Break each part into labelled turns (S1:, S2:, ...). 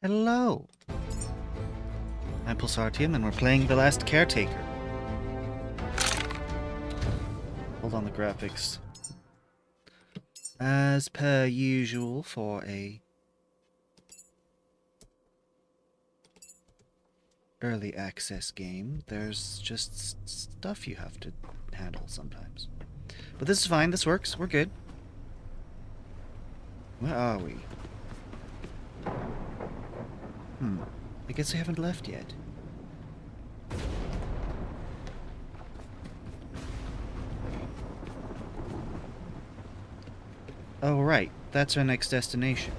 S1: Hello! I'm Pulsartium and we're playing The Last Caretaker. Hold on the graphics. As per usual for a early access game, there's just stuff you have to handle sometimes. But this is fine, this works, we're good. Where are we? I guess we haven't left yet. Oh right, that's our next destination.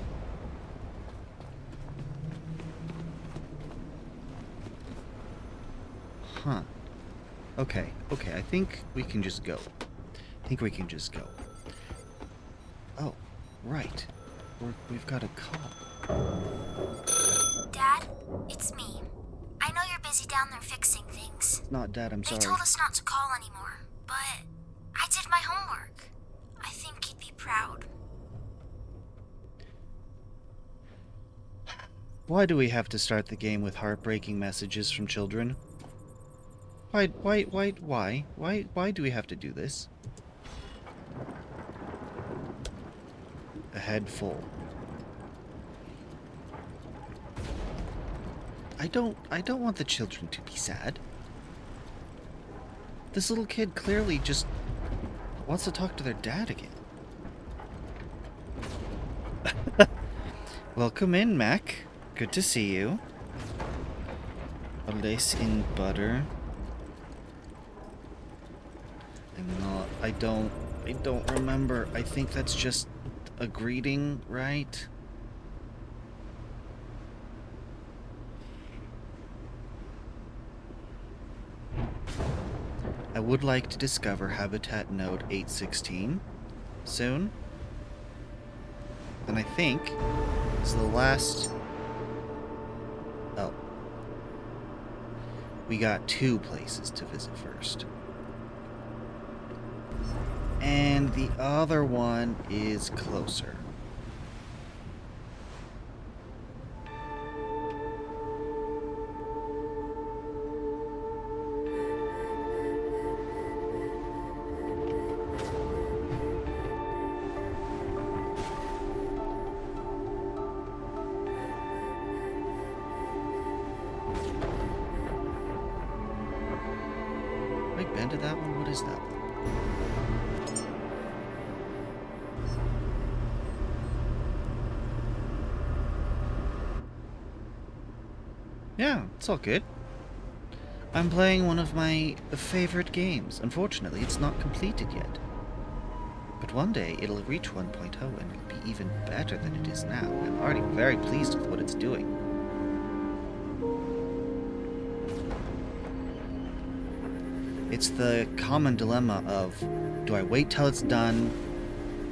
S1: Huh. Okay, I think we can just go. Oh, right. We've got a call.
S2: Dad, it's me. I know you're busy down there fixing things.
S1: Not Dad, I'm sorry.
S2: They told us not to call anymore, but I did my homework. I think he'd be proud.
S1: Why do we have to start the game with heartbreaking messages from children? Why do we have to do this? A head full. I don't want the children to be sad. This little kid clearly just wants to talk to their dad again. Welcome in, Mac. Good to see you. A lace in butter. I don't remember. I think that's just a greeting, right? I would like to discover habitat node 816 soon. And I think it's the last... Oh. We got 2 places to visit first. And the other one is closer. Big Bend to that one? What is that one? Yeah, it's all good. I'm playing one of my favorite games. Unfortunately, it's not completed yet. But one day, it'll reach 1.0 and it'll be even better than it is now. I'm already very pleased with what it's doing. It's the common dilemma of, do I wait till it's done,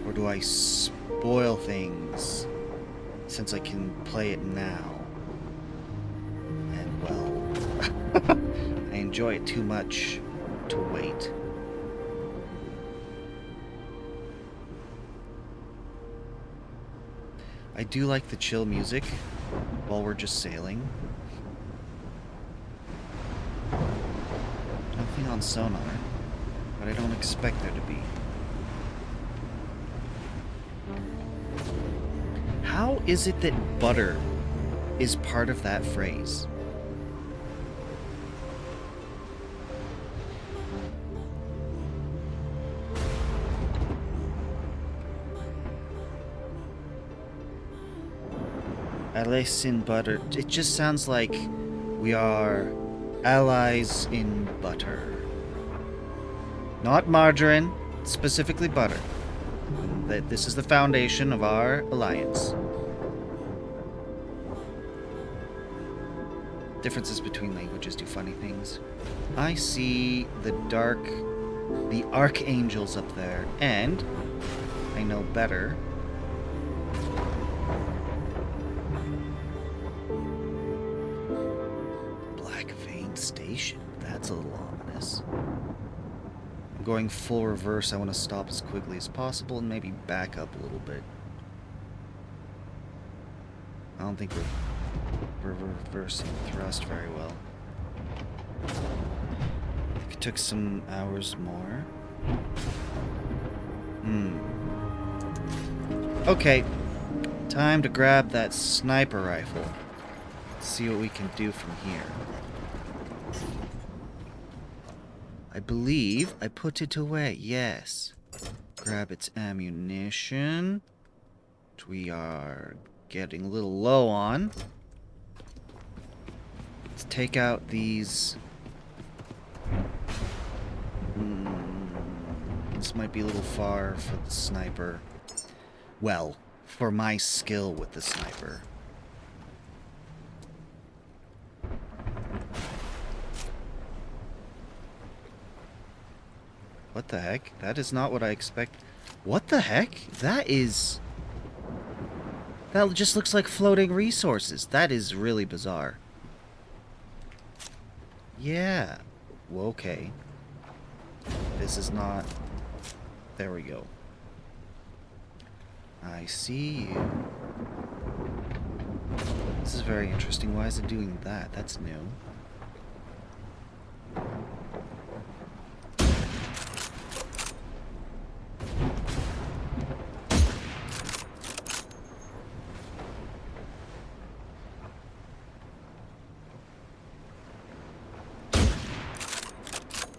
S1: or do I spoil things since I can play it now? I enjoy it too much to wait. I do like the chill music while we're just sailing. Nothing on sonar, but I don't expect there to be. How is it that butter is part of that phrase? Allies in butter. It just sounds like we are allies in butter. Not margarine, specifically butter. That this is the foundation of our alliance. Differences between languages do funny things. I see the archangels up there, and I know better. Station. That's a little ominous. I'm going full reverse. I want to stop as quickly as possible and maybe back up a little bit. I don't think we're reversing thrust very well. It took some hours more. Okay. Time to grab that sniper rifle. See what we can do from here. I believe I put it away. Yes. Grab its ammunition, which we are getting a little low on. Let's take out these. This might be a little far for the sniper. Well, for my skill with the sniper. What the heck? That is not what I expect. What the heck? That just looks like floating resources. That is really bizarre. Yeah. Well, okay. This is not... There we go. I see you. This is very interesting. Why is it doing that? That's new.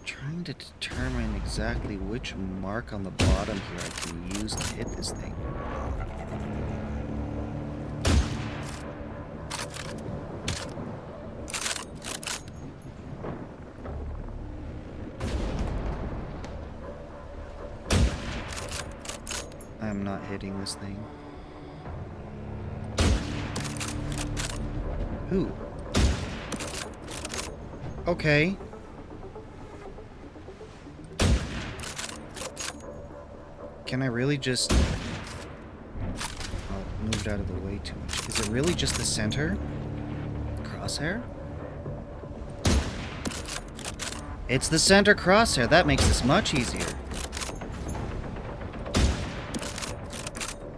S1: Trying to determine exactly which mark on the bottom here I can use to hit this thing. I'm not hitting this thing. Who? Okay. Can I really just... Oh, moved out of the way too much. Is it really just the center? Crosshair? It's the center crosshair. That makes this much easier.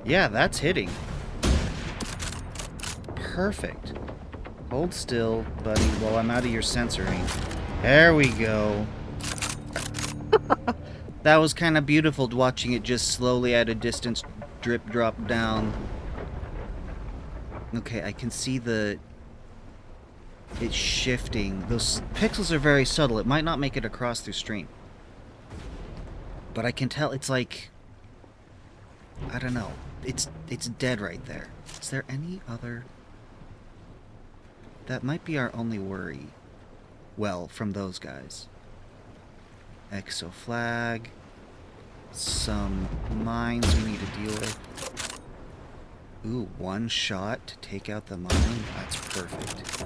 S1: Yeah, that's hitting. Perfect. Hold still, buddy, while I'm out of your sensoring. There we go. That was kind of beautiful watching it just slowly at a distance drip drop down. Okay, I can see it's shifting. Those pixels are very subtle. It might not make it across through stream. But I can tell it's like... I don't know. It's dead right there. Is there any other... That might be our only worry. Well, from those guys. Exo flag. Some mines we need to deal with. Ooh, one shot to take out the mine. That's perfect.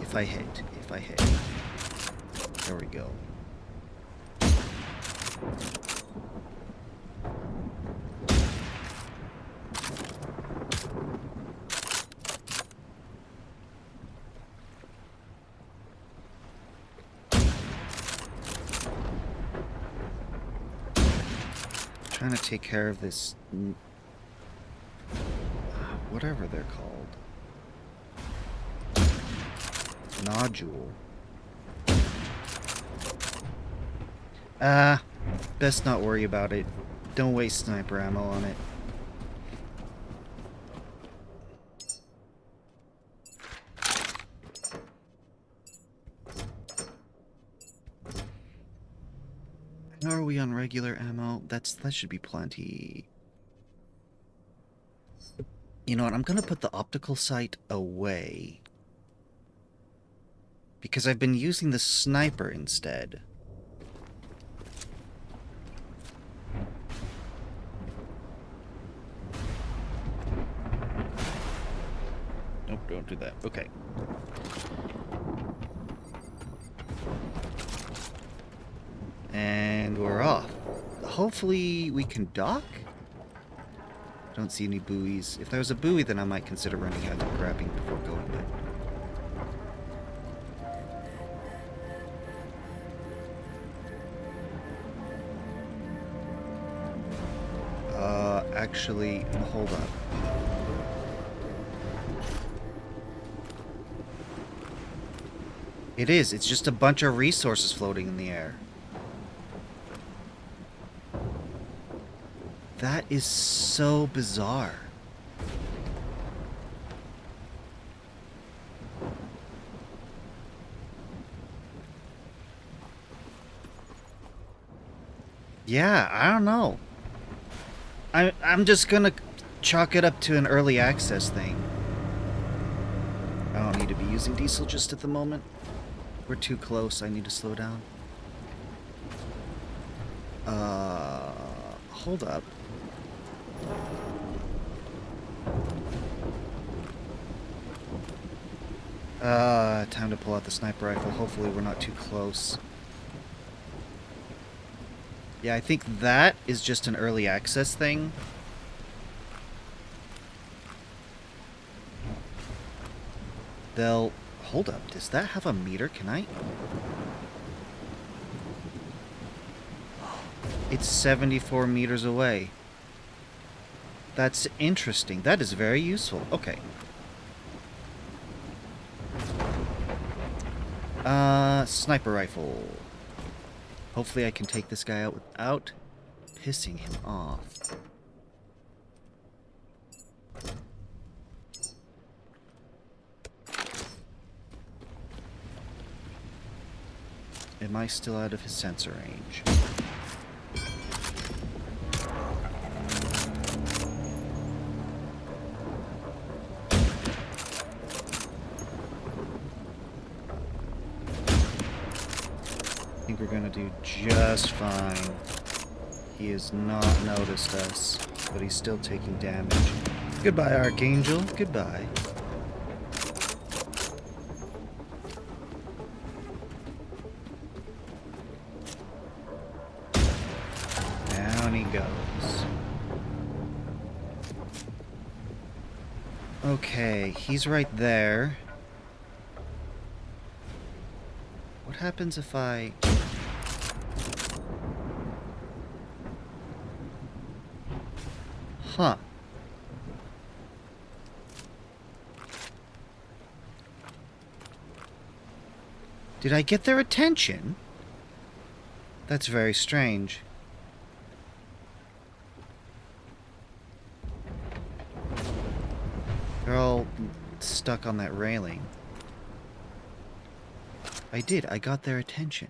S1: If I hit. There we go. Trying to take care of this... whatever they're called. Nodule. Best not worry about it. Don't waste sniper ammo on it. How are we on regular ammo? That should be plenty. You know what? I'm gonna put the optical sight away. Because I've been using the sniper instead. Nope, don't do that. Okay. And we're off. Hopefully we can dock? Don't see any buoys. If there was a buoy, then I might consider running out and grabbing before going there. Actually, hold up. It is. It's just a bunch of resources floating in the air. That is so bizarre. Yeah, I don't know. I'm just gonna chalk it up to an early access thing. I don't need to be using diesel just at the moment. We're too close. I need to slow down. Hold up. Time to pull out the sniper rifle. Hopefully we're not too close. Yeah, I think that is just an early access thing. They'll... Hold up. Does that have a meter? Can I... It's 74 meters away. That's interesting. That is very useful. Okay. Sniper rifle. Hopefully I can take this guy out without pissing him off. Am I still out of his sensor range? I think we're gonna do just fine. He has not noticed us, but he's still taking damage. Goodbye, Archangel. Goodbye. Down he goes. Okay, he's right there. What happens if I... Huh. Did I get their attention? That's very strange. They're all stuck on that railing. I did. I got their attention.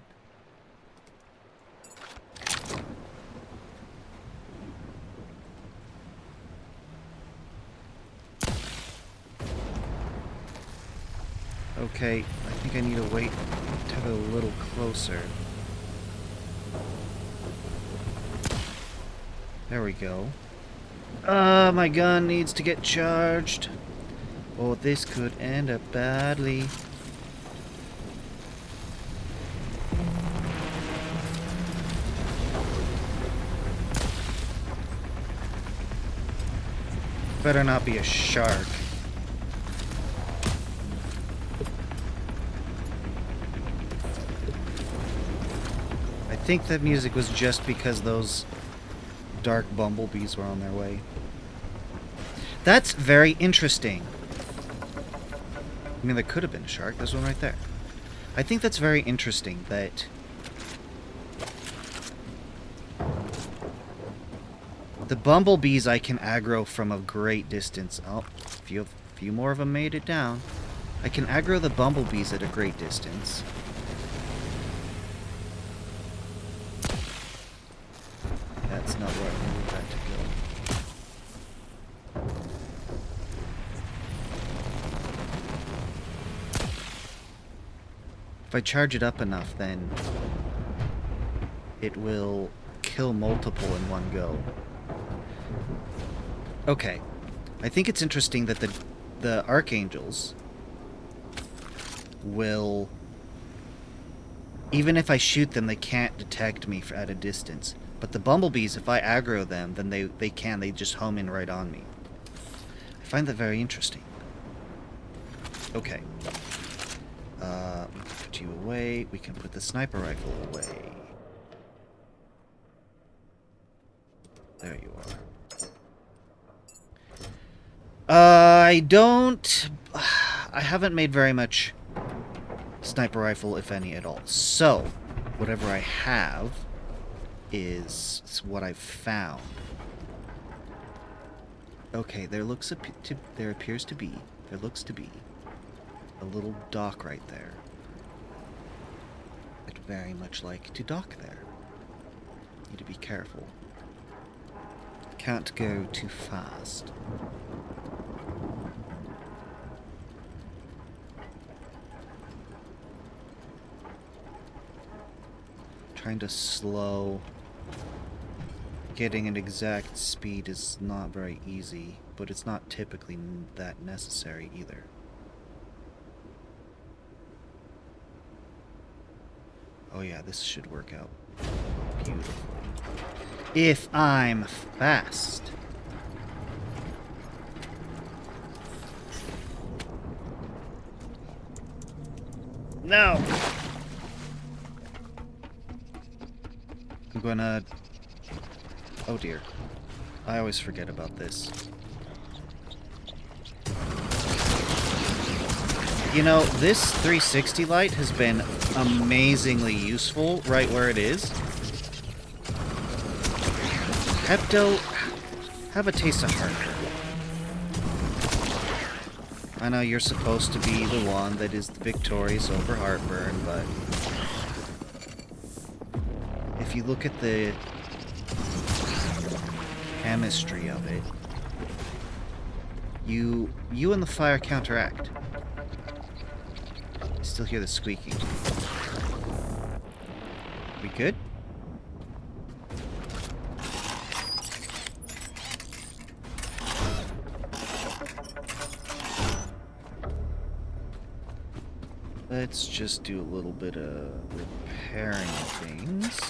S1: Okay, I think I need to wait to have it a little closer. There we go. My gun needs to get charged. Or this could end up badly. Better not be a shark. I think that music was just because those dark bumblebees were on their way. That's very interesting. I mean, there could have been a shark. There's one right there. I think that's very interesting that the bumblebees I can aggro from a great distance. Oh, a few more of them made it down. I can aggro the bumblebees at a great distance. That's not where I wanted that to go. If I charge it up enough, then it will kill multiple in one go. Okay. I think it's interesting that the archangels will... Even if I shoot them, they can't detect me at a distance. But the bumblebees, if I aggro them, then they can. They just home in right on me. I find that very interesting. Okay. Put you away. We can put the sniper rifle away. There you are. I haven't made very much sniper rifle, if any at all. So, whatever I have is what I've found. Okay, there looks there appears to be, there looks to be a little dock right there. I'd very much like to dock there. Need to be careful. Can't go too fast. Trying to slow. Getting an exact speed is not very easy, but it's not typically that necessary either. Oh yeah, this should work out beautifully. If I'm fast. No! I'm gonna... Oh dear. I always forget about this. You know, this 360 light has been amazingly useful right where it is. Hepto, have a taste of heartburn. I know you're supposed to be the one that is victorious over heartburn, but if you look at the chemistry of it, you and the fire counteract. I still hear the squeaking. We good? Let's just do a little bit of repairing things.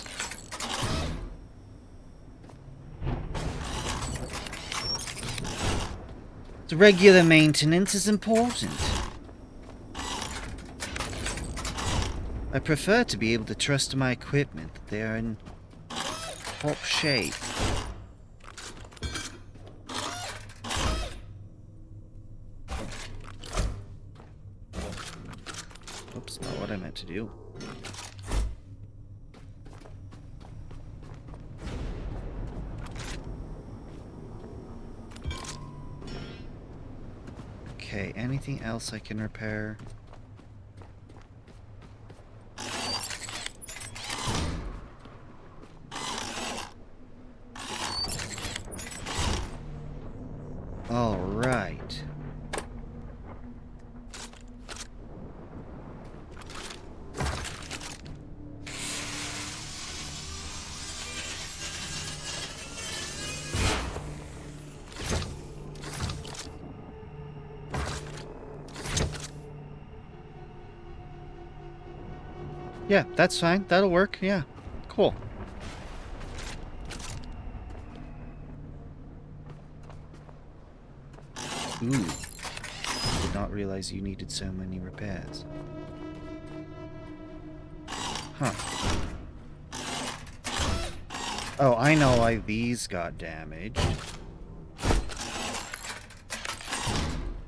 S1: The regular maintenance is important. I prefer to be able to trust my equipment that they are in top shape. Oops, not what I meant to do. Okay, anything else I can repair? All right. Yeah, that's fine. That'll work. Yeah. Cool. Ooh. Did not realize you needed so many repairs. Huh. Oh, I know why these got damaged.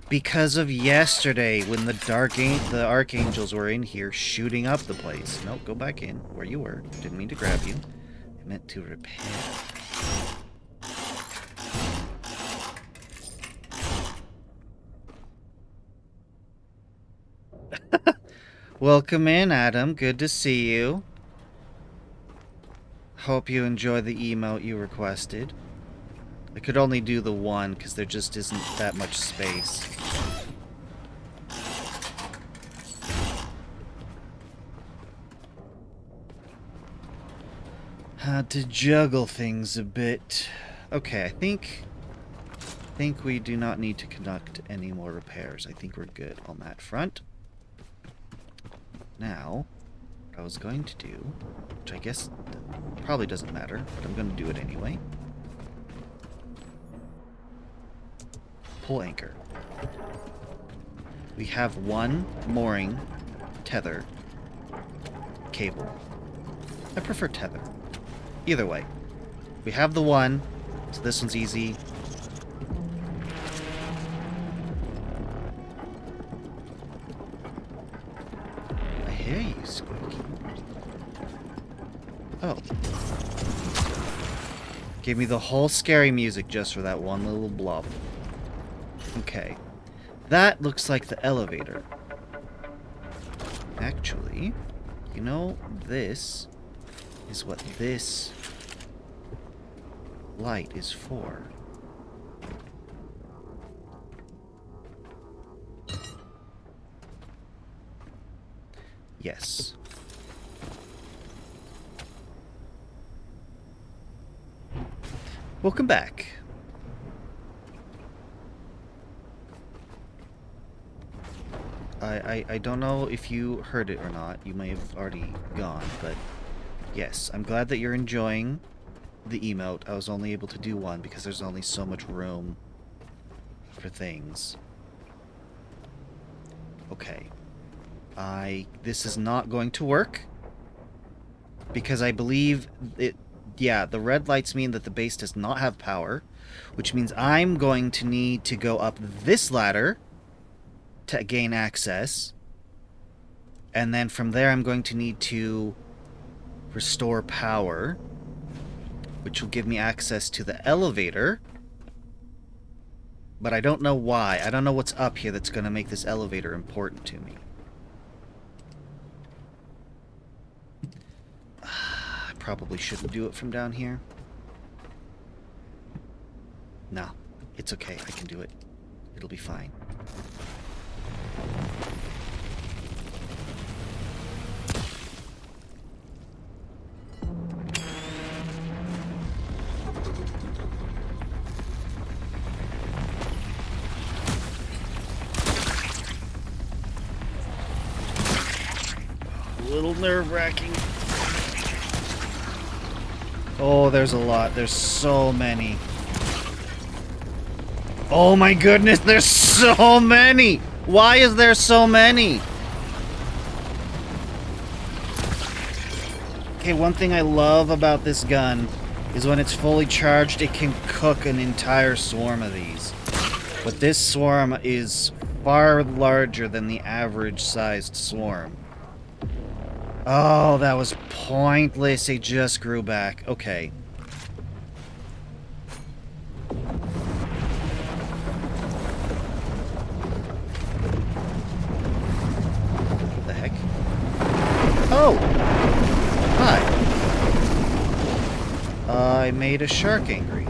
S1: Because of yesterday, when the archangels were in here shooting up the place. Nope, go back in where you were. Didn't mean to grab you. I meant to repair. Welcome in, Adam. Good to see you. Hope you enjoy the emote you requested. I could only do the one because there just isn't that much space. Had to juggle things a bit. Okay, I think we do not need to conduct any more repairs. I think we're good on that front. Now, what I was going to do, which I guess probably doesn't matter, but I'm going to do it anyway. Pull anchor. We have one mooring tether cable. I prefer tether. Either way. We have the one, so this one's easy. Give me the whole scary music just for that one little blob. Okay. That looks like the elevator. Actually, you know, this is what this light is for. Yes. Welcome back. I don't know if you heard it or not. You may have already gone, but yes, I'm glad that you're enjoying the emote. I was only able to do one because there's only so much room for things. Okay. This is not going to work because I believe it. Yeah, the red lights mean that the base does not have power, which means I'm going to need to go up this ladder to gain access, and then from there I'm going to need to restore power, which will give me access to the elevator, but I don't know why. I don't know what's up here that's going to make this elevator important to me. I probably shouldn't do it from down here. No, it's okay. I can do it. It'll be fine. A little nerve-wracking. Oh, there's a lot. There's so many. Oh my goodness, there's so many! Why is there so many? Okay, one thing I love about this gun is when it's fully charged, it can cook an entire swarm of these. But this swarm is far larger than the average-sized swarm. Oh, that was pointless. It just grew back. Okay. What the heck? Oh! Hi. I made a shark angry.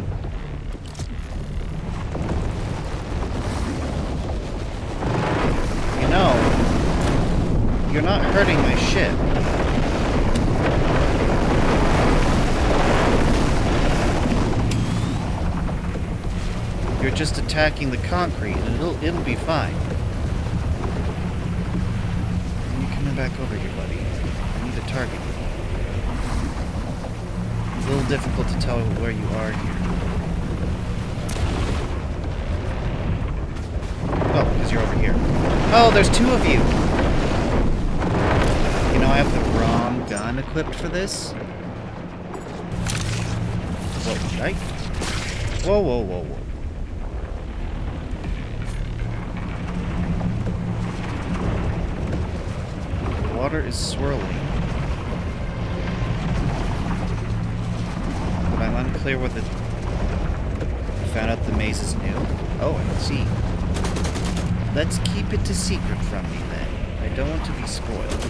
S1: You know, you're not hurting my ship. You're just attacking the concrete, and it'll be fine. You're coming back over here, buddy. I need to target you. It's a little difficult to tell where you are here. Oh, because you're over here. Oh, there's two of you! You know, I have the wrong gun equipped for this. Whoa, right? Whoa, whoa, whoa, whoa. Water is swirling. But I'm unclear whether... Found out the maze is new? Oh, I see. Let's keep it a secret from me, then. I don't want to be spoiled.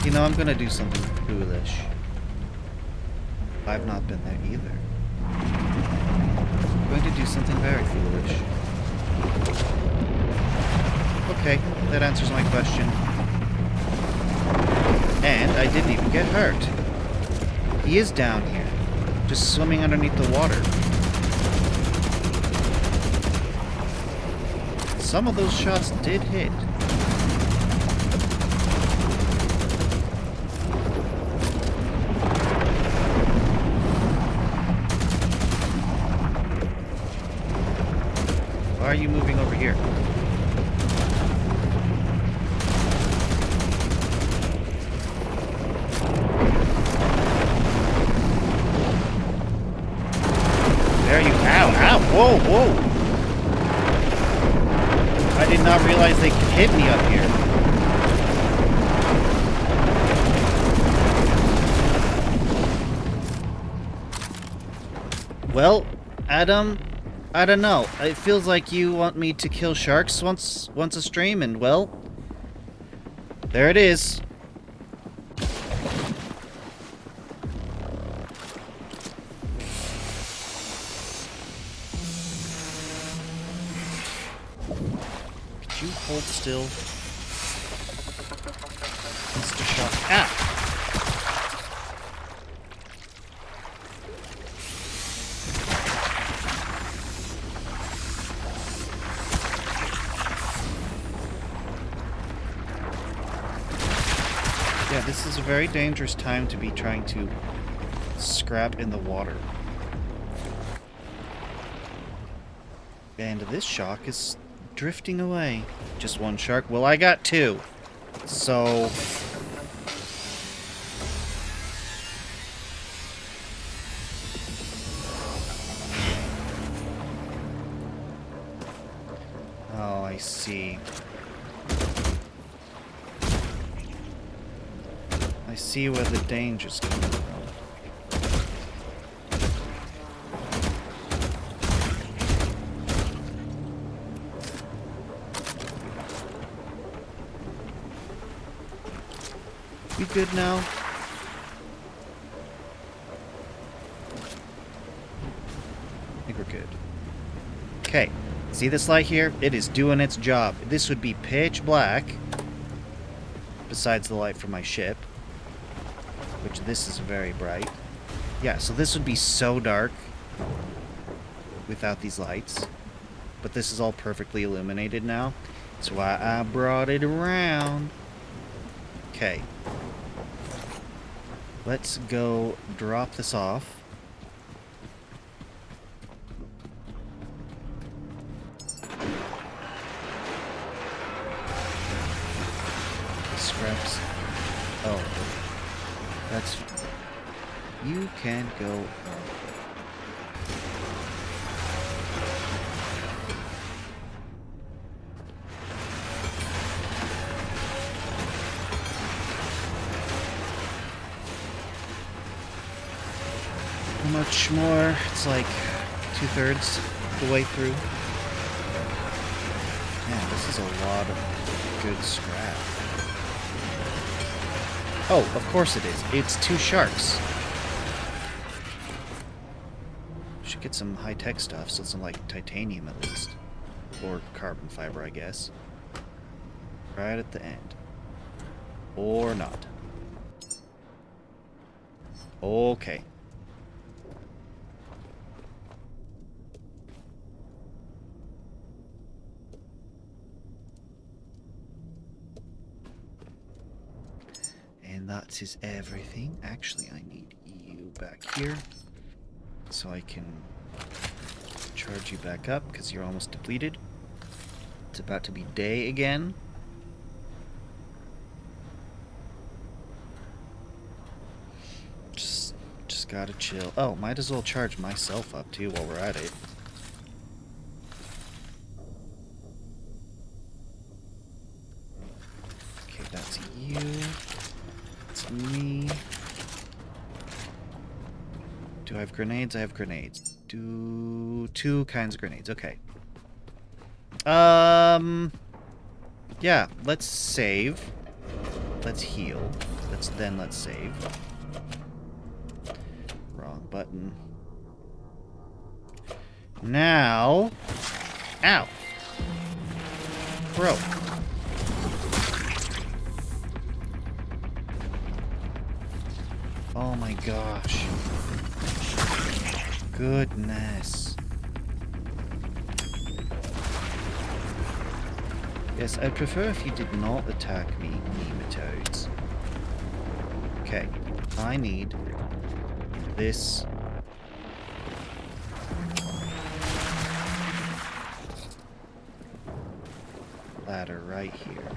S1: You know, I'm gonna do something foolish. I've not been there either. I'm going to do something very foolish. Okay, that answers my question. And I didn't even get hurt. He is down here, just swimming underneath the water. Some of those shots did hit. Why are you moving over here? Whoa, whoa! I did not realize they could hit me up here. Well, Adam, I don't know. It feels like you want me to kill sharks once a stream, and well, there it is. Could you hold still, Mr. Shark? Ah! Yeah, this is a very dangerous time to be trying to scrap in the water. And this shark is drifting away. Just one shark? Well, I got two. So... Oh, I see. I see where the danger's coming from. You good now? I think we're good. Okay. See this light here? It is doing its job. This would be pitch black, besides the light from my ship, which this is very bright. Yeah, so this would be so dark without these lights. But this is all perfectly illuminated now. That's why I brought it around. Okay. Let's go drop this off. The scraps. Oh. That's... You can go... How much more? It's like 2/3 the way through. Man, this is a lot of good scrap. Oh, of course it is. It's two sharks. Should get some high-tech stuff, so some like titanium at least. Or carbon fiber, I guess. Right at the end. Or not. Okay. And that is everything. Actually, I need you back here so I can charge you back up because you're almost depleted. It's about to be day again. Just gotta chill. Oh, might as well charge myself up too while we're at it. Okay, that's you. Me. Do I have grenades? I have grenades. Two kinds of grenades. Okay. Yeah, let's save. Let's heal. Let's save. Wrong button. Now. Ow. Bro. Oh my gosh. Goodness. Yes, I'd prefer if you did not attack me, nematodes. Okay, I need this. Ladder right here.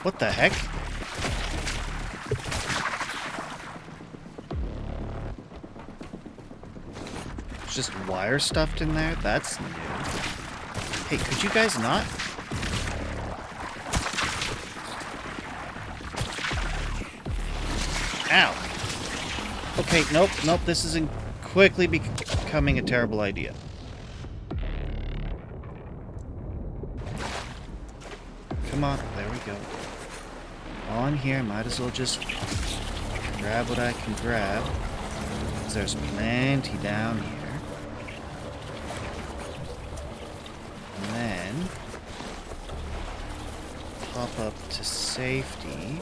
S1: What the heck? just wire stuffed in there? That's new. Hey, could you guys not? Ow! Okay, nope, this is quickly becoming a terrible idea. Come on, there we go. On here, might as well just grab what I can grab. Because there's plenty down here. And then pop up to safety.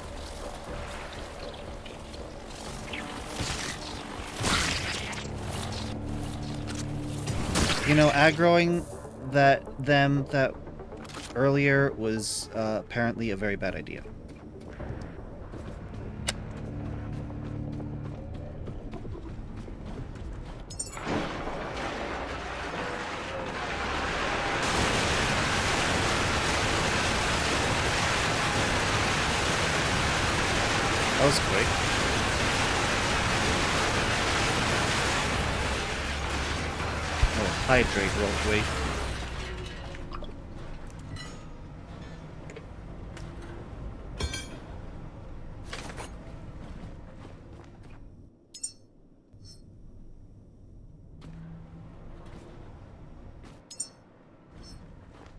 S1: You know, aggroing that earlier was apparently a very bad idea. That was quick. Oh, hydrate real quick.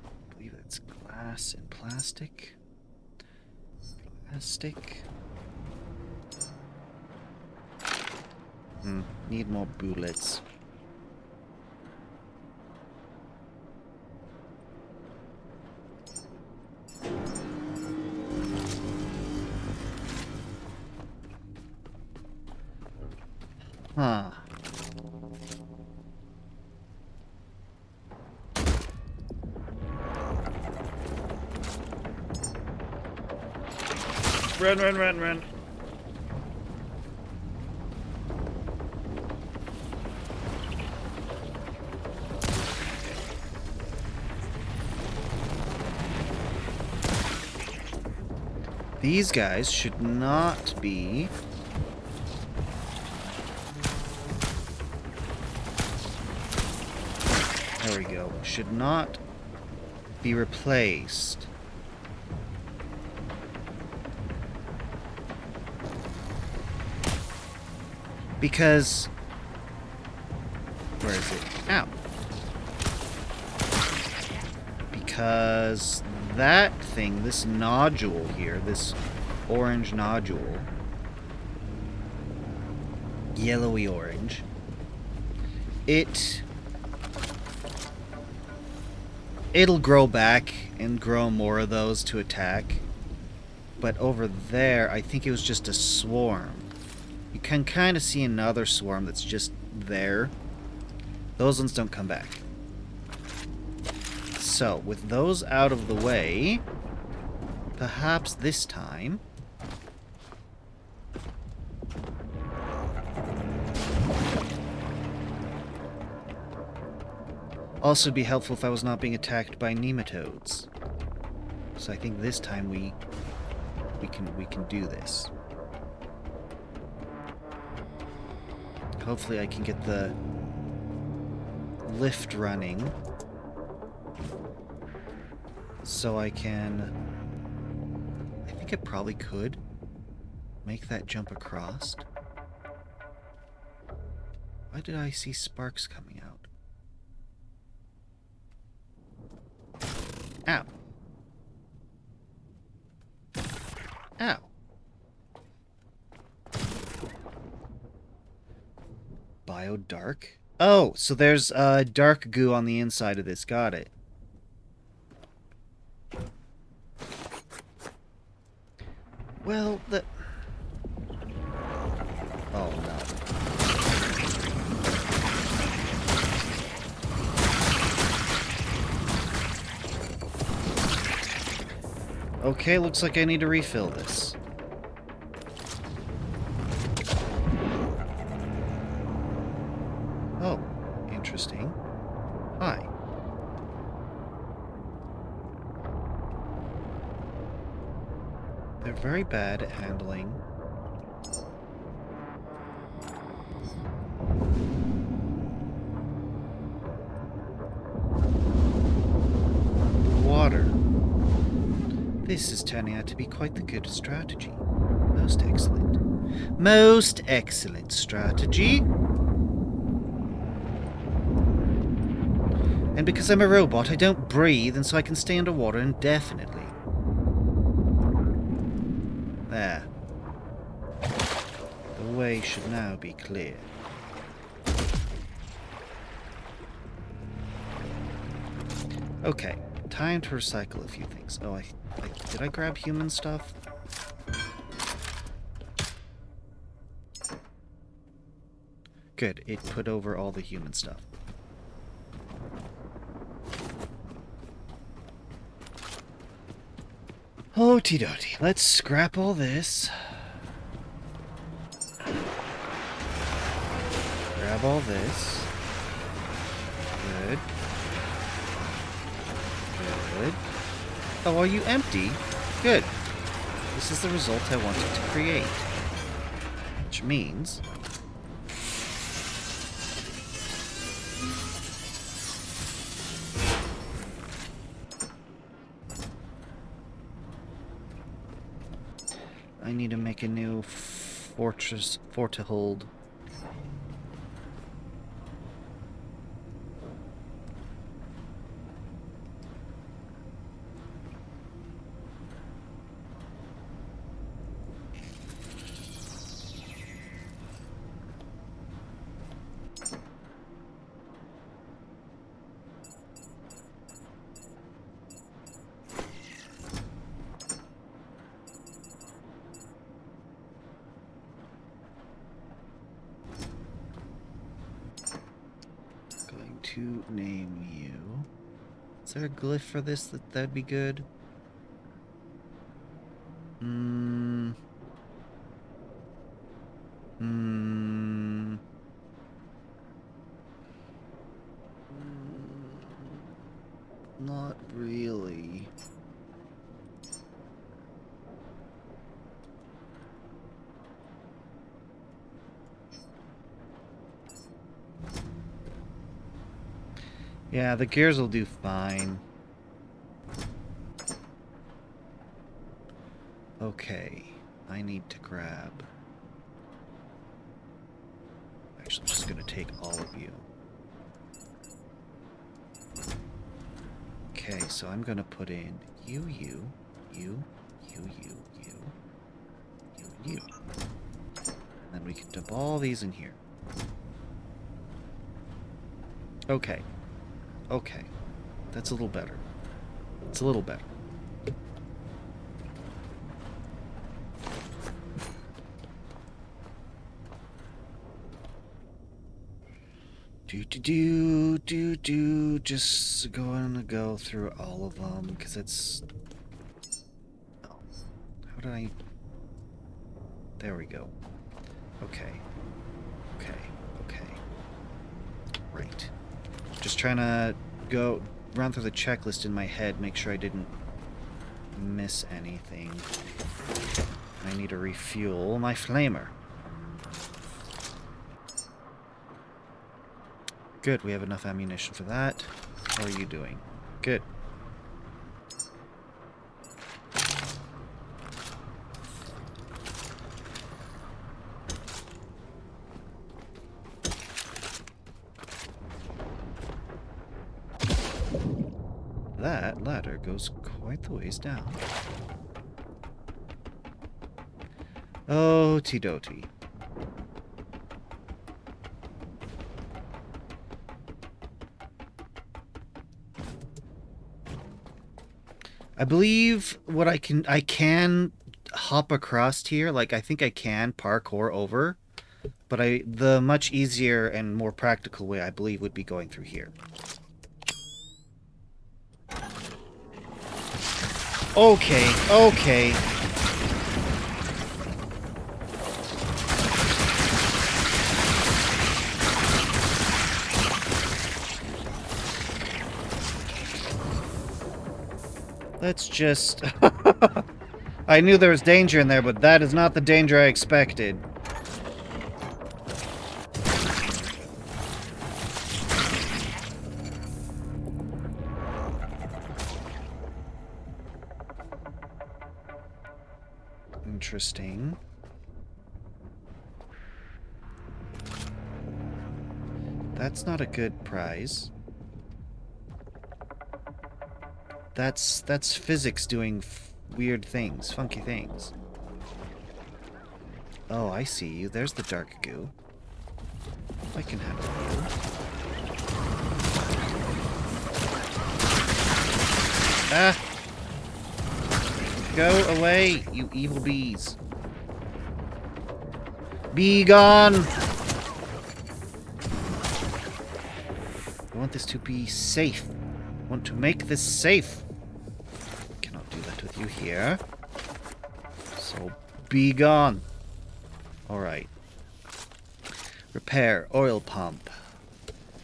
S1: I believe that's glass and plastic. Plastic. Need more bullets. Huh. Run. These guys should not be... There we go. Should not be replaced. Because... Where is it? Ow. Because that thing, this nodule here, this orange nodule, yellowy orange, it'll grow back and grow more of those to attack. But over there, I think it was just a swarm. You can kind of see another swarm that's just there. Those ones don't come back. So, with those out of the way, perhaps this time... Also, it'd be helpful if I was not being attacked by nematodes. So I think this time we can do this. Hopefully I can get the lift running so I can... I think it probably could make that jump across. Why did I see sparks coming out? Ow. Ow. Bio-dark? Oh, so there's dark goo on the inside of this. Got it. Well, the... Oh, no. Okay, looks like I need to refill this. Oh, interesting. Hi. They're very bad at handling water. This is turning out to be quite the good strategy. Most excellent. Most excellent strategy. And because I'm a robot, I don't breathe, and so I can stay underwater indefinitely. There. The way should now be clear. Okay, time to recycle a few things. Oh, did I grab human stuff? Good, it put over all the human stuff. Okie dokie, let's scrap all this. Grab all this. Good. Good. Oh, are you empty? Good. This is the result I wanted to create. Which means... I need to make a new fortress to hold. To name you. Is there a glyph for this that'd be good? Not really. Yeah, the gears will do fine. Okay, I need to grab... Actually, I'm just gonna take all of you. Okay, so I'm gonna put in you, and you. And then we can dump all these in here. Okay. Okay. That's a little better. It's a little better. Just gonna go through all of them, because it's... Oh. How did I... There we go. Okay. Right. Just trying to run through the checklist in my head, make sure I didn't miss anything. I need to refuel my flamer. Good, we have enough ammunition for that. How are you doing? Good. That ladder goes quite the ways down. Oh, Tidoti. I believe what I can hop across here. Like, I think I can parkour over. But the much easier and more practical way, I believe, would be going through here. Okay. Let's just... I knew there was danger in there, but that is not the danger I expected. Interesting. That's not a good prize. That's physics doing weird things, funky things. Oh, I see you. There's the dark goo. I can handle you. Ah! Go away, you evil bees. Be gone! I want this to be safe. I want to make this safe. Cannot do that with you here. So, be gone. Alright. Repair, oil pump.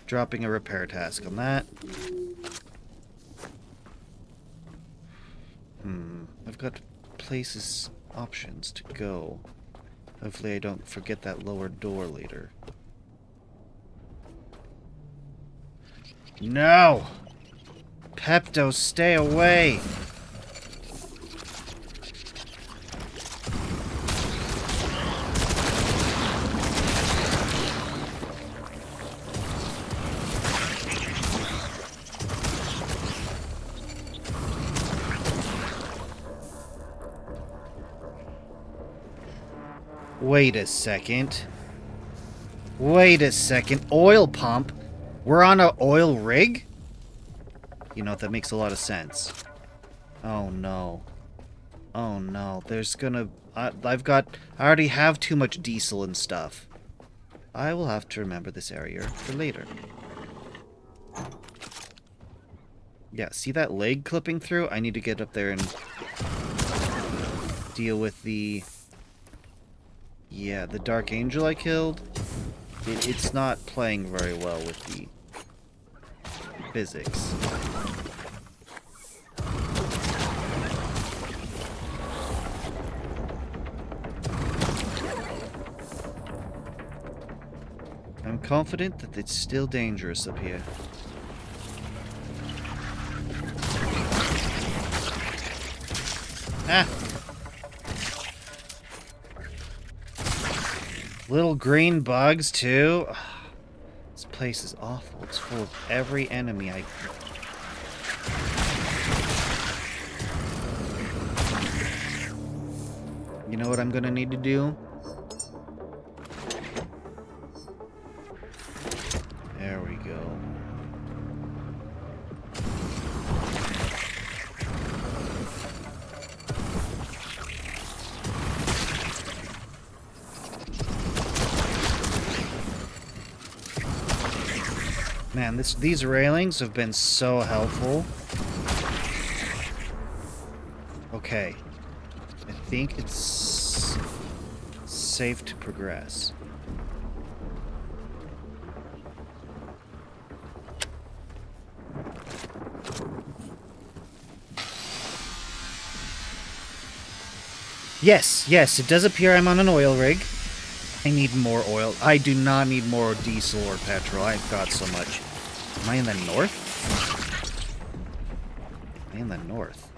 S1: Dropping a repair task on that. I've got places, options to go. Hopefully I don't forget that lower door later. No! Pepto, stay away! Wait a second. Wait a second. Oil pump? We're on an oil rig? You know, that makes a lot of sense. Oh no. Oh no. There's gonna... I already have too much diesel and stuff. I will have to remember this area for later. Yeah, see that leg clipping through? I need to get up there and deal with the... Yeah, the Dark Angel I killed. It's not playing very well with the physics. I'm confident that it's still dangerous up here. Ah! Little green bugs, too. Ugh. This place is awful. It's full of every enemy I... You know what I'm gonna need to do? There we go. Man, these railings have been so helpful. Okay. I think it's safe to progress. Yes, yes, it does appear I'm on an oil rig. I need more oil. I do not need more diesel or petrol. I've got so much. Am I in the north? Am I in the north?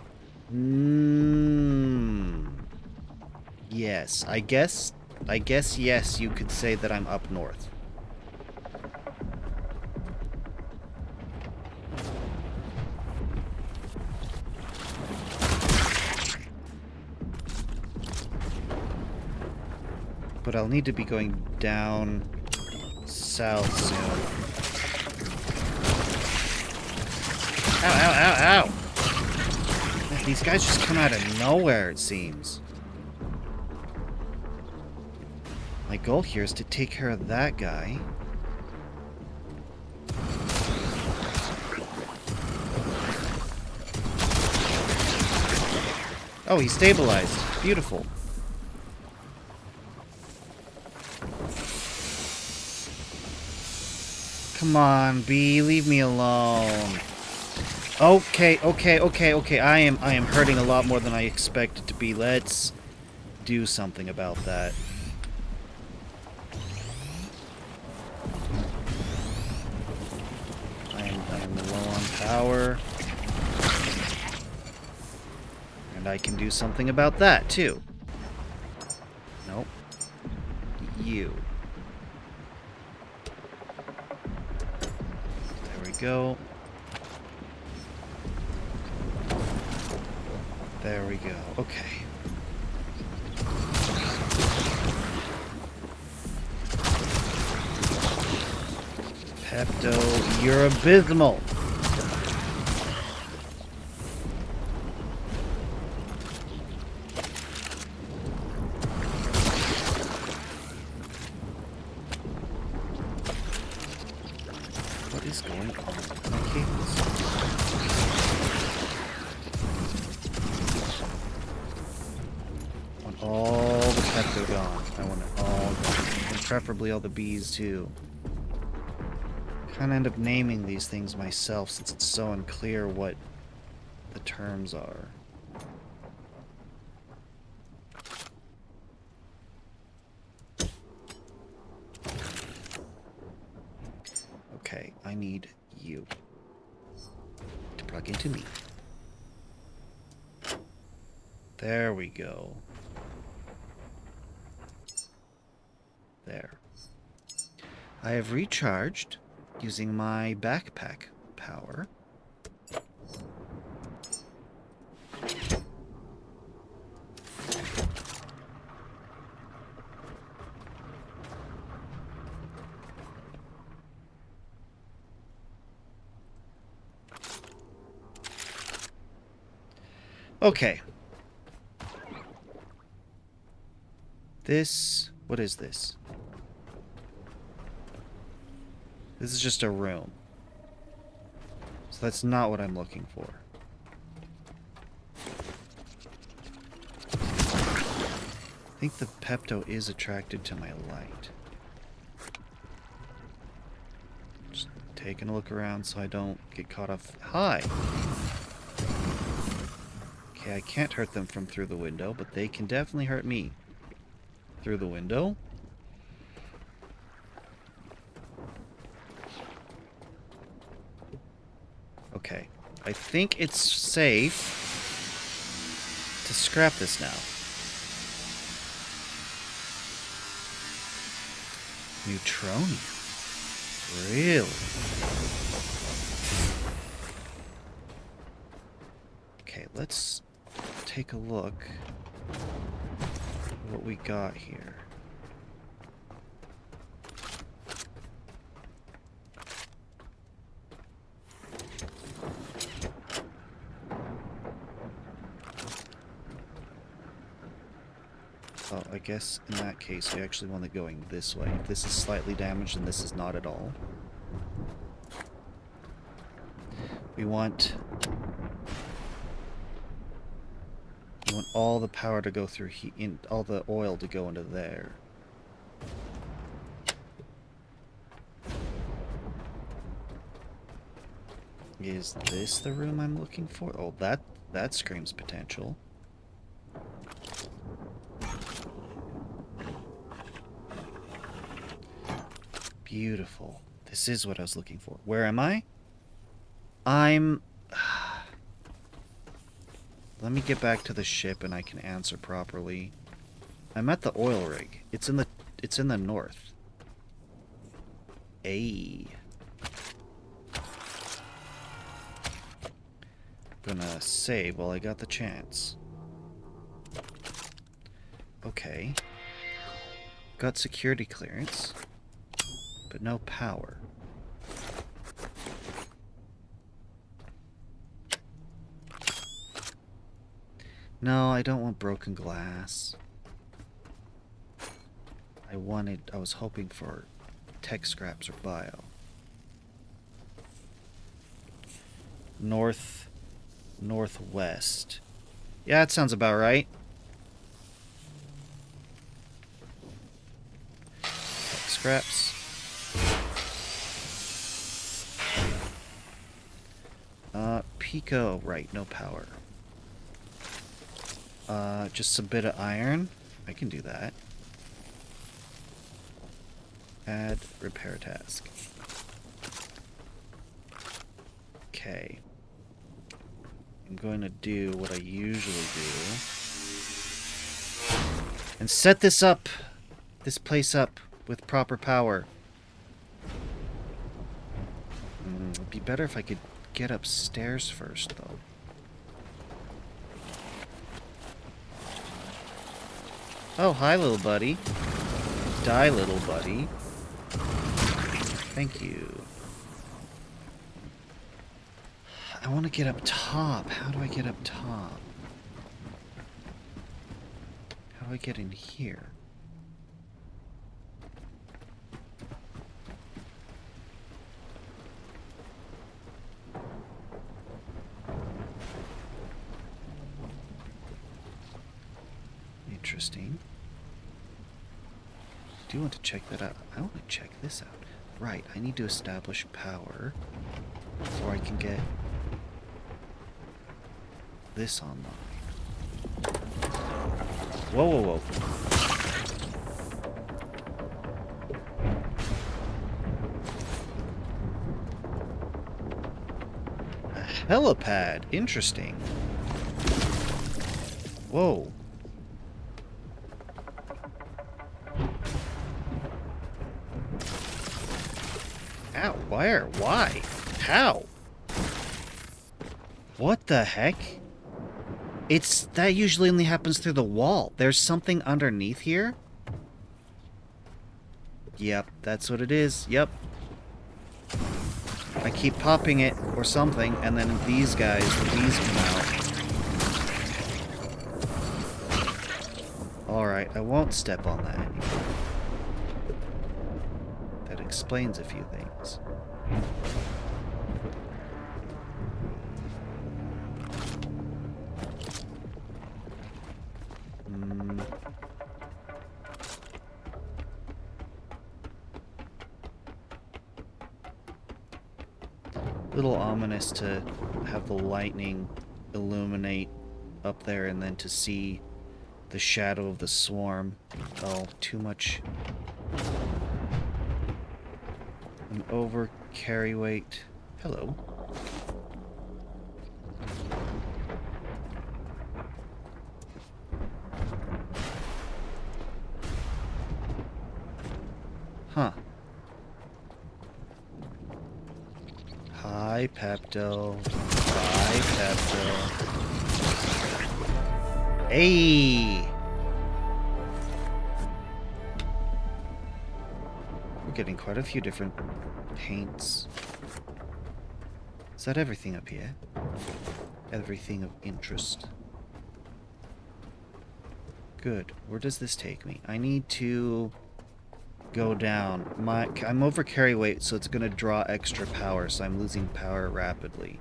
S1: Yes, I guess yes, you could say that I'm up north. But I'll need to be going down south soon. Ow, ow, ow, ow! Man, these guys just come out of nowhere, it seems. My goal here is to take care of that guy. Oh, he stabilized. Beautiful. Come on, bee, leave me alone. Okay. I am hurting a lot more than I expected to be. Let's do something about that. I am low on power. And I can do something about that, too. you. There we go. There we go. Okay. Pepto, you're abysmal. What is going on with my cables? I want all the Pepto gone. I want it all gone. And preferably all the bees too. Kind of end up naming these things myself since it's so unclear what the terms are. Okay, I need you to plug into me. There we go. There. I have recharged using my backpack power. Okay. This... what is this? This is just a room. So that's not what I'm looking for. I think the Pepto is attracted to my light. Just taking a look around so I don't get caught off. Hi! Okay, I can't hurt them from through the window, but they can definitely hurt me through the window. Okay, I think it's safe to scrap this now. Neutronium. Really? Okay, let's take a look at what we got here. Oh, I guess in that case we actually want it going this way. If this is slightly damaged and this is not at all. We want all the power to go through all the oil to go into there. Is this the room I'm looking for? Oh, that screams potential. Beautiful. This is what I was looking for. Where am I? I'm... Let me get back to the ship and I can answer properly. I'm at the oil rig. It's in the north. Ayy. Gonna save while I got the chance. Okay. Got security clearance, but no power. No, I don't want broken glass. I was hoping for tech scraps or bio. Northwest. Yeah, that sounds about right. Tech scraps. Pico, right, no power. Just a bit of iron. I can do that. Add repair task. Okay. I'm going to do what I usually do. And set this up this place up with proper power. It'd be better if I could get upstairs first, though. Oh, hi, little buddy. Die, little buddy. Thank you. I want to get up top. How do I get up top? How do I get in here? Interesting. I do want to check that out. I want to check this out. Right, I need to establish power before I can get this online. Whoa, whoa, whoa. A helipad. Interesting. Whoa. Ow, where? Why? How? What the heck? That usually only happens through the wall. There's something underneath here? Yep, that's what it is. Yep. I keep popping it or something, and then these guys, these come out. Alright, I won't step on that anymore. That explains a few things. Little ominous to have the lightning illuminate up there and then to see the shadow of the swarm. Oh, too much. An over carry weight. Hello. Huh. Hi, Pepto. Hi, Pepto. Hey! We're getting quite a few different paints. Is that everything up here? Everything of interest. Good. Where does this take me? I need to go down. I'm over carry weight, so it's going to draw extra power, so I'm losing power rapidly.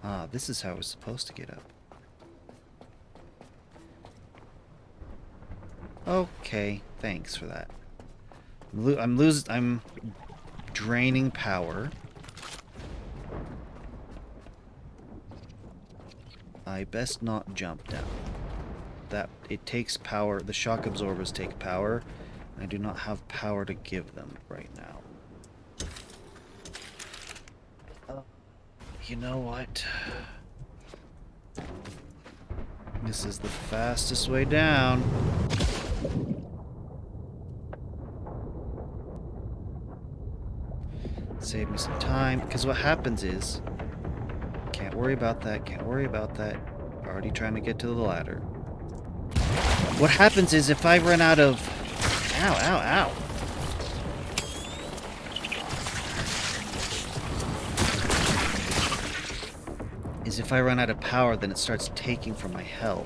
S1: Ah, this is how we're supposed to get up. Okay, thanks for that. I'm draining power. I best not jump down. It takes power. The shock absorbers take power. I do not have power to give them right now. You know what? This is the fastest way down. Save me some time, because what happens is... Can't worry about that, can't worry about that. Already trying to get to the ladder. What happens is if I run out of... Ow, ow, ow. Is if I run out of power, then it starts taking from my health.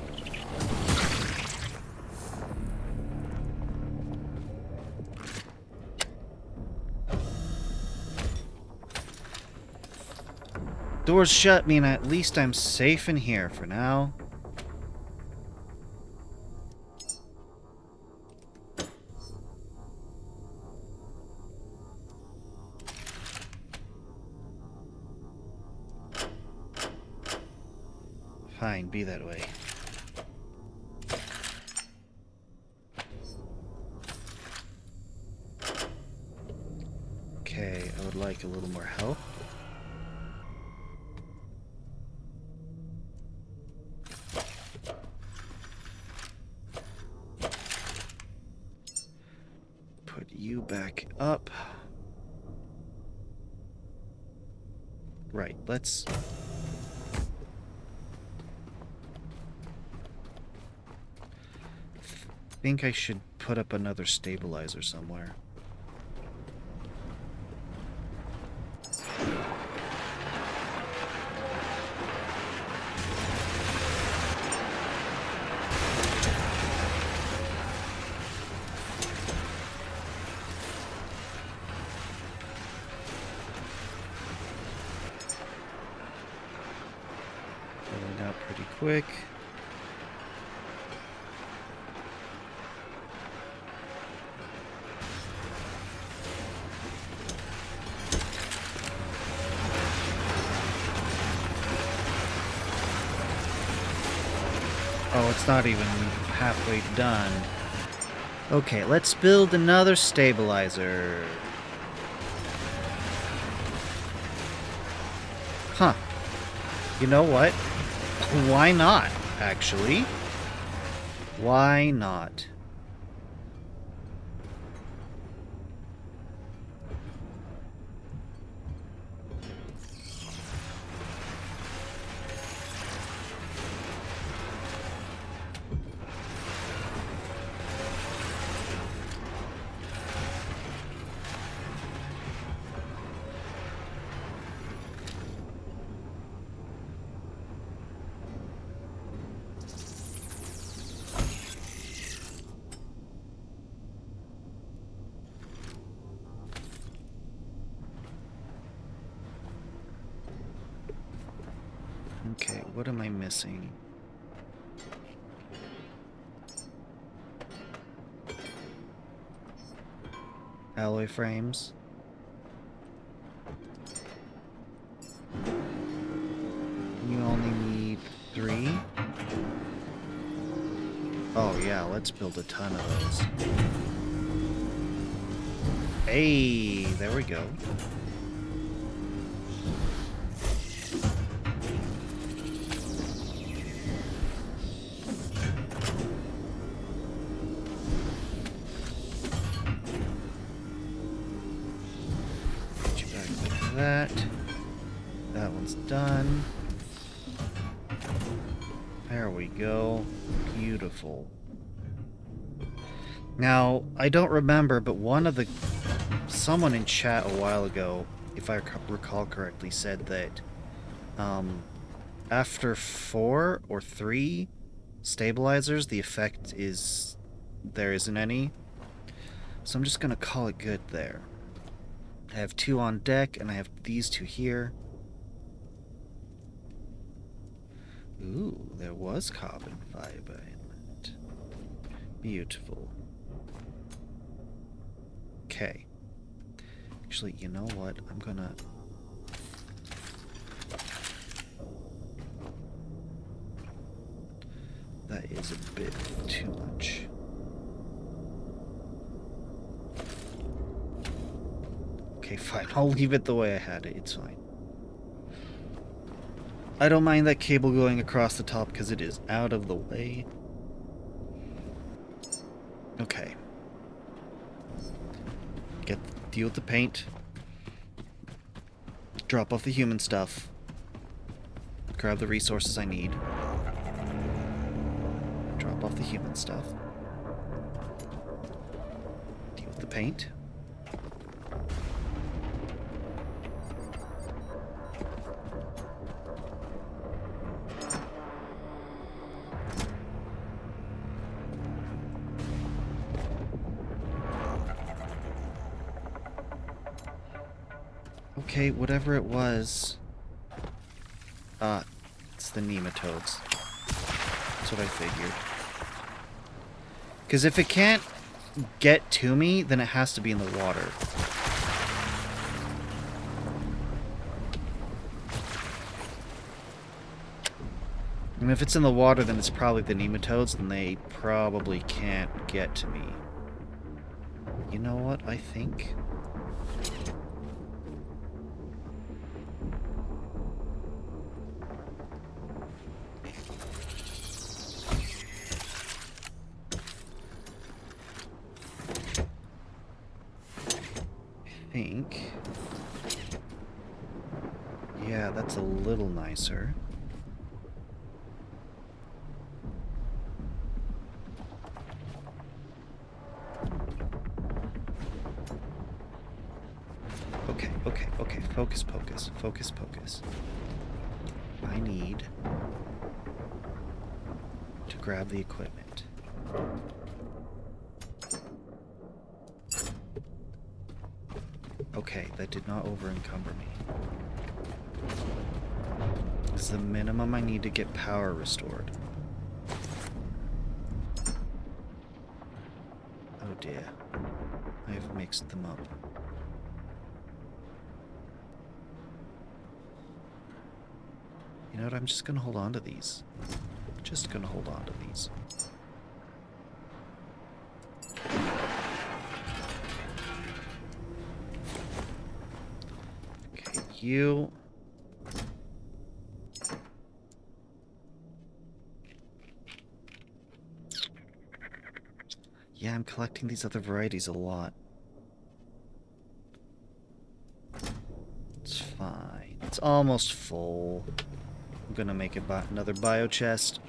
S1: Doors shut mean at least I'm safe in here for now. Fine, be that way. Okay, I would like a little more help. back up. Right, let's... I think I should put up another stabilizer somewhere. Going out pretty quick. Oh, it's not even halfway done. Okay, let's build another stabilizer. Huh. You know what? Why not, actually? Why not? Okay, what am I missing? Alloy frames. You only need 3? Oh yeah, let's build a ton of those. Hey, there we go. That one's done. There we go. Beautiful. Now, I don't remember, but someone in chat a while ago, if I recall correctly, said that after 4 or 3 stabilizers, the effect is there isn't any. So I'm just gonna call it good there. I have 2 on deck, and I have these 2 here. Ooh, there was carbon fiber in it. Beautiful. Okay. Actually, you know what? I'm gonna... That is a bit too much. Okay, fine. I'll leave it the way I had it. It's fine. I don't mind that cable going across the top because it is out of the way. Okay. Deal with the paint. Drop off the human stuff. Grab the resources I need. Drop off the human stuff. Deal with the paint. Okay, whatever it was. It's the nematodes. That's what I figured. Because if it can't get to me, then it has to be in the water. And if it's in the water, then it's probably the nematodes, and they probably can't get to me. You know what, I think? think... Yeah, that's a little nicer. Okay. Focus, pocus. Focus, pocus. I need to grab the equipment. Okay, that did not over-encumber me. This is the minimum I need to get power restored. Oh dear. I have mixed them up. You know what, I'm just gonna hold on to these. Just gonna hold on to these. Okay, you... Yeah, I'm collecting these other varieties a lot. It's fine. It's almost full. I'm gonna make another bio chest.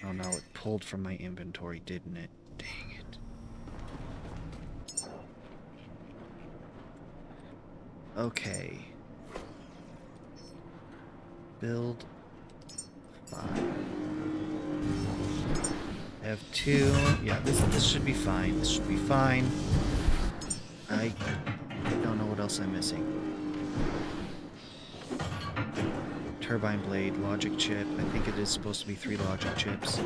S1: Oh no, it pulled from my inventory, didn't it? Dang it. Okay. Build 5. I have 2. Yeah, this should be fine. This should be fine. I don't know what else I'm missing. Turbine blade, logic chip. I think it is supposed to be 3 logic chips.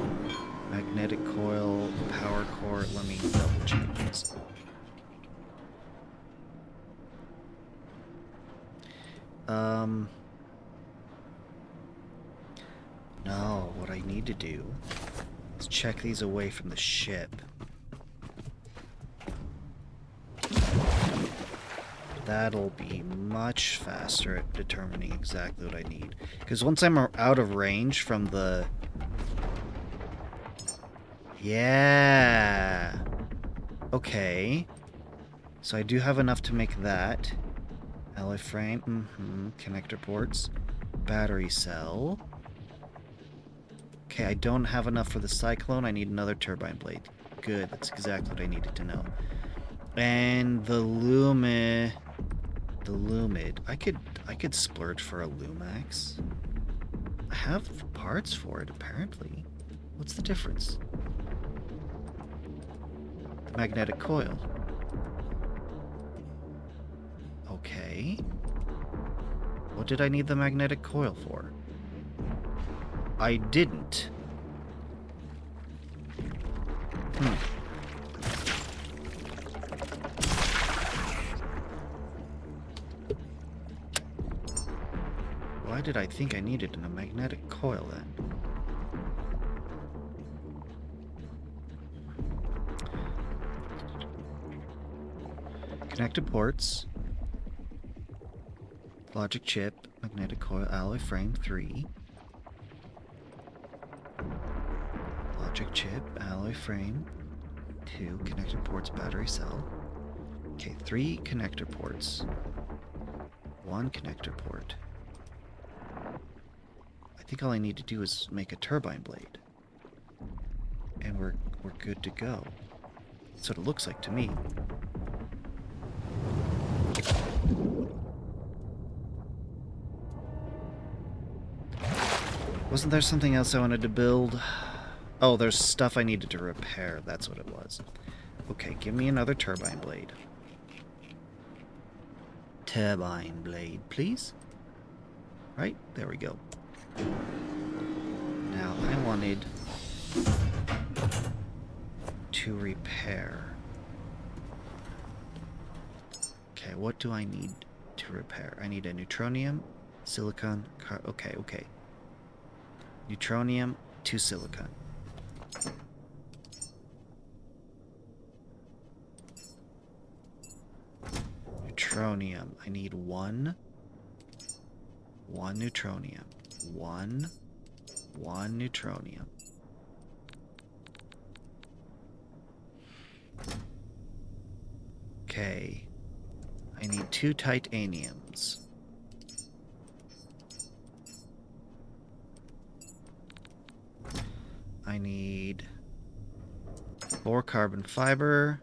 S1: Magnetic coil, power core. Let me double check this. No, what I need to do is check these away from the ship. That'll be much faster at determining exactly what I need. Because once I'm out of range from the... Yeah! Okay. So I do have enough to make that. Alloy frame, connector ports. Battery cell. Okay, I don't have enough for the cyclone. I need another turbine blade. Good, that's exactly what I needed to know. And the Lumid. I could splurge for a Lumax. I have parts for it, apparently. What's the difference? The magnetic coil. Okay. What did I need the magnetic coil for? I didn't. Why did I think I needed a magnetic coil then? Connected ports. Logic chip, magnetic coil, alloy frame 3. Logic chip, alloy frame 2, connector ports, battery cell. Okay, 3 connector ports. 1 connector port. I think all I need to do is make a turbine blade. And we're good to go. That's what it looks like to me. Wasn't there something else I wanted to build? Oh, there's stuff I needed to repair. That's what it was. Okay, give me another turbine blade. Turbine blade, please. Right, there we go. Now, I wanted to repair. Okay, what do I need to repair? I need a neutronium, silicon, okay. Neutronium to silicon. neutronium. I need one neutronium. One neutronium. Okay. I need 2 titaniums. I need 4 carbon fiber.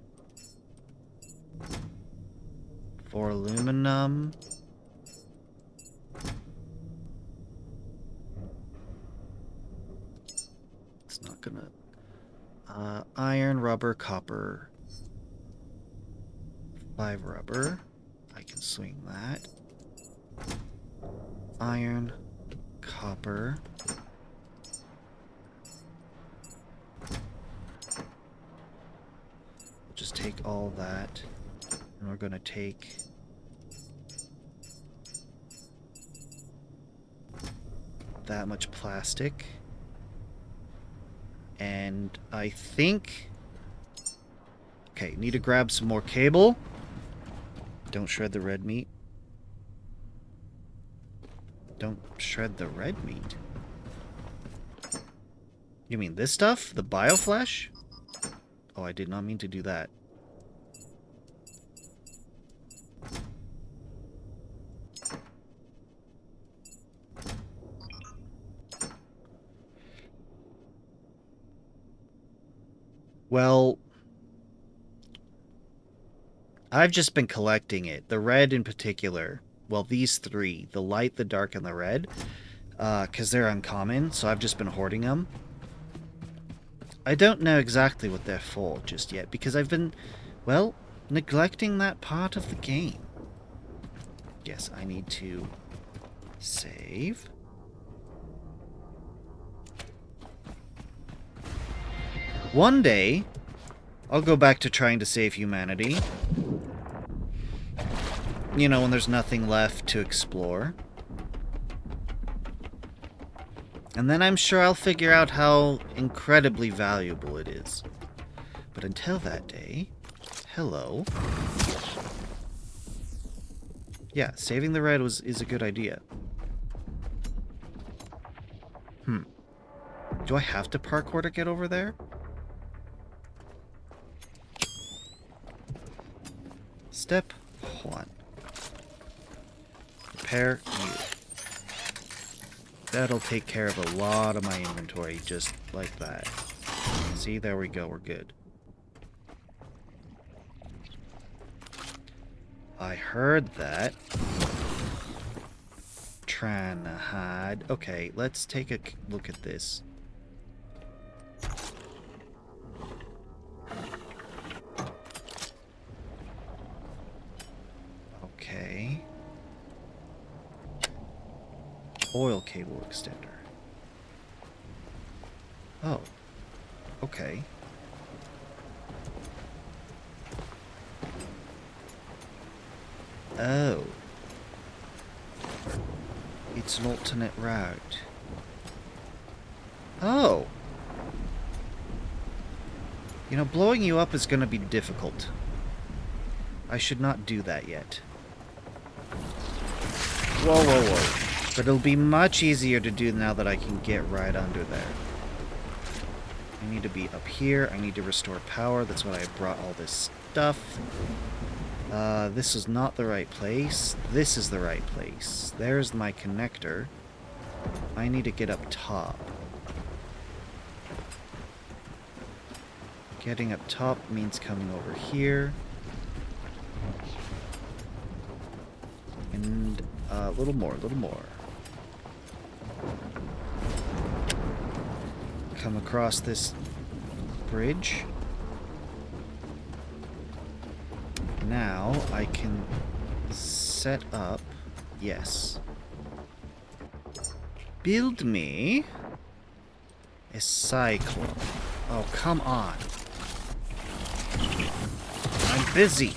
S1: 4 aluminum. It's not gonna... iron, rubber, copper. 5 rubber. I can swing that. Iron, copper. Just take all that, and we're gonna take that much plastic. And I think... Okay, need to grab some more cable. Don't shred the red meat. Don't shred the red meat. You mean this stuff? The bioflesh? Oh, I did not mean to do that. Well, I've just been collecting it. The red in particular. Well, these 3. The light, the dark, and the red. Because they're uncommon, so I've just been hoarding them. I don't know exactly what they're for just yet, because I've been, well, neglecting that part of the game. Yes, I need to save. One day, I'll go back to trying to save humanity. You know, when there's nothing left to explore. And then I'm sure I'll figure out how incredibly valuable it is. But until that day, hello. Yeah, saving the red is a good idea. Do I have to parkour to get over there? Step 1. Repair you. That'll take care of a lot of my inventory, just like that. See, there we go, we're good. I heard that. Trying to hide. Okay, let's take a look at this. Okay. Oil cable extender. Oh. Okay. Oh. It's an alternate route. Oh. You know, blowing you up is going to be difficult. I should not do that yet. Whoa, whoa, whoa. But it'll be much easier to do now that I can get right under there. I need to be up here. I need to restore power. That's why I brought all this stuff. This is not the right place. This is the right place. There's my connector. I need to get up top. Getting up top means coming over here. And a little more, a little more. Come across this bridge. Now I can set up, yes. Build me a cyclone. Oh, come on. I'm busy.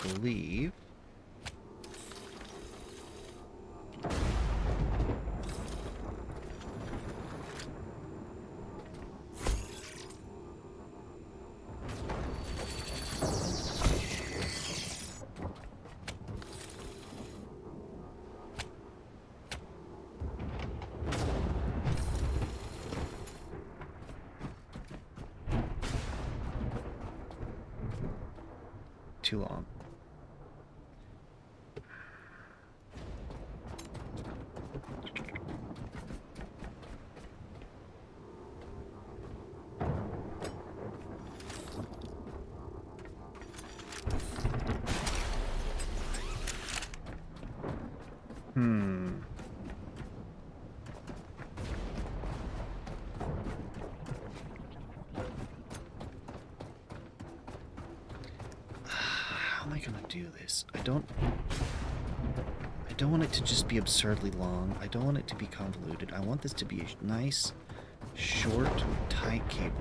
S1: believe... too long. How am I gonna do this? I don't want it to just be absurdly long. I don't want it to be convoluted. I want this to be a nice, short, tight cable.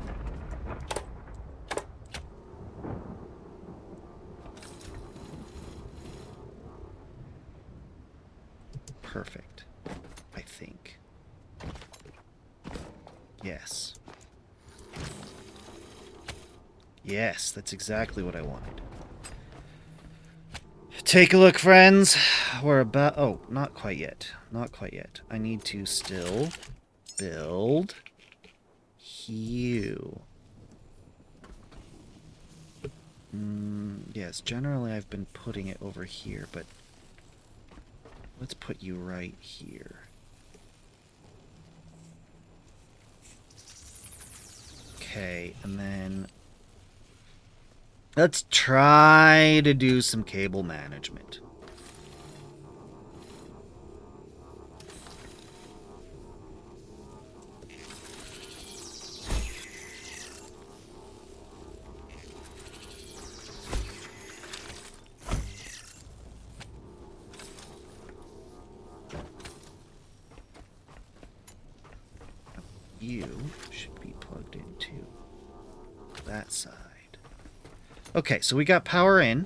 S1: Perfect. I think. Yes. Yes, that's exactly what I wanted. Take a look, friends. We're about... Oh, not quite yet. Not quite yet. I need to still build you. Yes, generally I've been putting it over here, but let's put you right here. Okay, and then let's try to do some cable management. You should be plugged into that side. Okay, so we got power in.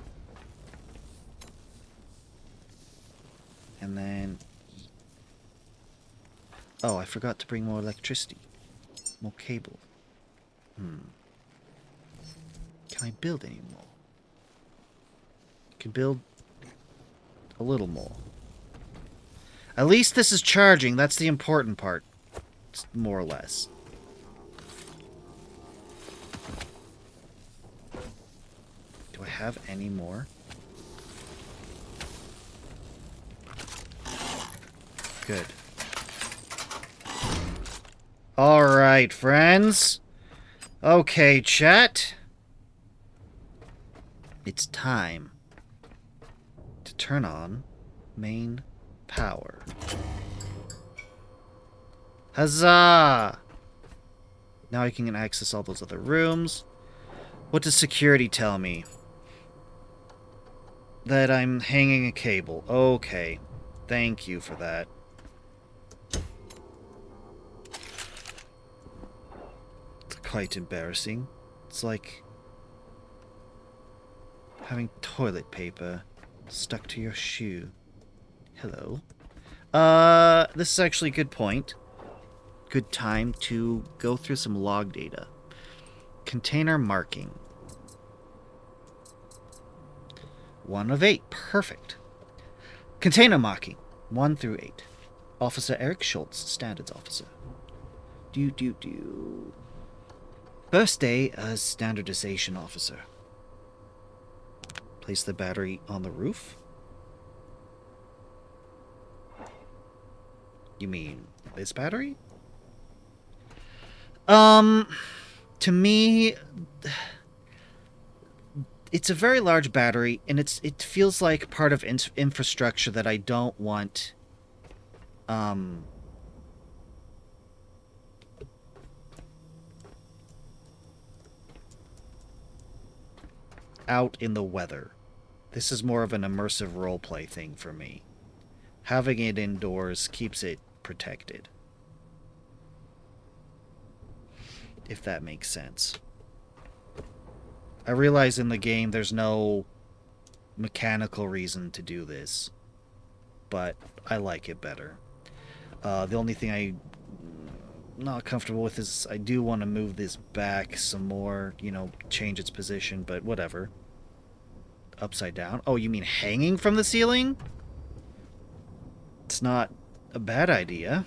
S1: And then... Oh, I forgot to bring more electricity. More cable. Can I build any more? I can build a little more. At least this is charging. That's the important part. More or less. Do I have any more? Good. Alright, friends. Okay, chat. It's time to turn on main power. Huzzah! Now I can access all those other rooms. What does security tell me? That I'm hanging a cable. Okay. Thank you for that. It's quite embarrassing. It's like having toilet paper stuck to your shoe. Hello. This is actually a good point. Good time to go through some log data. Container marking. 1 of 8. Perfect. Container marking. 1 through 8. Officer Eric Schultz, Standards Officer. First day as Standardization Officer. Place the battery on the roof. You mean this battery? To me, it's a very large battery, and it feels like part of infrastructure that I don't want, out in the weather. This is more of an immersive roleplay thing for me. Having it indoors keeps it protected. If that makes sense. I realize in the game there's no mechanical reason to do this, but I like it better. The only thing I'm not comfortable with is I do want to move this back some more, change its position, but whatever. Upside down? Oh, you mean hanging from the ceiling? It's not a bad idea.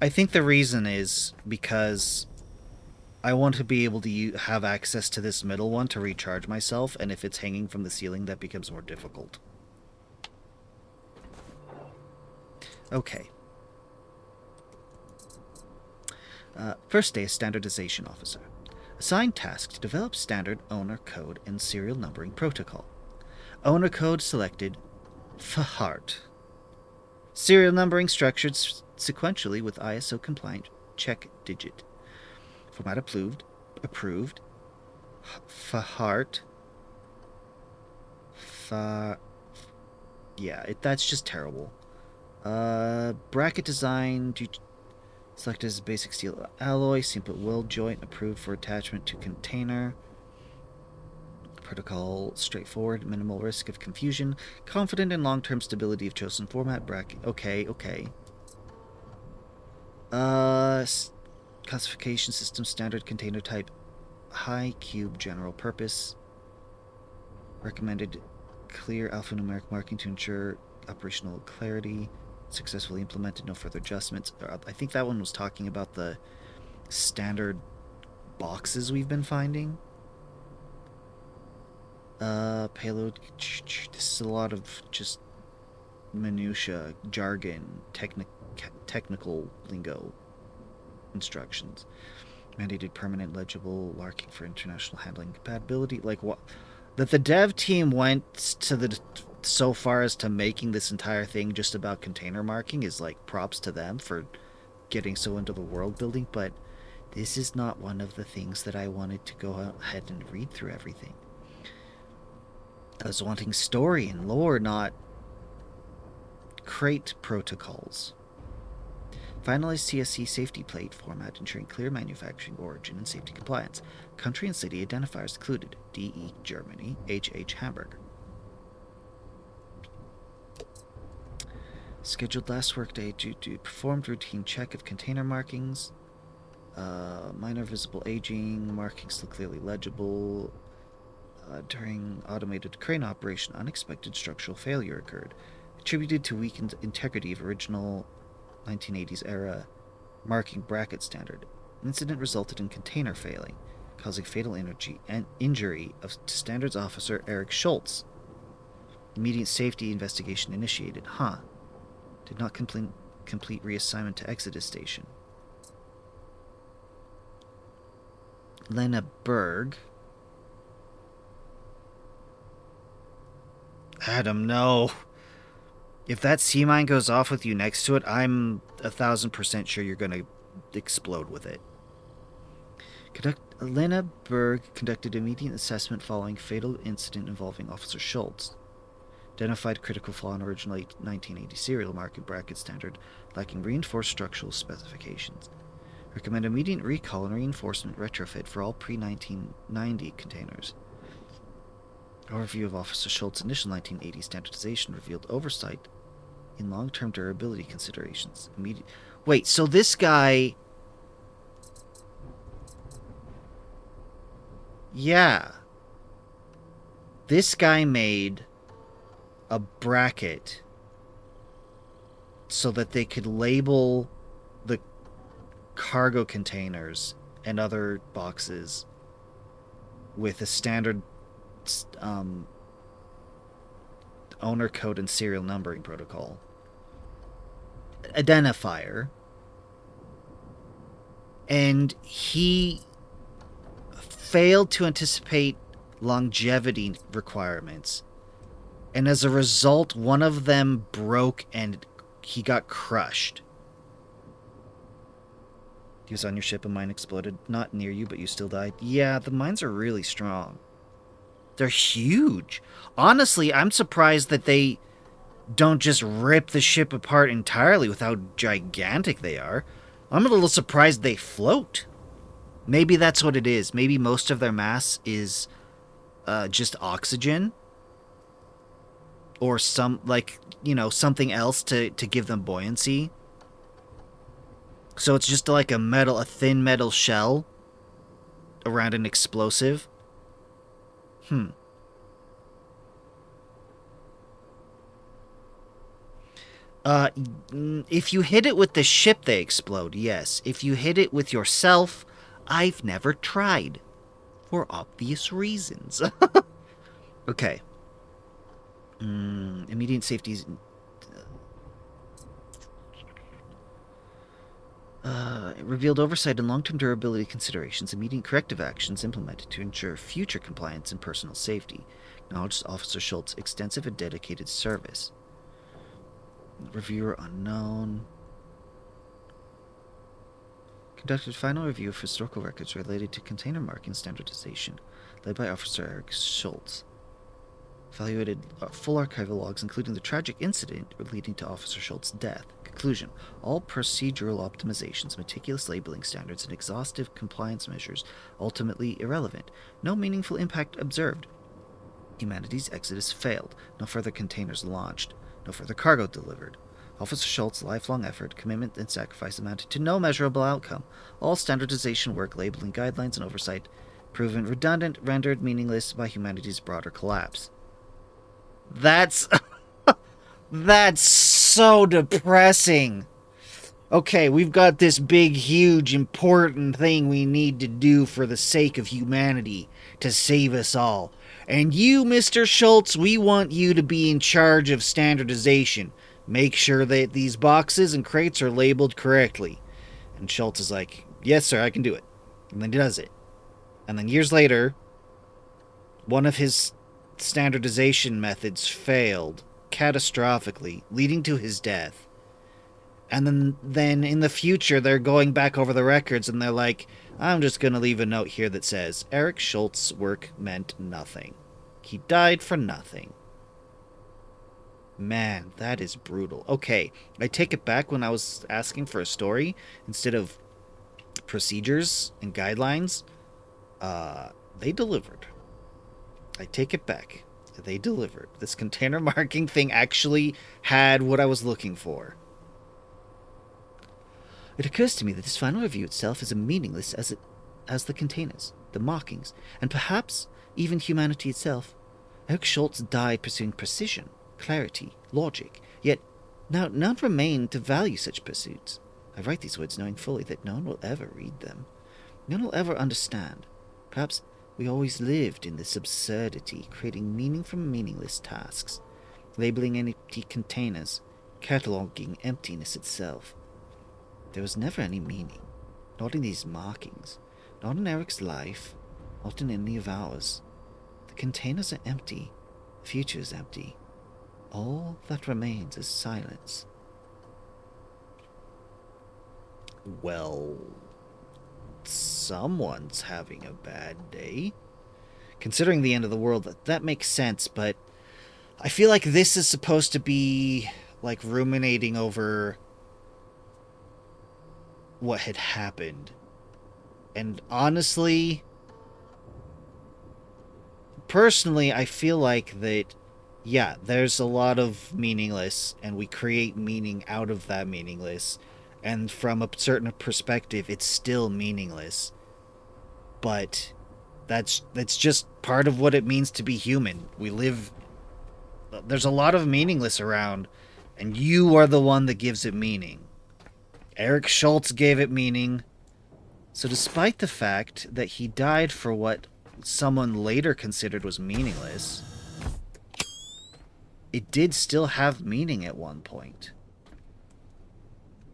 S1: I think the reason is because I want to be able to have access to this middle one to recharge myself, and if it's hanging from the ceiling, that becomes more difficult. Okay. First day, Standardization Officer. Assigned task to develop standard owner code and serial numbering protocol. Owner code selected Fahart. Serial numbering structured sequentially with ISO compliant check digit. Format approved. Fahart. Yeah, that's just terrible. Bracket design selected as basic steel alloy, simple weld joint, approved for attachment to container. Protocol straightforward, minimal risk of confusion, confident in long-term stability of chosen format. Bracket. Okay. Classification system standard container type, high cube general purpose. Recommended clear alphanumeric marking to ensure operational clarity. Successfully implemented, no further adjustments. I think that one was talking about the standard boxes we've been finding. Payload. This is a lot of just minutia, jargon, technical lingo instructions. Mandated permanent legible marking for international handling compatibility. Like what? That the dev team went to so far as to making this entire thing just about container marking is like props to them for getting so into the world building, but this is not one of the things that I wanted to go ahead and read through everything. I was wanting story and lore, not crate protocols. Finalized CSC safety plate format ensuring clear manufacturing origin and safety compliance. Country and city identifiers included DE Germany, HH Hamburg. Scheduled last workday due to performed routine check of container markings. Minor visible aging, markings still clearly legible. During automated crane operation, unexpected structural failure occurred, attributed to weakened integrity of original 1980s era marking bracket standard. Incident resulted in container failing, causing fatal injury of standards officer Eric Schultz. Immediate safety investigation initiated. Did not complete reassignment to Exodus Station. Lena Berg. Adam, no. If that sea mine goes off with you next to it, I'm 1,000% sure you're going to explode with it. Lena Berg conducted immediate assessment following fatal incident involving Officer Schultz. Identified critical flaw in original 1980 serial marking bracket standard, lacking reinforced structural specifications. Recommend immediate recall and reinforcement retrofit for all pre-1990 containers. Overview of Officer Schultz's initial 1980 standardization revealed oversight in long-term durability considerations. Wait, so this guy... Yeah. This guy made a bracket so that they could label the cargo containers and other boxes with a standard owner code and serial numbering protocol identifier, and he failed to anticipate longevity requirements, and as a result one of them broke and he got crushed. He was on your ship, a mine exploded, not near you, but you still died. Yeah, the mines are really strong. They're huge. Honestly, I'm surprised that they don't just rip the ship apart entirely with how gigantic they are. I'm a little surprised they float. Maybe that's what it is. Maybe most of their mass is just oxygen, or some, like, something else to give them buoyancy. So it's just like a thin metal shell around an explosive. Uh, if you hit it with the ship, they explode, yes. If you hit it with yourself, I've never tried. For obvious reasons. Okay. Immediate safety is... revealed oversight and long-term durability considerations, immediate corrective actions implemented to ensure future compliance and personal safety. Acknowledged Officer Schultz' extensive and dedicated service. Reviewer unknown. Conducted final review of historical records related to container marking standardization, led by Officer Eric Schultz. Evaluated full archival logs, including the tragic incident leading to Officer Schultz's death. Conclusion. All procedural optimizations, meticulous labeling standards, and exhaustive compliance measures ultimately irrelevant. No meaningful impact observed. Humanity's exodus failed. No further containers launched. No further cargo delivered. Officer Schultz's lifelong effort, commitment, and sacrifice amounted to no measurable outcome. All standardization work, labeling guidelines, and oversight proven redundant, rendered meaningless by humanity's broader collapse. That's so depressing. Okay, we've got this big, huge, important thing we need to do for the sake of humanity to save us all. And you, Mr. Schultz, we want you to be in charge of standardization. Make sure that these boxes and crates are labeled correctly. And Schultz is like, yes, sir, I can do it. And then he does it. And then years later, one of his standardization methods failed catastrophically, leading to his death. And then in the future, they're going back over the records and they're like, I'm just going to leave a note here that says, Eric Schultz's work meant nothing. He died for nothing. Man, that is brutal. Okay, I take it back. When I was asking for a story instead of procedures and guidelines, they delivered. I take it back. They delivered. This container marking thing actually had what I was looking for. It occurs to me that this final review itself is as meaningless as the containers, the markings, and perhaps even humanity itself. Eric Schultz died pursuing precision, clarity, logic, yet now none remain to value such pursuits. I write these words knowing fully that no one will ever read them. No one will ever understand. Perhaps we always lived in this absurdity, creating meaning from meaningless tasks, labeling empty containers, cataloging emptiness itself. There was never any meaning, not in these markings, not in Eric's life, not in any of ours. The containers are empty, the future is empty. All that remains is silence. Well, someone's having a bad day. Considering the end of the world, that makes sense, but I feel like this is supposed to be like ruminating over what had happened. And honestly, personally, I feel like that, yeah, there's a lot of meaningless, and we create meaning out of that meaningless. And from a certain perspective, it's still meaningless. But that's just part of what it means to be human. We live... There's a lot of meaningless around, and you are the one that gives it meaning. Eric Schultz gave it meaning. So despite the fact that he died for what someone later considered was meaningless, it did still have meaning at one point.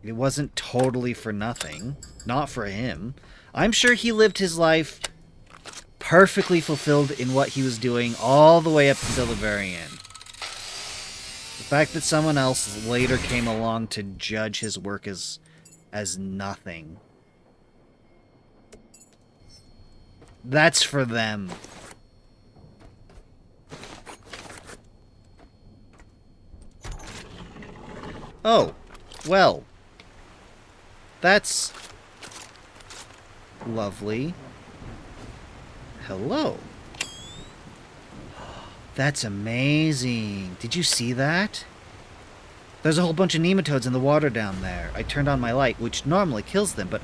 S1: It wasn't totally for nothing. Not for him. I'm sure he lived his life perfectly fulfilled in what he was doing all the way up until the very end. The fact that someone else later came along to judge his work as nothing, that's for them. Oh, well, that's Lovely. Hello. That's amazing. Did you see that? There's a whole bunch of nematodes in the water down there. I turned on my light, which normally kills them, but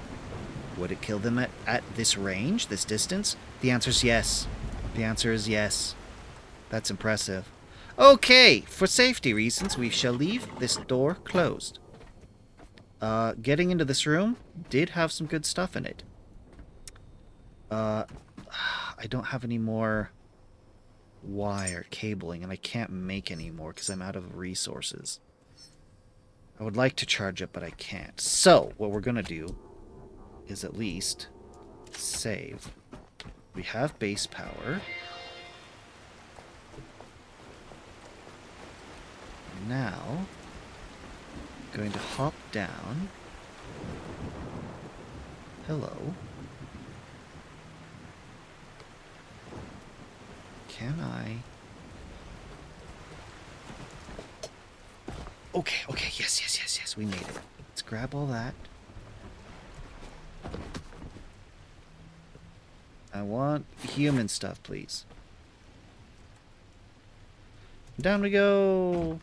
S1: would it kill them at this range, this distance? The answer is yes. The answer is yes. That's impressive. Okay, for safety reasons, we shall leave this door closed. Getting into this room did have some good stuff in it. I don't have any more wire cabling, and I can't make any more because I'm out of resources. I would like to charge it, but I can't. So, what we're going to do is at least save. We have base power. Now, I'm going to hop down. Hello. Can I? Okay, yes, we made it. Let's grab all that. I want human stuff, please. Down we go!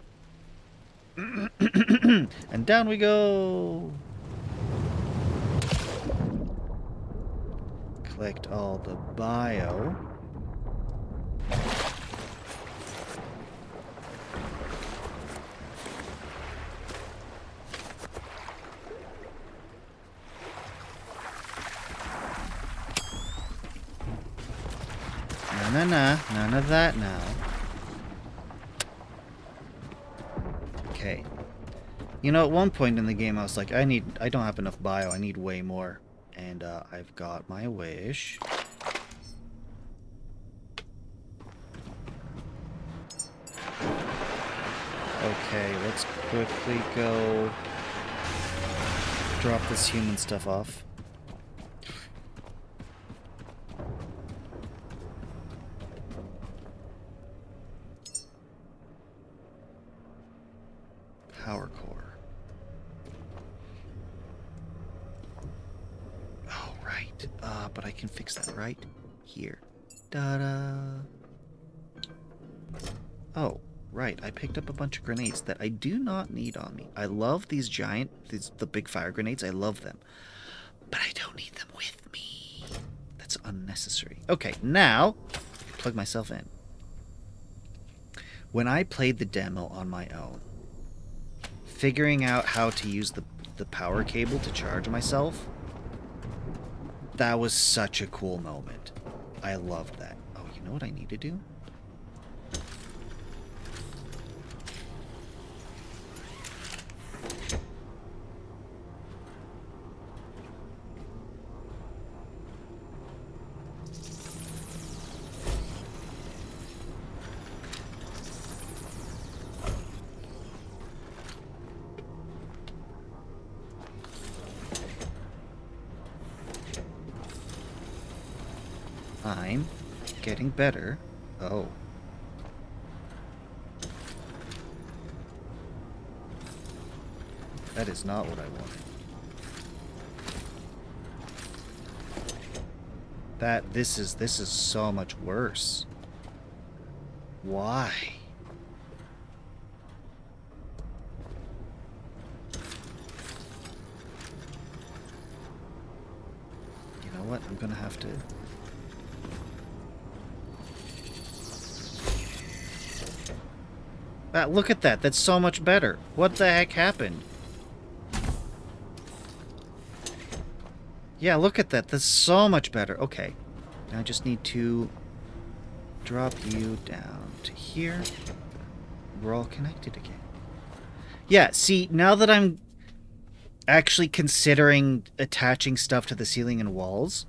S1: And down we go! Collect all the bio. None of that now. Okay. You know, at one point in the game I was like, I don't have enough bio, I need way more. And I've got my wish. Okay, let's quickly go drop this human stuff off. Power core. Oh, right. But I can fix that right here. Da-da. Oh, right. I picked up a bunch of grenades that I do not need on me. I love these the big fire grenades. I love them. But I don't need them with me. That's unnecessary. Okay, now, plug myself in. When I played the demo on my own, figuring out how to use the power cable to charge myself, that was such a cool moment. I loved that. Oh, you know what I need to do? I'm getting better. Oh. That is not what I wanted. This is so much worse. Why? You know what? I'm gonna have to... look at that. That's so much better. What the heck happened? Yeah, look at that. That's so much better. Okay. Now I just need to drop you down to here. We're all connected again. Yeah, see, now that I'm actually considering attaching stuff to the ceiling and walls,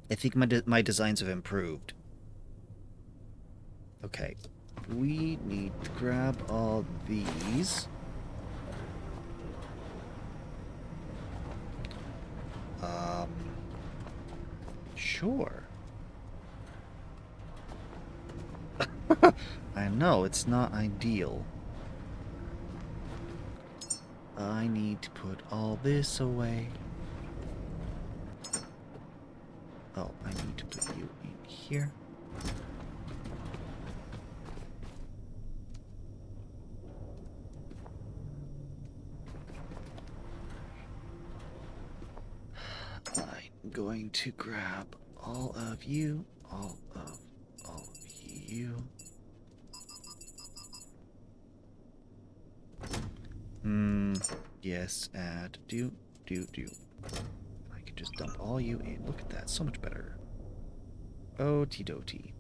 S1: I think my designs have improved. Okay. We need to grab all these. Sure. I know, it's not ideal. I need to put all this away. Oh, I need to put you in here. I'm going to grab all of you, all of you. Yes, add, do. I can just dump all you in. Look at that, so much better. Okie-dokie.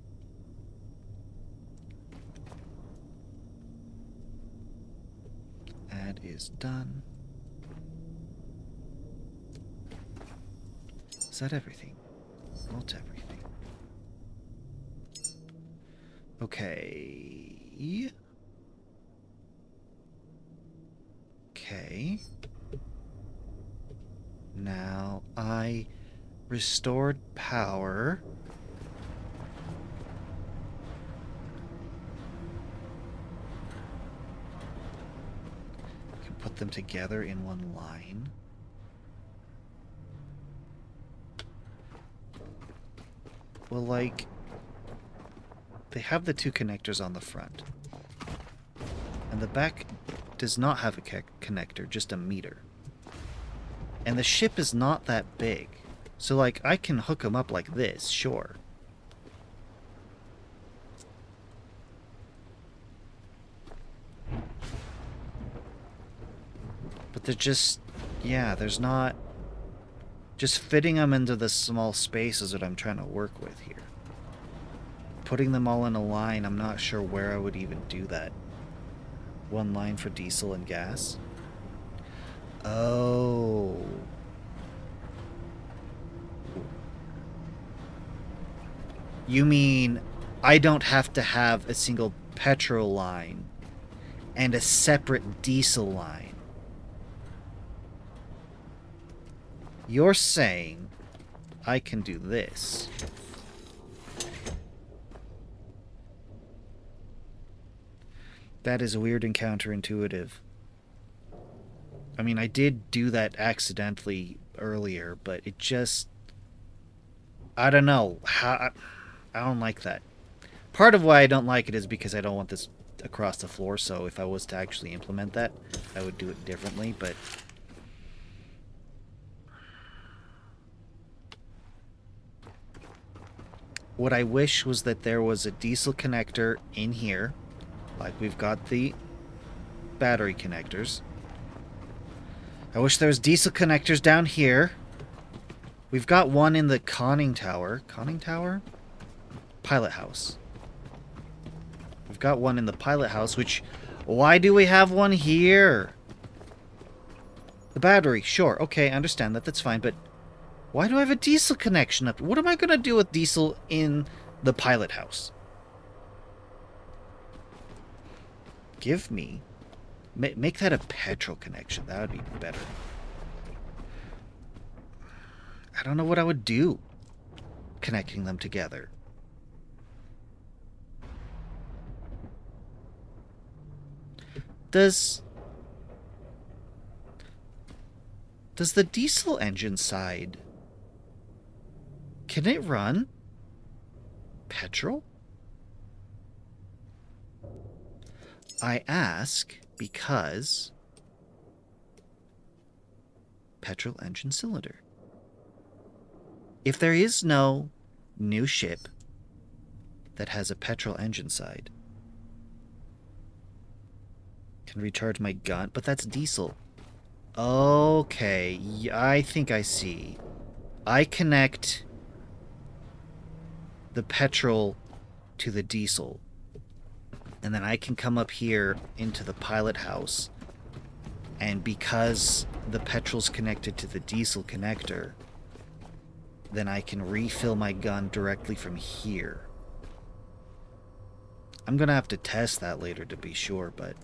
S1: Add is done. Is that everything? Not everything. Okay. Okay. Now I restored power. I can put them together in one line. Well, like, they have the two connectors on the front. And the back does not have a connector, just a meter. And the ship is not that big. So, like, I can hook them up like this, sure. But they're just... yeah, there's not... just fitting them into the small space is what I'm trying to work with here. Putting them all in a line, I'm not sure where I would even do that. One line for diesel and gas. Oh. You mean I don't have to have a single petrol line and a separate diesel line? You're saying I can do this. That is weird and counterintuitive. I mean, I did do that accidentally earlier, but it just... I don't know. I don't like that. Part of why I don't like it is because I don't want this across the floor, so if I was to actually implement that, I would do it differently, but... what I wish was that there was a diesel connector in here, like we've got the battery connectors. I wish there was diesel connectors down here. We've got one in the conning tower. Conning tower? Pilot house. We've got one in the pilot house, which... why do we have one here? The battery, sure. Okay, I understand that. That's fine, but... why do I have a diesel connection up? What am I going to do with diesel in the pilot house? Give me... make that a petrol connection. That would be better. I don't know what I would do connecting them together. Does the diesel engine side... can it run petrol? I ask because petrol engine cylinder. If there is no new ship that has a petrol engine side, can recharge my gun, but that's diesel. Okay, I think I see. I connect the petrol to the diesel, and then I can come up here into the pilot house, and because the petrol's connected to the diesel connector, then I can refill my gun directly from here. I'm gonna have to test that later to be sure, but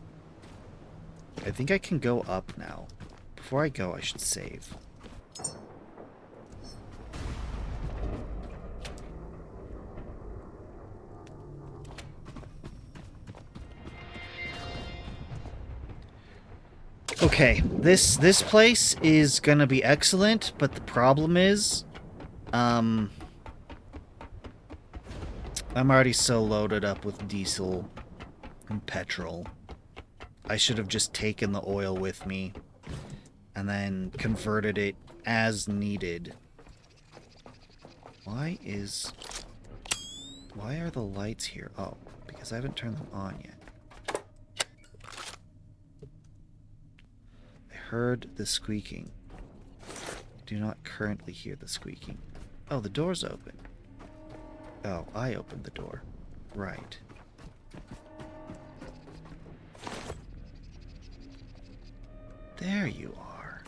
S1: I think I can go up now. Before I go, I should save. Okay, this place is gonna be excellent, but the problem is, I'm already so loaded up with diesel and petrol. I should have just taken the oil with me and then converted it as needed. Why are the lights here? Oh, because I haven't turned them on yet. I heard the squeaking. Do not currently hear the squeaking. Oh, the door's open. Oh, I opened the door. Right. There you are.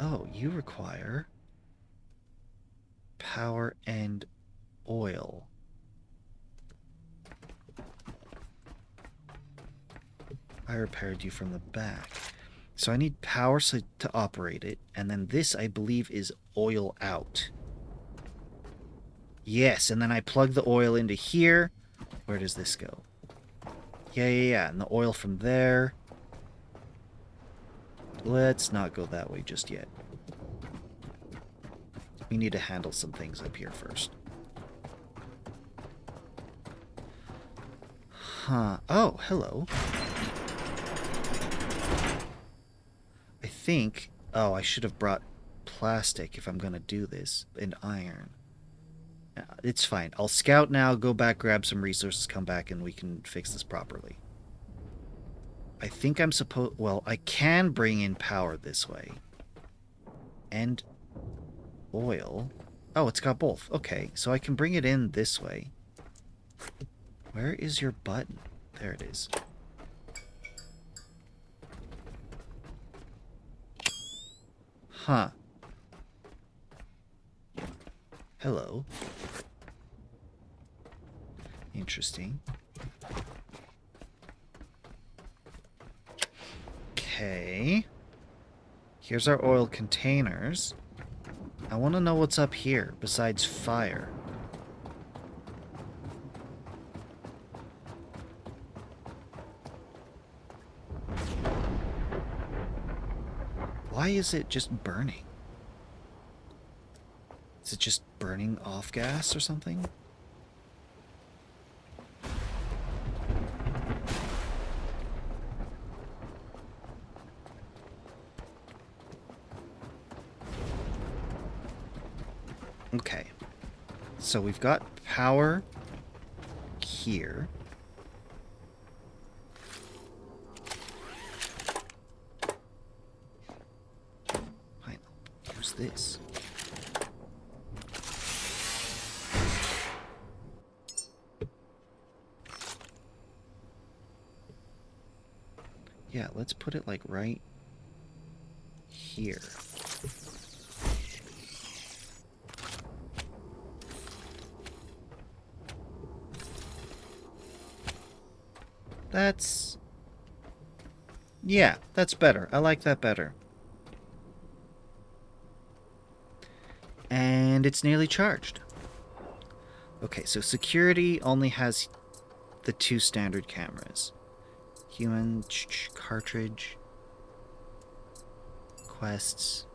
S1: Oh, you require power and oil. I repaired you from the back. So I need power to operate it, and then this, I believe, is oil out. Yes, and then I plug the oil into here. Where does this go? Yeah, and the oil from there. Let's not go that way just yet. We need to handle some things up here first. Huh. Oh, hello. I think... Oh, I should have brought plastic if I'm going to do this. And iron. It's fine. I'll scout now, go back, grab some resources, come back, and we can fix this properly. I think I'm supposed... Well, I can bring in power this way. And oil. Oh, it's got both. Okay, so I can bring it in this way. Where is your button? There it is. Huh. Hello. Interesting. Okay. Here's our oil containers. I want to know what's up here besides fire. Why is it just burning? Is it just burning off gas or something? Okay. So we've got power here. Fine. Use this. Yeah, let's put it like right here. That's... Yeah, that's better. I like that better. And it's nearly charged. Okay, so security only has the 2 standard cameras. Human, cartridge, quests.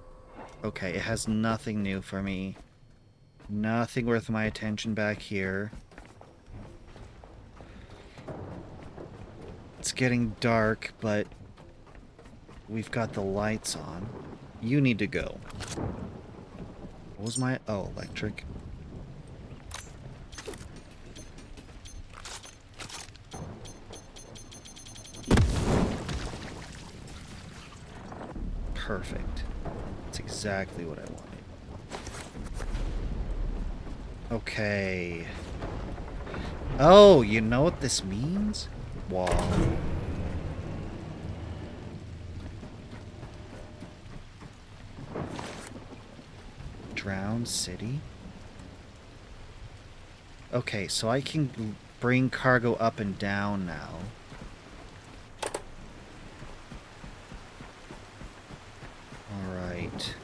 S1: Okay, it has nothing new for me. Nothing worth my attention back here. It's getting dark, but we've got the lights on. You need to go. What was my... Oh, electric. Perfect. That's exactly what I wanted. Okay. Oh, you know what this means? Wall. Drowned city? Okay, so I can bring cargo up and down now. Alright.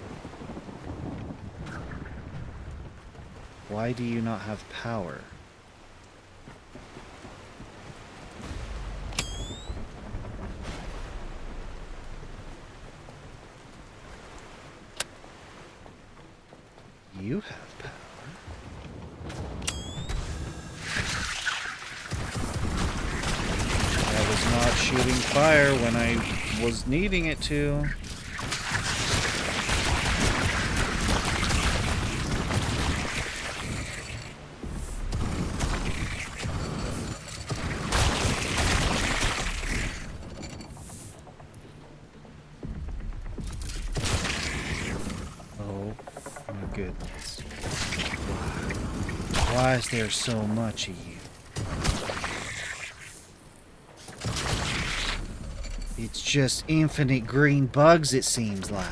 S1: Why do you not have power? You have power. I was not shooting fire when I was needing it to. Oh my goodness. Why is there so much of you? It's just infinite green bugs, it seems like.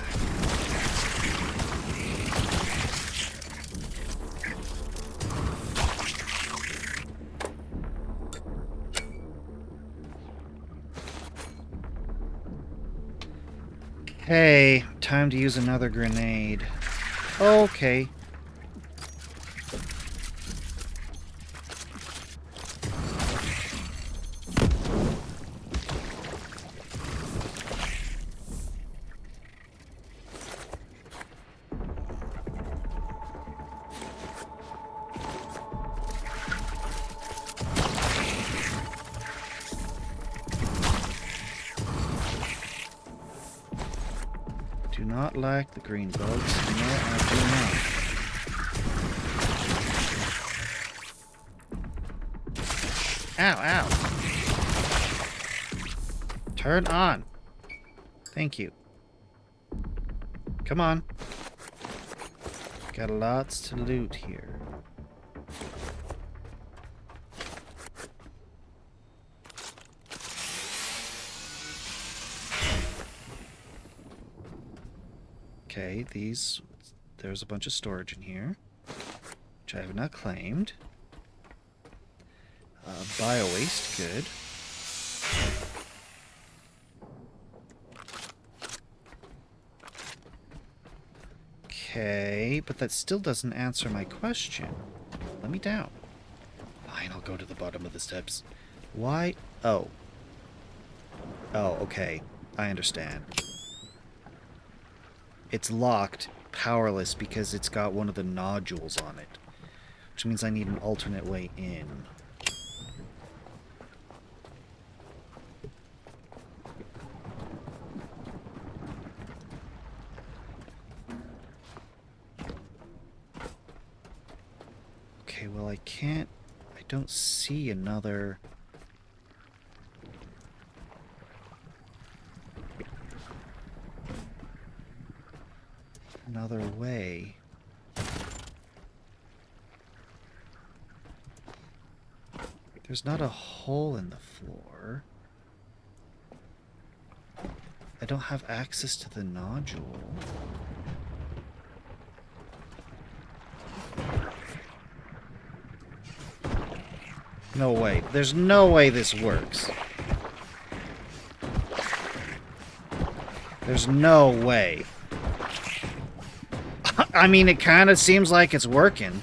S1: Hey, time to use another grenade. Okay. Do not like the green bugs. No, I do not. Ow, ow. Turn on. Thank you. Come on. Got lots to loot here. Okay, there's a bunch of storage in here, which I have not claimed. Bio-waste, good. Okay, but that still doesn't answer my question. Let me down. Fine, I'll go to the bottom of the steps. Why? Oh. Oh, okay. I understand. It's locked, powerless, because it's got one of the nodules on it. Which means I need an alternate way in. Okay, well I can't... I don't see another... another way. There's not a hole in the floor. I don't have access to the nodule. No way. There's no way this works. There's no way. I mean, it kind of seems like it's working.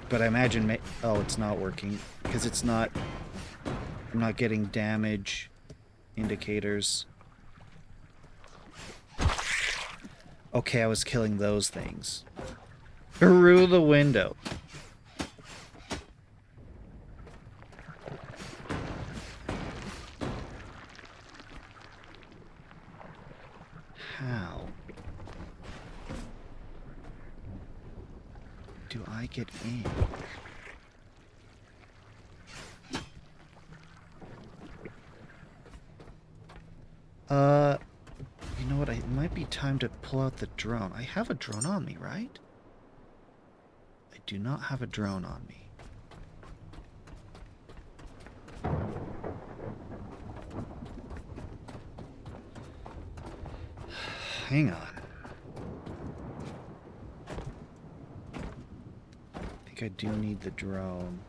S1: But I imagine... oh, it's not working. Because it's not... I'm not getting damage indicators. Okay, I was killing those things. Through the window. How do I get in? You know what? It might be time to pull out the drone. I have a drone on me, right? I do not have a drone on me. Hang on. I think I do need the drone.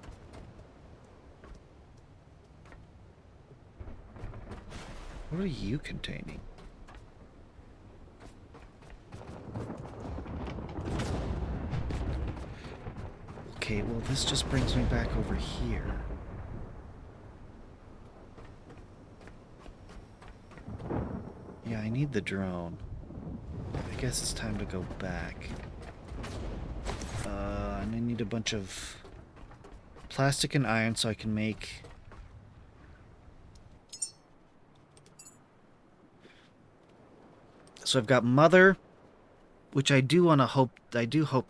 S1: What are you containing? Okay, well this just brings me back over here. Yeah, I need the drone. I guess it's time to go back. And I need a bunch of plastic and iron so I can make... So I've got Mother, which I do hope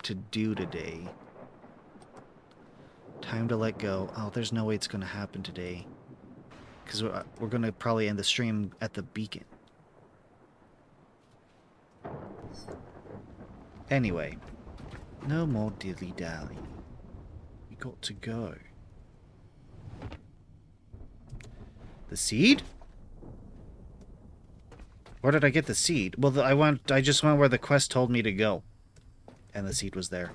S1: to do today. Time to let go. Oh, there's no way it's going to happen today. Because we're going to probably end the stream at the beacon. Anyway. No more dilly-dally. We got to go. The seed? Where did I get the seed? Well, I just went where the quest told me to go. And the seed was there.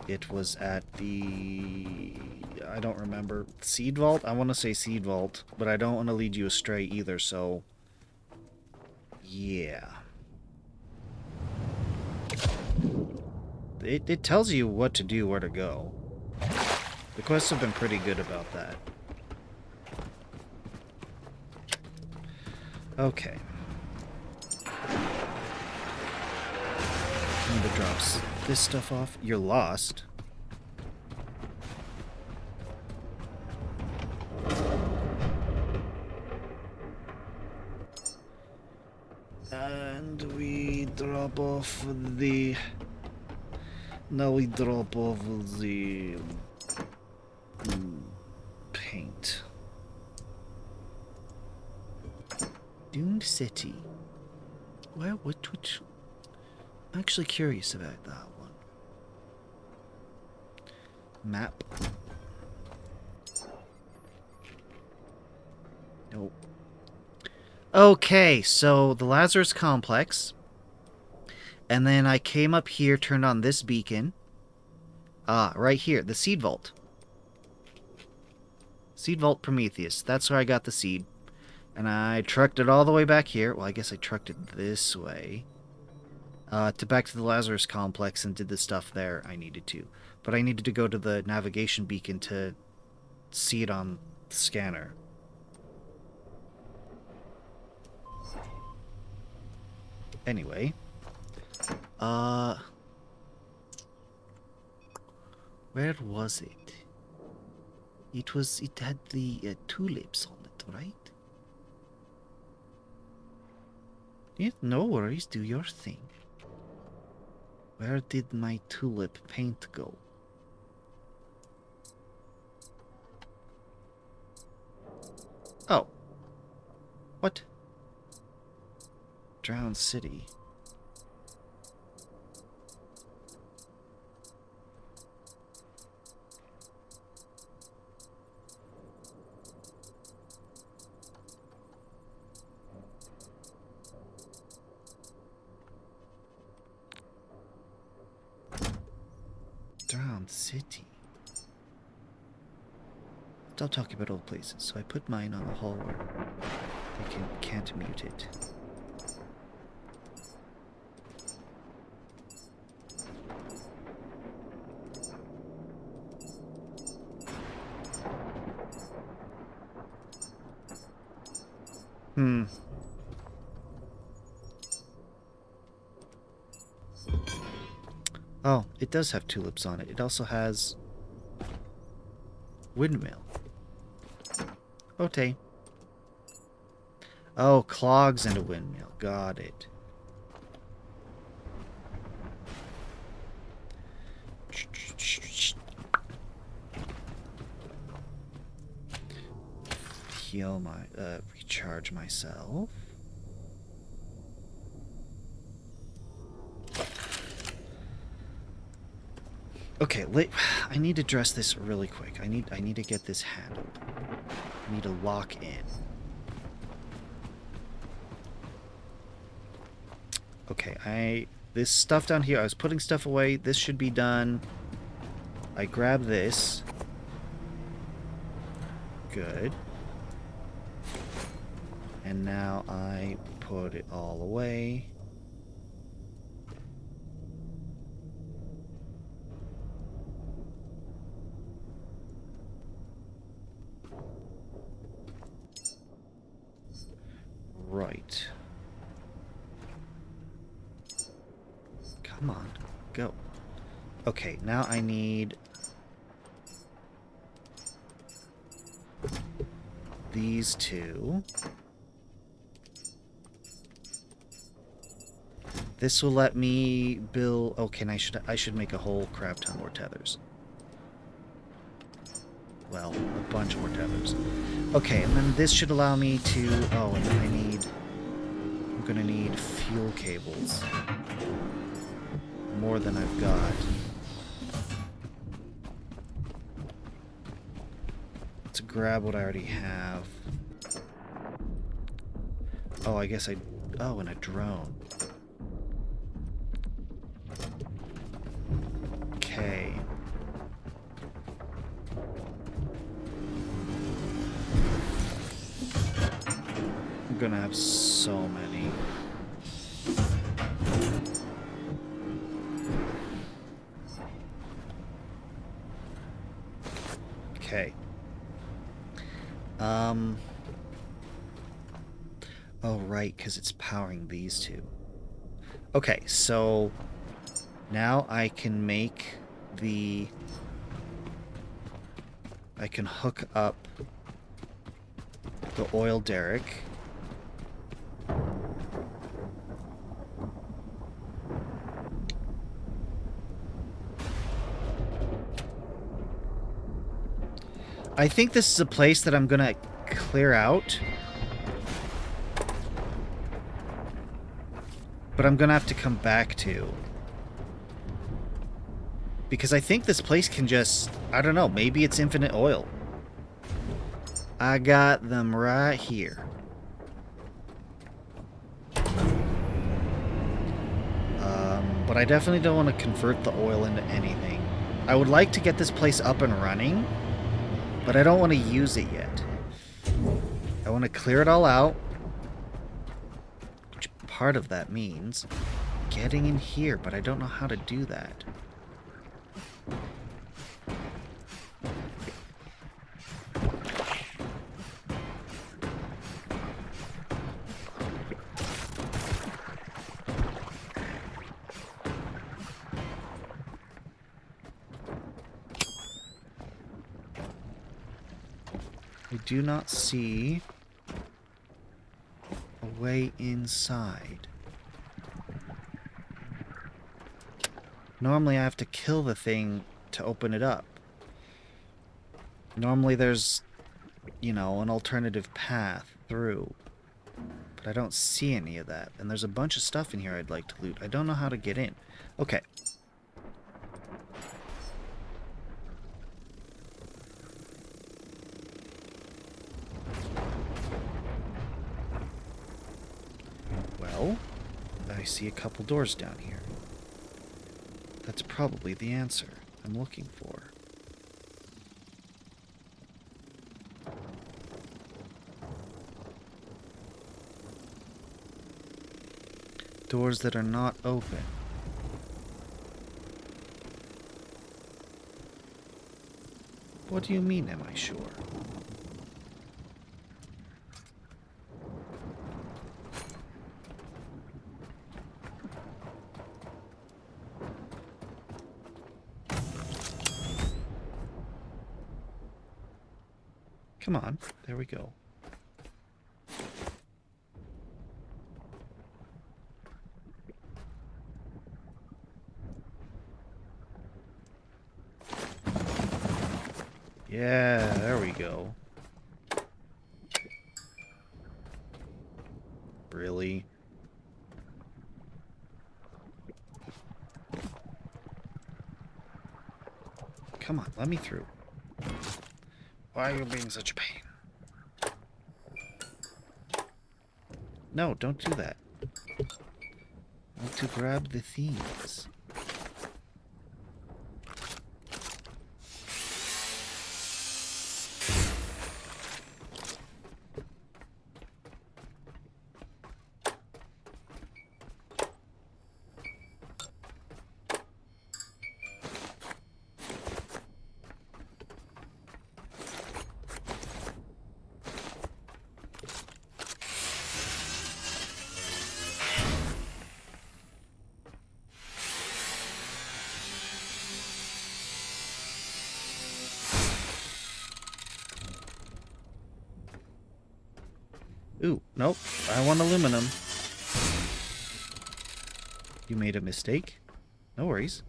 S1: It was at the... I don't remember. Seed Vault? I want to say Seed Vault, but I don't want to lead you astray either, so... Yeah. It tells you what to do, where to go. The quests have been pretty good about that. Okay. I'm gonna drop this stuff off. You're lost. And we drop off the... Now we drop off the... paint. Doomed City. Well, which... I'm actually curious about that one. Map. Nope. Okay, so the Lazarus Complex. And then I came up here, turned on this beacon. Right here, the Seed Vault. Seed Vault Prometheus. That's where I got the seed. And I trucked it all the way back here. Well, I guess I trucked it this way. Back to the Lazarus Complex and did the stuff there I needed to. But I needed to go to the navigation beacon to see it on the scanner. Anyway. Where was it? It had the tulips on it, right? Yeah, no worries, do your thing. Where did my tulip paint go? Oh. What? Drowned City. Drowned City. Stop talking about old places, so I put mine on the hall where they can't mute it. Oh, it does have tulips on it. It also has windmill. Okay. Oh, clogs and a windmill. Got it. Heal my, recharge myself. Okay, I need to address this really quick. I need to get this handled. I need to lock in. Okay, this stuff down here, I was putting stuff away. This should be done. I grab this. Good. And now I put it all away. Right. Come on. Go. Okay, now I need these two. This will let me build... Okay, I should make a whole crap ton more tethers. Well, a bunch more tethers. Okay, and then this should allow me to... Oh, and then I'm gonna need fuel cables. More than I've got. Let's grab what I already have. Oh, I guess I... Oh, and a drone. Okay. I'm gonna have so many. Okay. Oh, right, because it's powering these two. Okay, so now I can make the... I can hook up the oil derrick. I think this is a place that I'm gonna clear out. But I'm gonna have to come back to. Because I think this place can just... I don't know, maybe it's infinite oil. I got them right here. But I definitely don't want to convert the oil into anything. I would like to get this place up and running, but I don't want to use it yet. I want to clear it all out. Which part of that means getting in here, but I don't know how to do that. I do not see a way inside. Normally I have to kill the thing to open it up. Normally there's, you know, an alternative path through. But I don't see any of that. And there's a bunch of stuff in here I'd like to loot. I don't know how to get in. Okay. Well, I see a couple doors down here. That's probably the answer I'm looking for. Doors that are not open. What do you mean, am I sure? Come on, there we go. Yeah, there we go. Really? Come on, let me through. Why are you being such a pain? No, don't do that. I want to grab the things. Ooh, nope. I want aluminum. You made a mistake? No worries.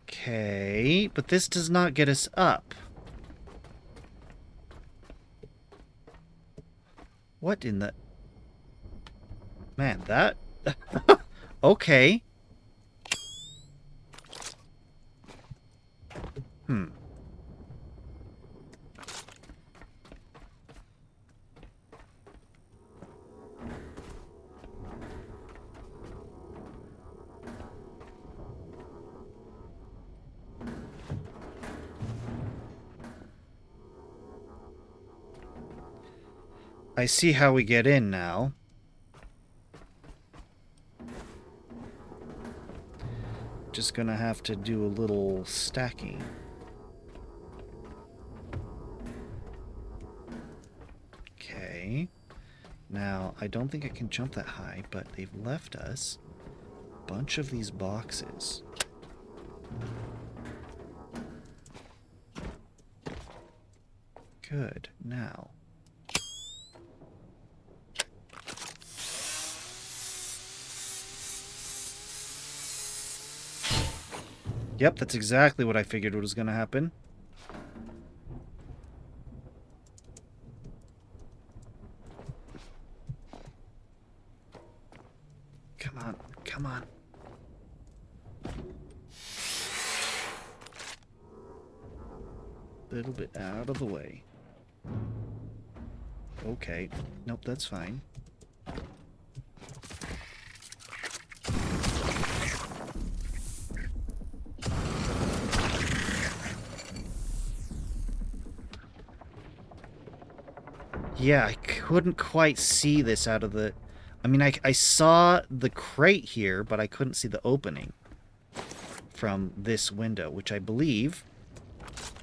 S1: Okay, but this does not get us up. What in the... Man, that... Okay. I see how we get in now. Just gonna have to do a little stacking. Okay. Now, I don't think I can jump that high, but they've left us a bunch of these boxes. Good. Now... Yep, that's exactly what I figured was going to happen. Come on, come on. A little bit out of the way. Okay. Nope, that's fine. Yeah, I couldn't quite see this out of the... I mean, I saw the crate here, but I couldn't see the opening from this window, which I believe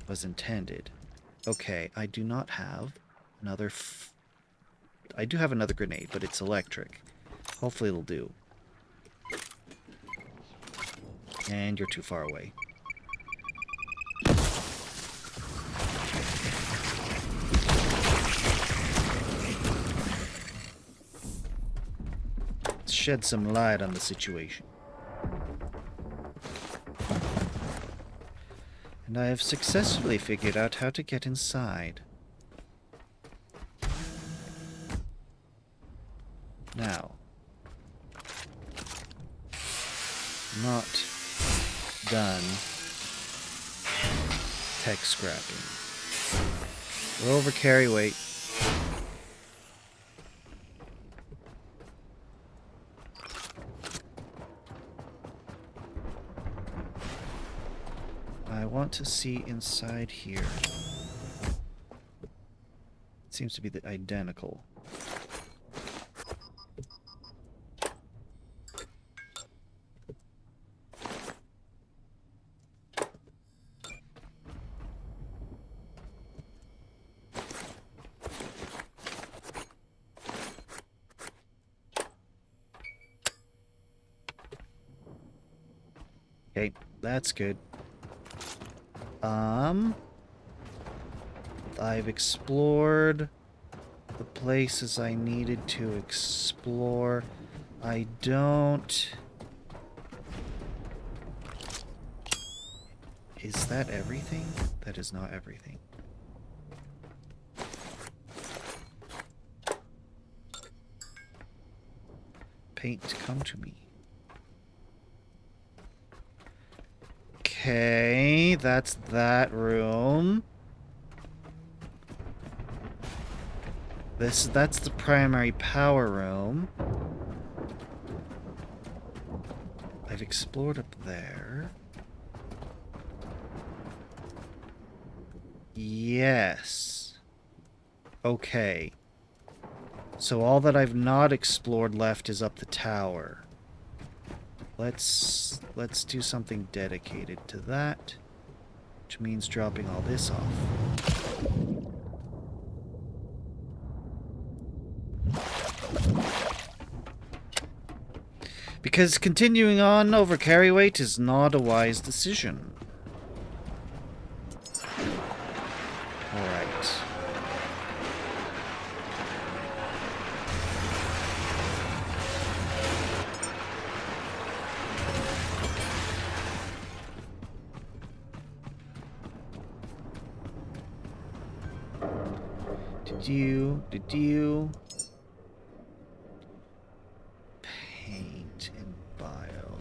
S1: was intended. Okay, I do not have another... I do have another grenade, but it's electric. Hopefully it'll do. And you're too far away. Shed some light on the situation. And I have successfully figured out how to get inside. Now. Not done tech scrapping. We're over carry weight. I want to see inside here. It seems to be the identical. Okay, that's good. I've explored the places I needed to explore. I don't... Is that everything? That is not everything. Paint, come to me. Okay, that's that room. That's the primary power room. I've explored up there. Yes. Okay. So all that I've not explored left is up the tower. Let's do something dedicated to that, which means dropping all this off. Because continuing on over carry weight is not a wise decision. Alright. Did you paint and bio?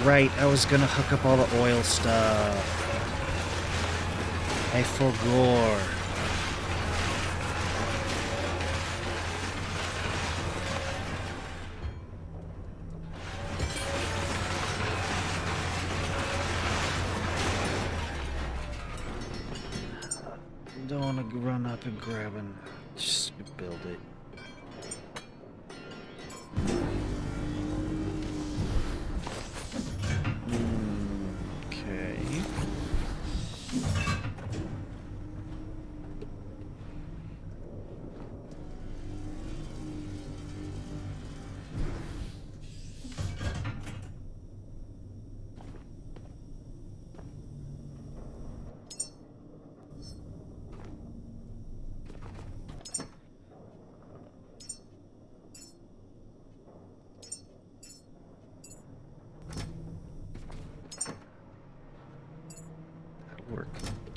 S1: Right, I was gonna hook up all the oil stuff. I forgot. Don't want to run up and grab and just build it. Okay.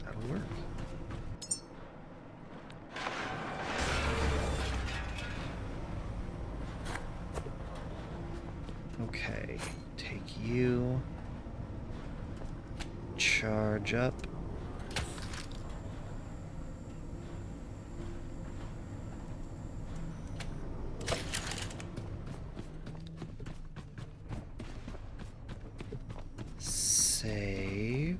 S1: That'll work. Okay, take you. Charge up. Save.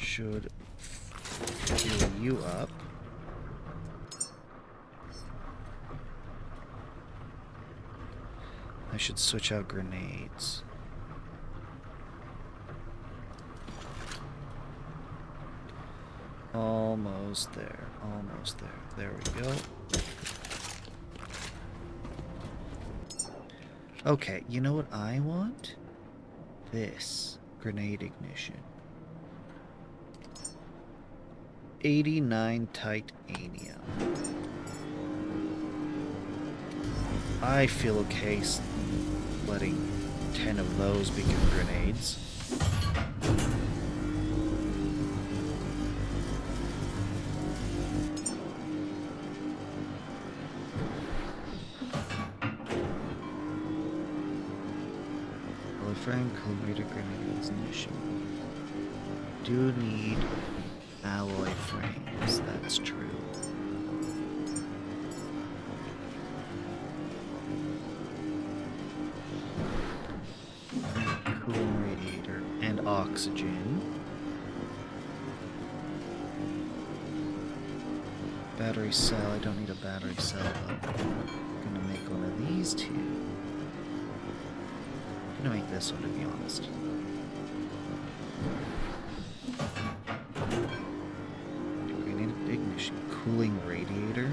S1: Should heal you up. I should switch out grenades. Almost there. Almost there. There we go. Okay, you know what I want? This. Grenade ignition. 89 titanium. I feel okay letting 10 of those become grenades. Frame culminated grenades ignition. Do need alloy frames, that's true. Cooling radiator and oxygen. Battery cell, I don't need a battery cell though. I'm gonna make one of these two. I'm gonna make this one, to be honest. Grenade ignition, cooling radiator.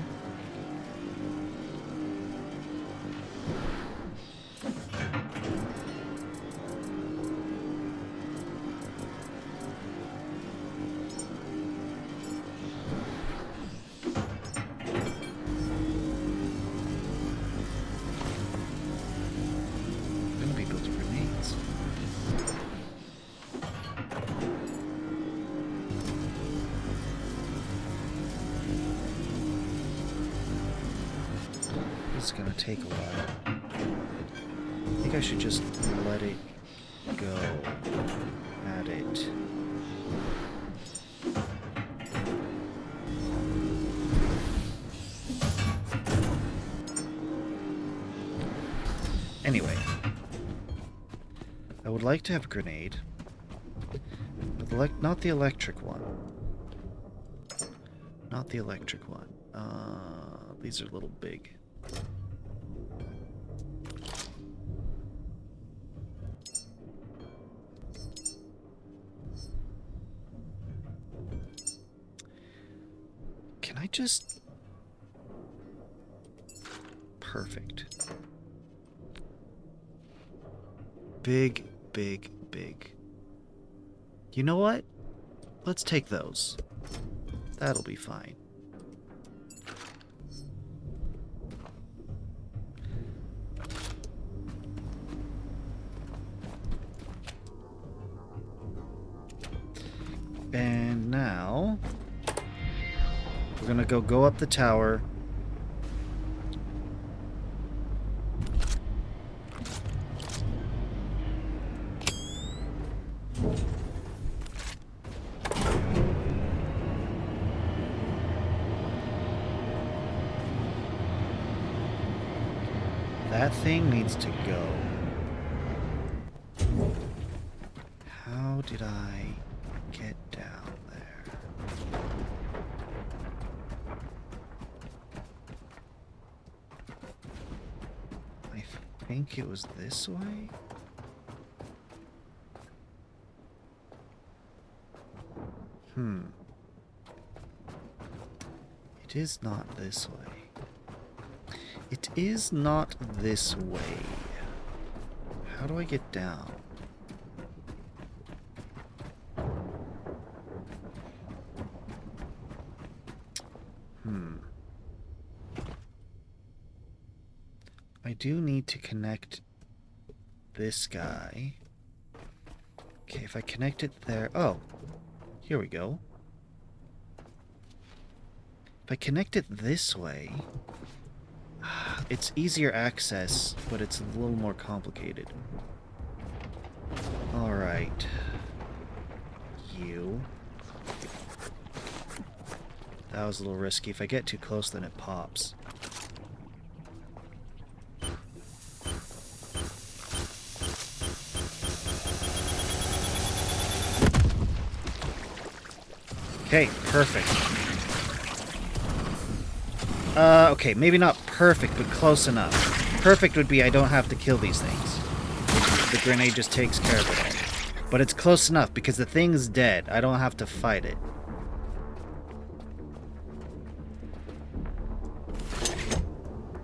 S1: It's gonna take a while. I think I should just let it go at it. Anyway, I would like to have a grenade, but not the electric one. Not the electric one. These are a little big. Can I just... Perfect. Big, big, big. You know what? Let's take those. That'll be fine. And now we're gonna go up the tower. That thing needs to go. How did I get down there? I think it was this way? It is not this way. It is not this way. How do I get down? I do need to connect this guy. Okay, if I connect it there... Oh, here we go. If I connect it this way... It's easier access, but it's a little more complicated. Alright. You. That was a little risky. If I get too close, then it pops. Okay, perfect. Okay, maybe not perfect, but close enough. Perfect would be I don't have to kill these things. The grenade just takes care of it all. But it's close enough, because the thing's dead. I don't have to fight it.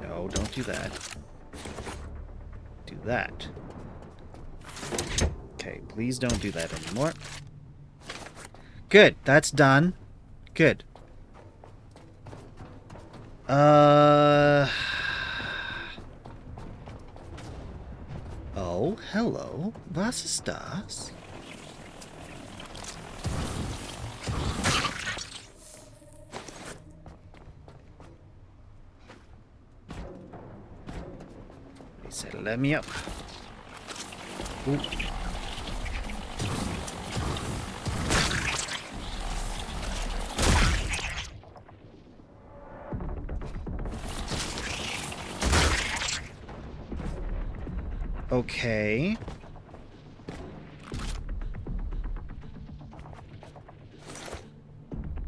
S1: No, don't do that. Do that. Okay, please don't do that anymore. Good, that's done. Good. Oh, hello. Was ist das? He said, let me up. Ooh. Okay.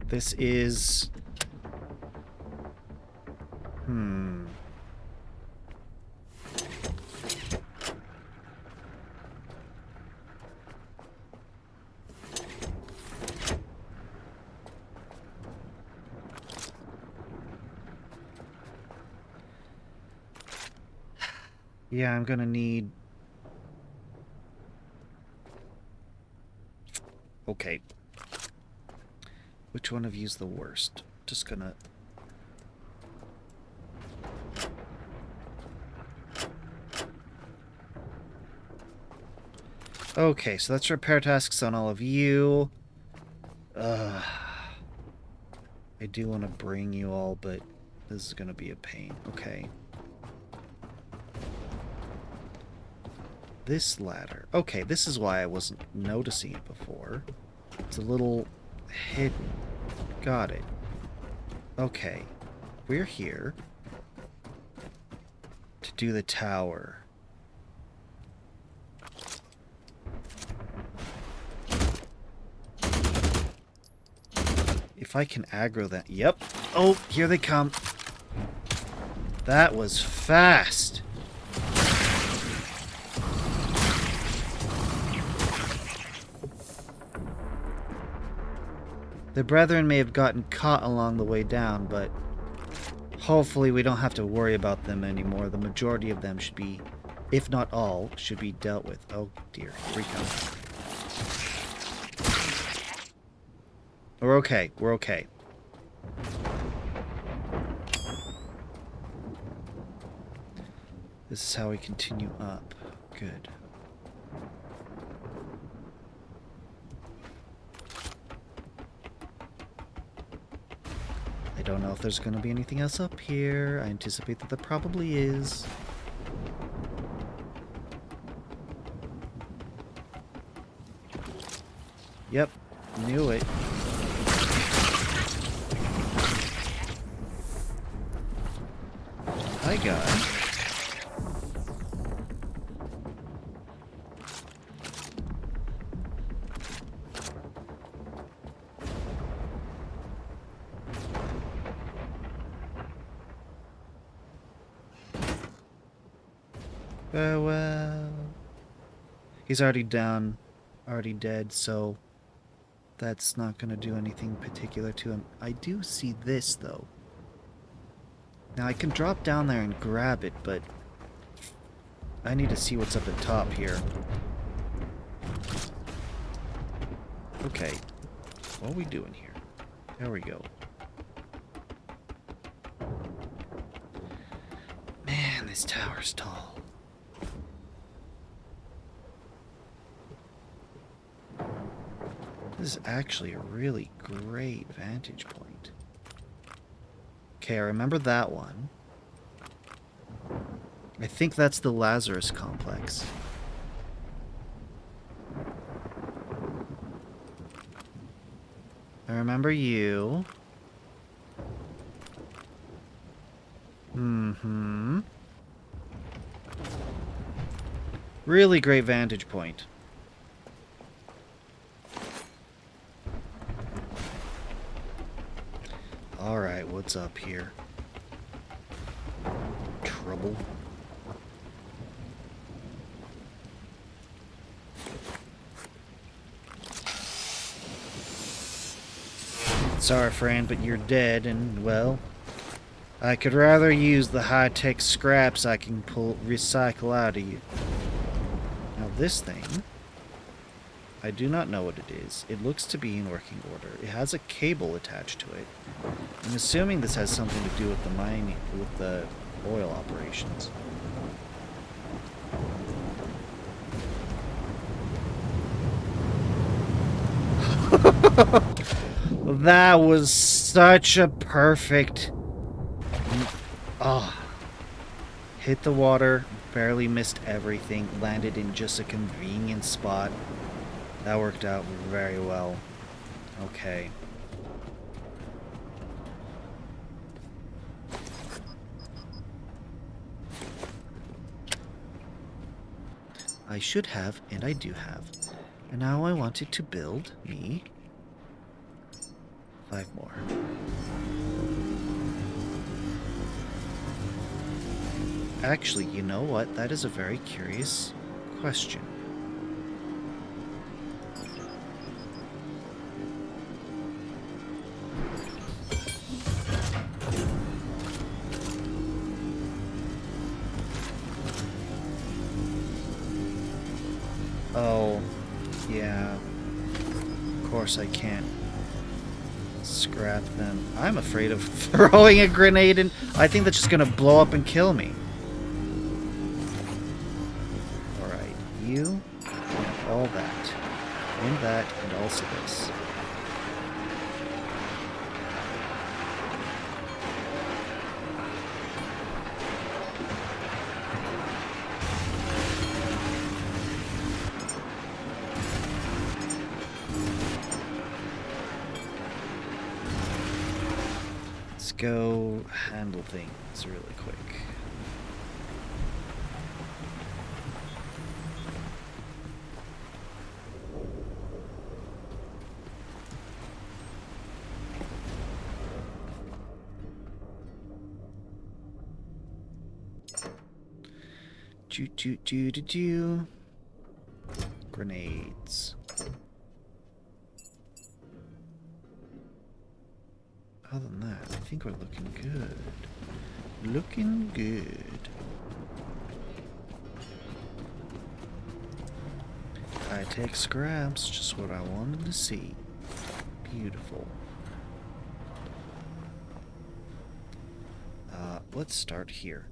S1: This is... Yeah, I'm gonna need... Okay. Which one of you's the worst? Just gonna... Okay, so that's repair tasks on all of you. I do want to bring you all, but this is gonna be a pain. Okay. This ladder. Okay, this is why I wasn't noticing it before. It's a little hidden. Got it. Okay. We're here to do the tower. If If I can aggro that... Yep. Oh, here they come. That was fast. The brethren may have gotten caught along the way down, but hopefully we don't have to worry about them anymore. The majority of them should be, if not all, should be dealt with. Oh dear, here we come. We're okay, we're okay. This is how we continue up. Good. I don't know if there's going to be anything else up here. I anticipate that there probably is. Yep, knew it. Hi, guy. Farewell. He's already down, already dead, so that's not going to do anything particular to him. I do see this, though. Now, I can drop down there and grab it, but I need to see what's up at top here. Okay. What are we doing here? There we go. Man, this tower's tall. This is actually a really great vantage point. Okay, I remember that one. I think that's the Lazarus complex. I remember you. Mm-hmm. Really great vantage point. Alright, what's up here? Trouble. Sorry, friend, but you're dead, and, well, I could rather use the high-tech scraps I can recycle out of you. Now, this thing, I do not know what it is. It looks to be in working order. It has a cable attached to it. I'm assuming this has something to do with the mining, with the oil operations. That was such a perfect... Oh. Hit the water, barely missed everything, landed in just a convenient spot. That worked out very well. Okay. I should have, and I do have. And now I wanted to build me 5 more. Actually, you know what? That is a very curious question. Oh, yeah. Of course I can't scrap them. I'm afraid of throwing a grenade in. I think that's just gonna blow up and kill me. Alright, you and all that. And that, and also this. Go handle things really quick. Grenades. Other than that, I think we're looking good. Looking good. I take scraps, just what I wanted to see. Beautiful. Let's start here.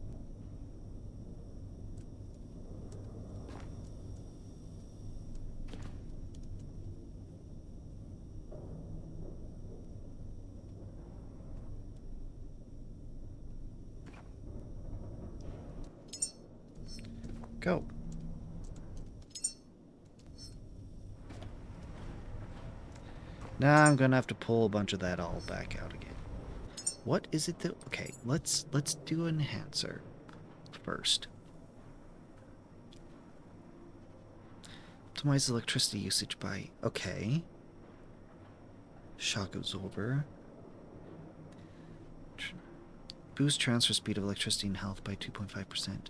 S1: Go. Now I'm gonna have to pull a bunch of that all back out again. What is it that... Okay, let's do enhancer first. Optimize electricity usage by... Okay. Shock absorber. Boost transfer speed of electricity and health by 2.5%.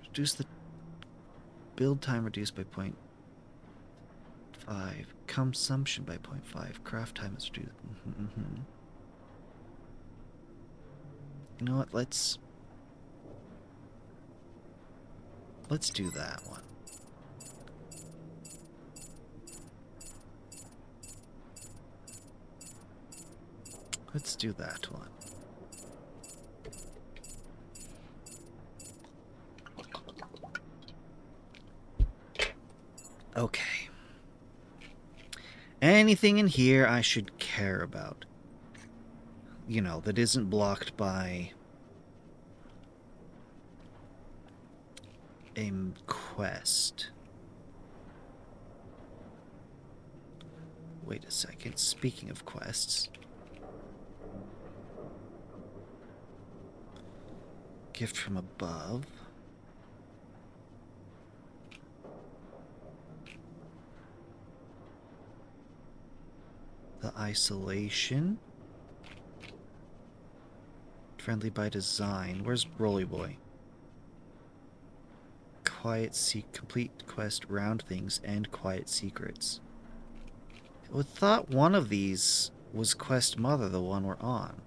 S1: Reduce the build time reduced by 0.5. Consumption by 0.5. Craft time is reduced. You know what? Let's do that one. Let's do that one. Okay. Anything in here I should care about. You know, that isn't blocked by a quest. Wait a second. Speaking of quests. Gift from above. The isolation. Friendly by design. Where's Rolly Boy? Quiet complete quest, round things, and quiet secrets. I would thought one of these was Quest Mother, the one we're on.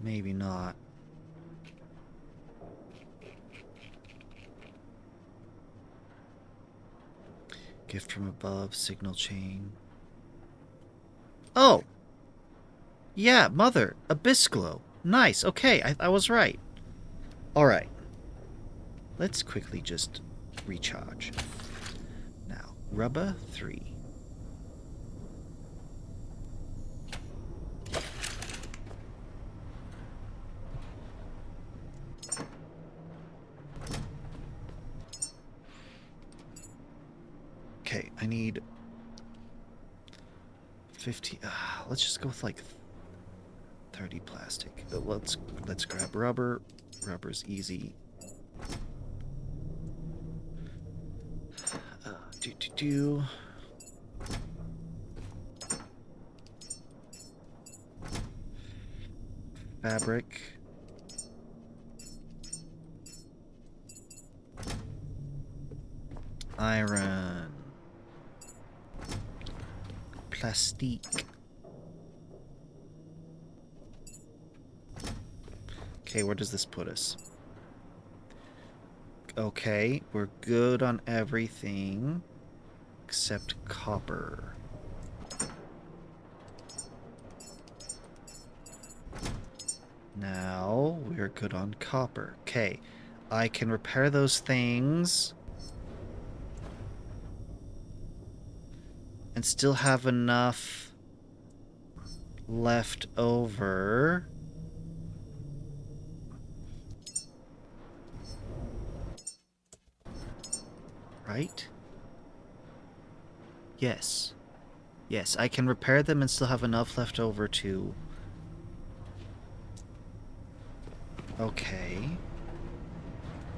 S1: Maybe not. Gift from above, signal chain. Oh! Yeah, Mother, Abyss Glow. Nice, okay, I was right. Alright. Let's quickly just recharge. Now, rubber 3. Okay, I need 50. Let's just go with like 30 plastic. Let's grab rubber. Rubber's easy. Fabric. Iron. Plastique. Okay, where does this put us? Okay, we're good on everything except copper. Now we're good on copper. Okay, I can repair those things and still have enough left over. Right? Yes. Yes, I can repair them and still have enough left over to... Okay.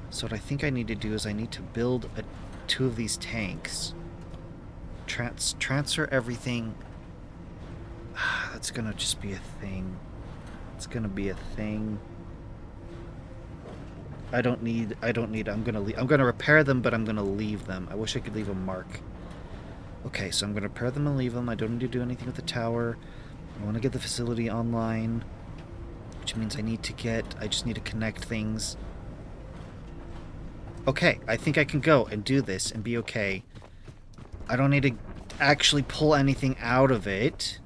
S1: So what I think I need to do is I need to build 2 of these tanks. Transfer everything... It's gonna just be a thing. It's gonna be a thing. I'm gonna repair them, but I'm gonna leave them. I wish I could leave a mark. Okay, so I'm gonna repair them and leave them. I don't need to do anything with the tower. I want to get the facility online, which means I just need to connect things. Okay, I think I can go and do this and be okay. I don't need to actually pull anything out of it.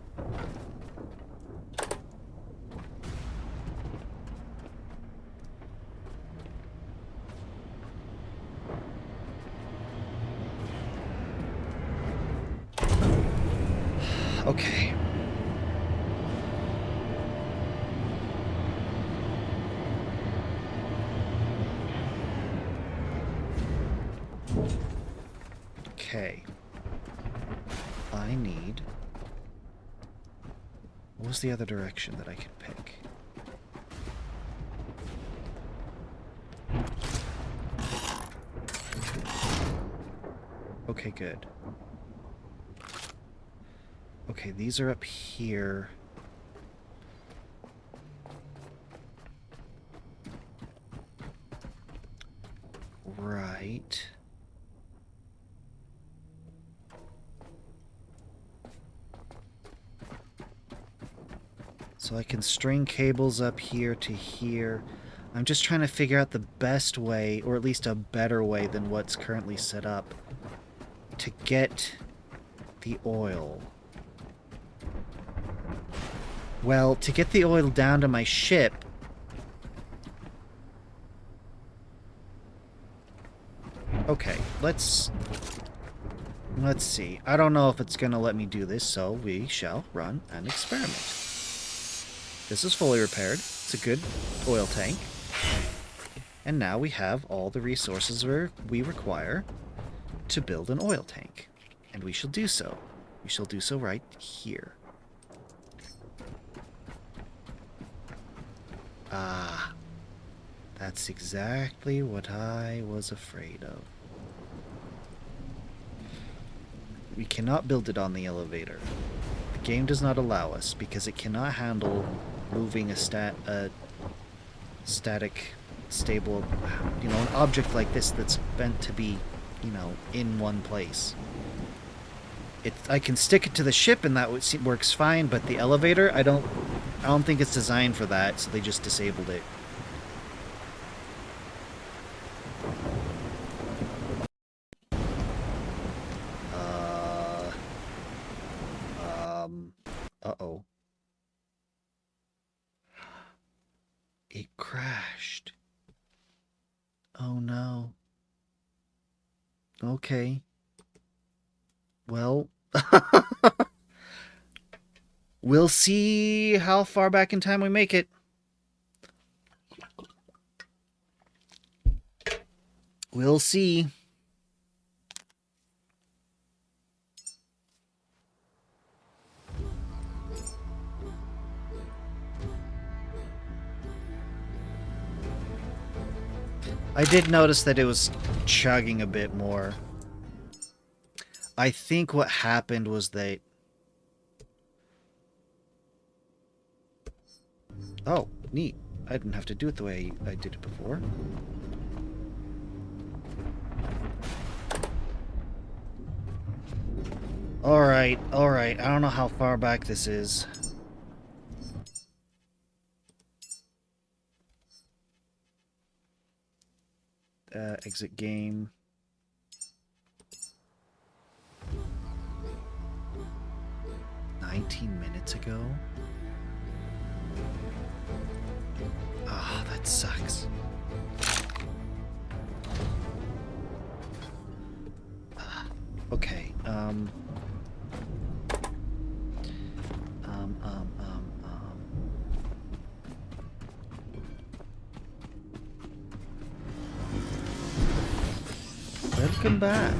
S1: Okay. Okay. I need... What was the other direction that I could pick? Okay, good. Okay, these are up here. Right. So I can string cables up here to here. I'm just trying to figure out the best way, or at least a better way than what's currently set up, to get the oil. Well, to get the oil down to my ship... Okay, let's see. I don't know if it's going to let me do this, so we shall run an experiment. This is fully repaired. It's a good oil tank. And now we have all the resources we require to build an oil tank. And we shall do so. We shall do so right here. Ah. That's exactly what I was afraid of. We cannot build it on the elevator. The game does not allow us because it cannot handle moving a static, stable, an object like this that's meant to be, in one place. I can stick it to the ship and that works fine, but the elevator, I don't think it's designed for that, so they just disabled it. Uh-oh. It crashed. Oh no. Okay. Well, we'll see how far back in time we make it. We'll see. I did notice that it was chugging a bit more. I think what happened was that... Oh, neat. I didn't have to do it the way I did it before. Alright, alright. I don't know how far back this is. Exit game. $19 minutes ago? Ah, that sucks. Okay, Welcome back.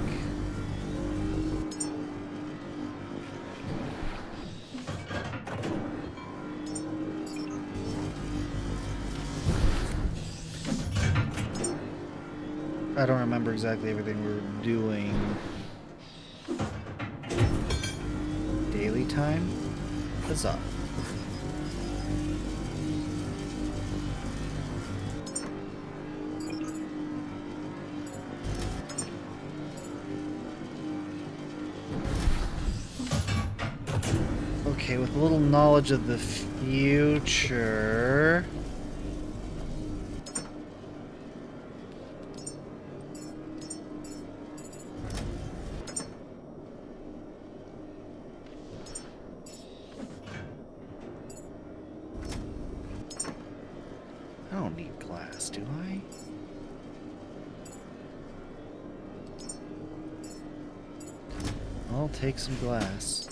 S1: I don't remember exactly everything we were doing. Daily time? Huzzah. Okay, with a little knowledge of the future... I don't need glass, do I? I'll take some glass.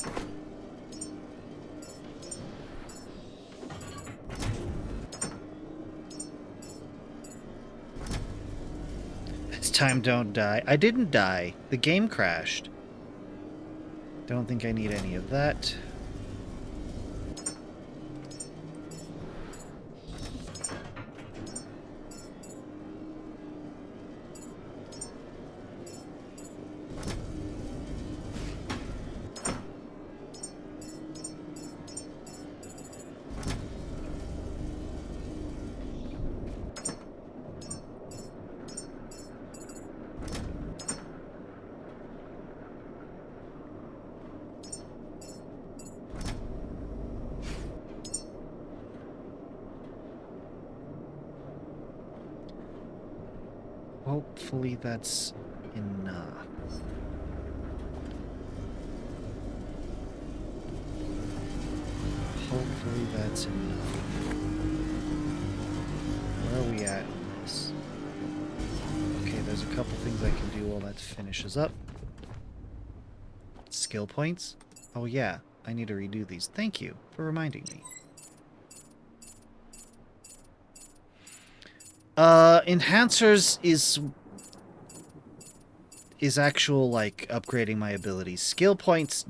S1: This time don't die. I didn't die. The game crashed. Don't think I need any of that. Hopefully that's enough. Hopefully that's enough. Where are we at in this? Okay, there's a couple things I can do while that finishes up. Skill points? Oh yeah, I need to redo these. Thank you for reminding me. Enhancers is actual, like, upgrading my abilities. Skill points,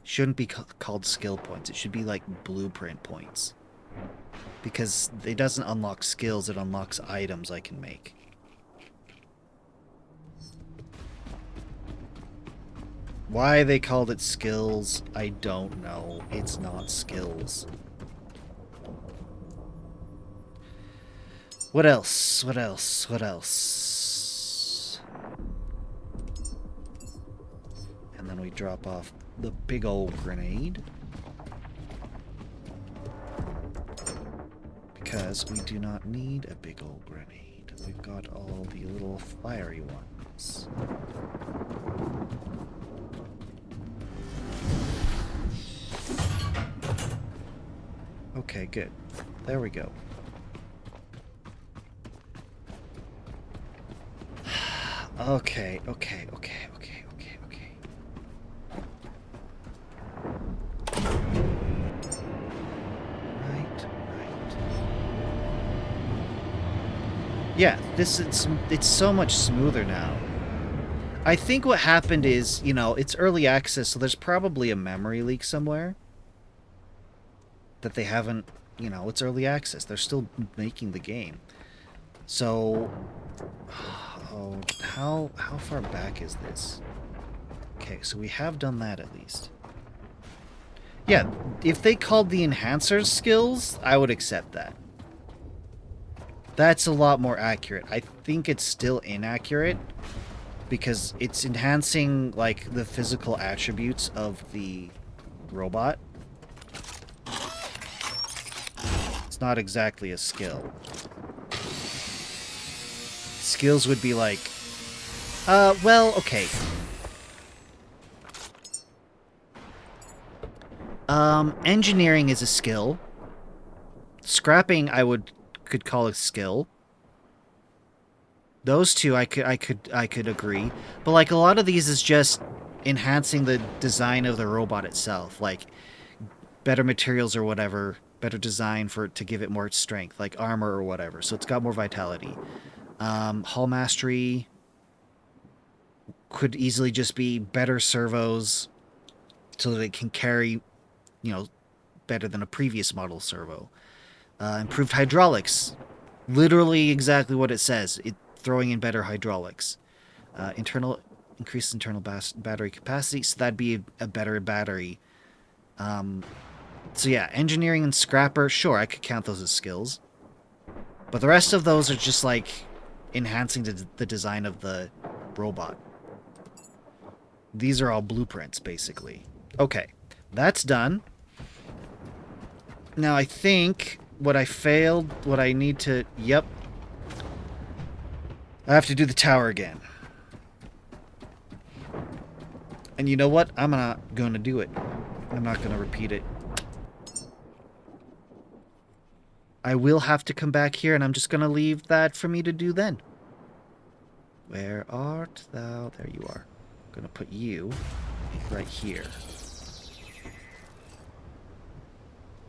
S1: shouldn't be called skill points. It should be like blueprint points. Because it doesn't unlock skills, it unlocks items I can make. Why they called it skills, I don't know. It's not skills. What else? What else? What else? And then we drop off the big old grenade. Because we do not need a big old grenade. We've got all the little fiery ones. Okay, good. There we go. Okay. Right. Yeah, it's so much smoother now. I think what happened is, you know, it's early access, so there's probably a memory leak somewhere that they haven't, you know, it's early access. They're still making the game. So, oh, how far back is this? Okay, so we have done that at least. Yeah, if they called the enhancers skills, I would accept that. That's a lot more accurate. I think it's still inaccurate because it's enhancing, like, the physical attributes of the robot. It's not exactly a skill. Skills would be like, well, okay. Engineering is a skill. Scrapping, could call a skill. Those two, I could agree. But like a lot of these is just enhancing the design of the robot itself, like better materials or whatever, better design to give it more strength, like armor or whatever. So it's got more vitality. Hull mastery could easily just be better servos so that it can carry, you know, better than a previous model servo. Improved hydraulics. Literally exactly what it says. Throwing in better hydraulics. Increased internal battery capacity, so that'd be a better battery. So yeah, engineering and scrapper, sure, I could count those as skills. But the rest of those are just like enhancing the design of the robot. These are all blueprints, basically. Okay, that's done. Now I think what I failed, what I need to... Yep. I have to do the tower again. And you know what? I'm not going to do it. I'm not going to repeat it. I will have to come back here, and I'm just going to leave that for me to do then. Where art thou? There you are. I'm going to put you right here.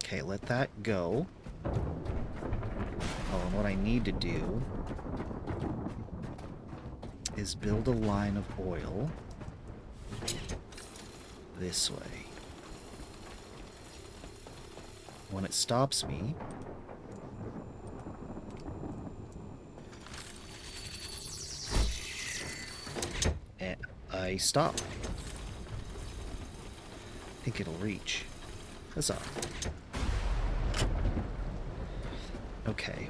S1: Okay, let that go. Oh, and what I need to do is build a line of oil this way. When it stops me, I stop. I think it'll reach. Huzzah. Okay.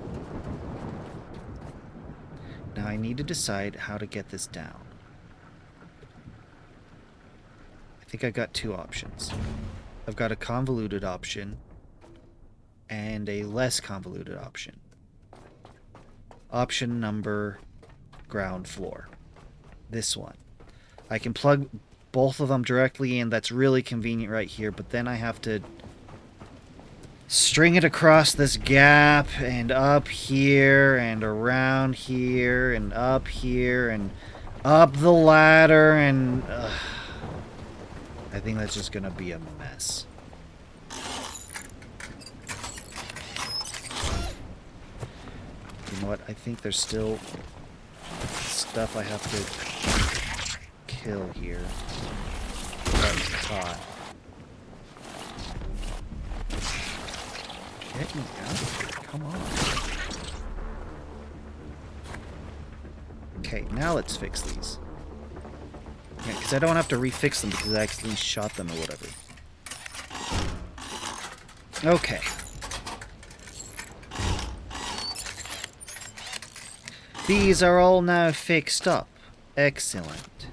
S1: Now I need to decide how to get this down. I think I got two options. I've got a convoluted option and a less convoluted option. Option number ground floor. This one. I can plug both of them directly in. That's really convenient right here, but then I have to string it across this gap and up here and around here and up here and up the ladder and... I think that's just gonna be a mess. You know what? I think there's still stuff I have to kill here. That's hot. Get me out of here. Come on. Okay, now let's fix these. Yeah, because I don't have to refix them because I accidentally shot them or whatever. Okay. These are all now fixed up. Excellent.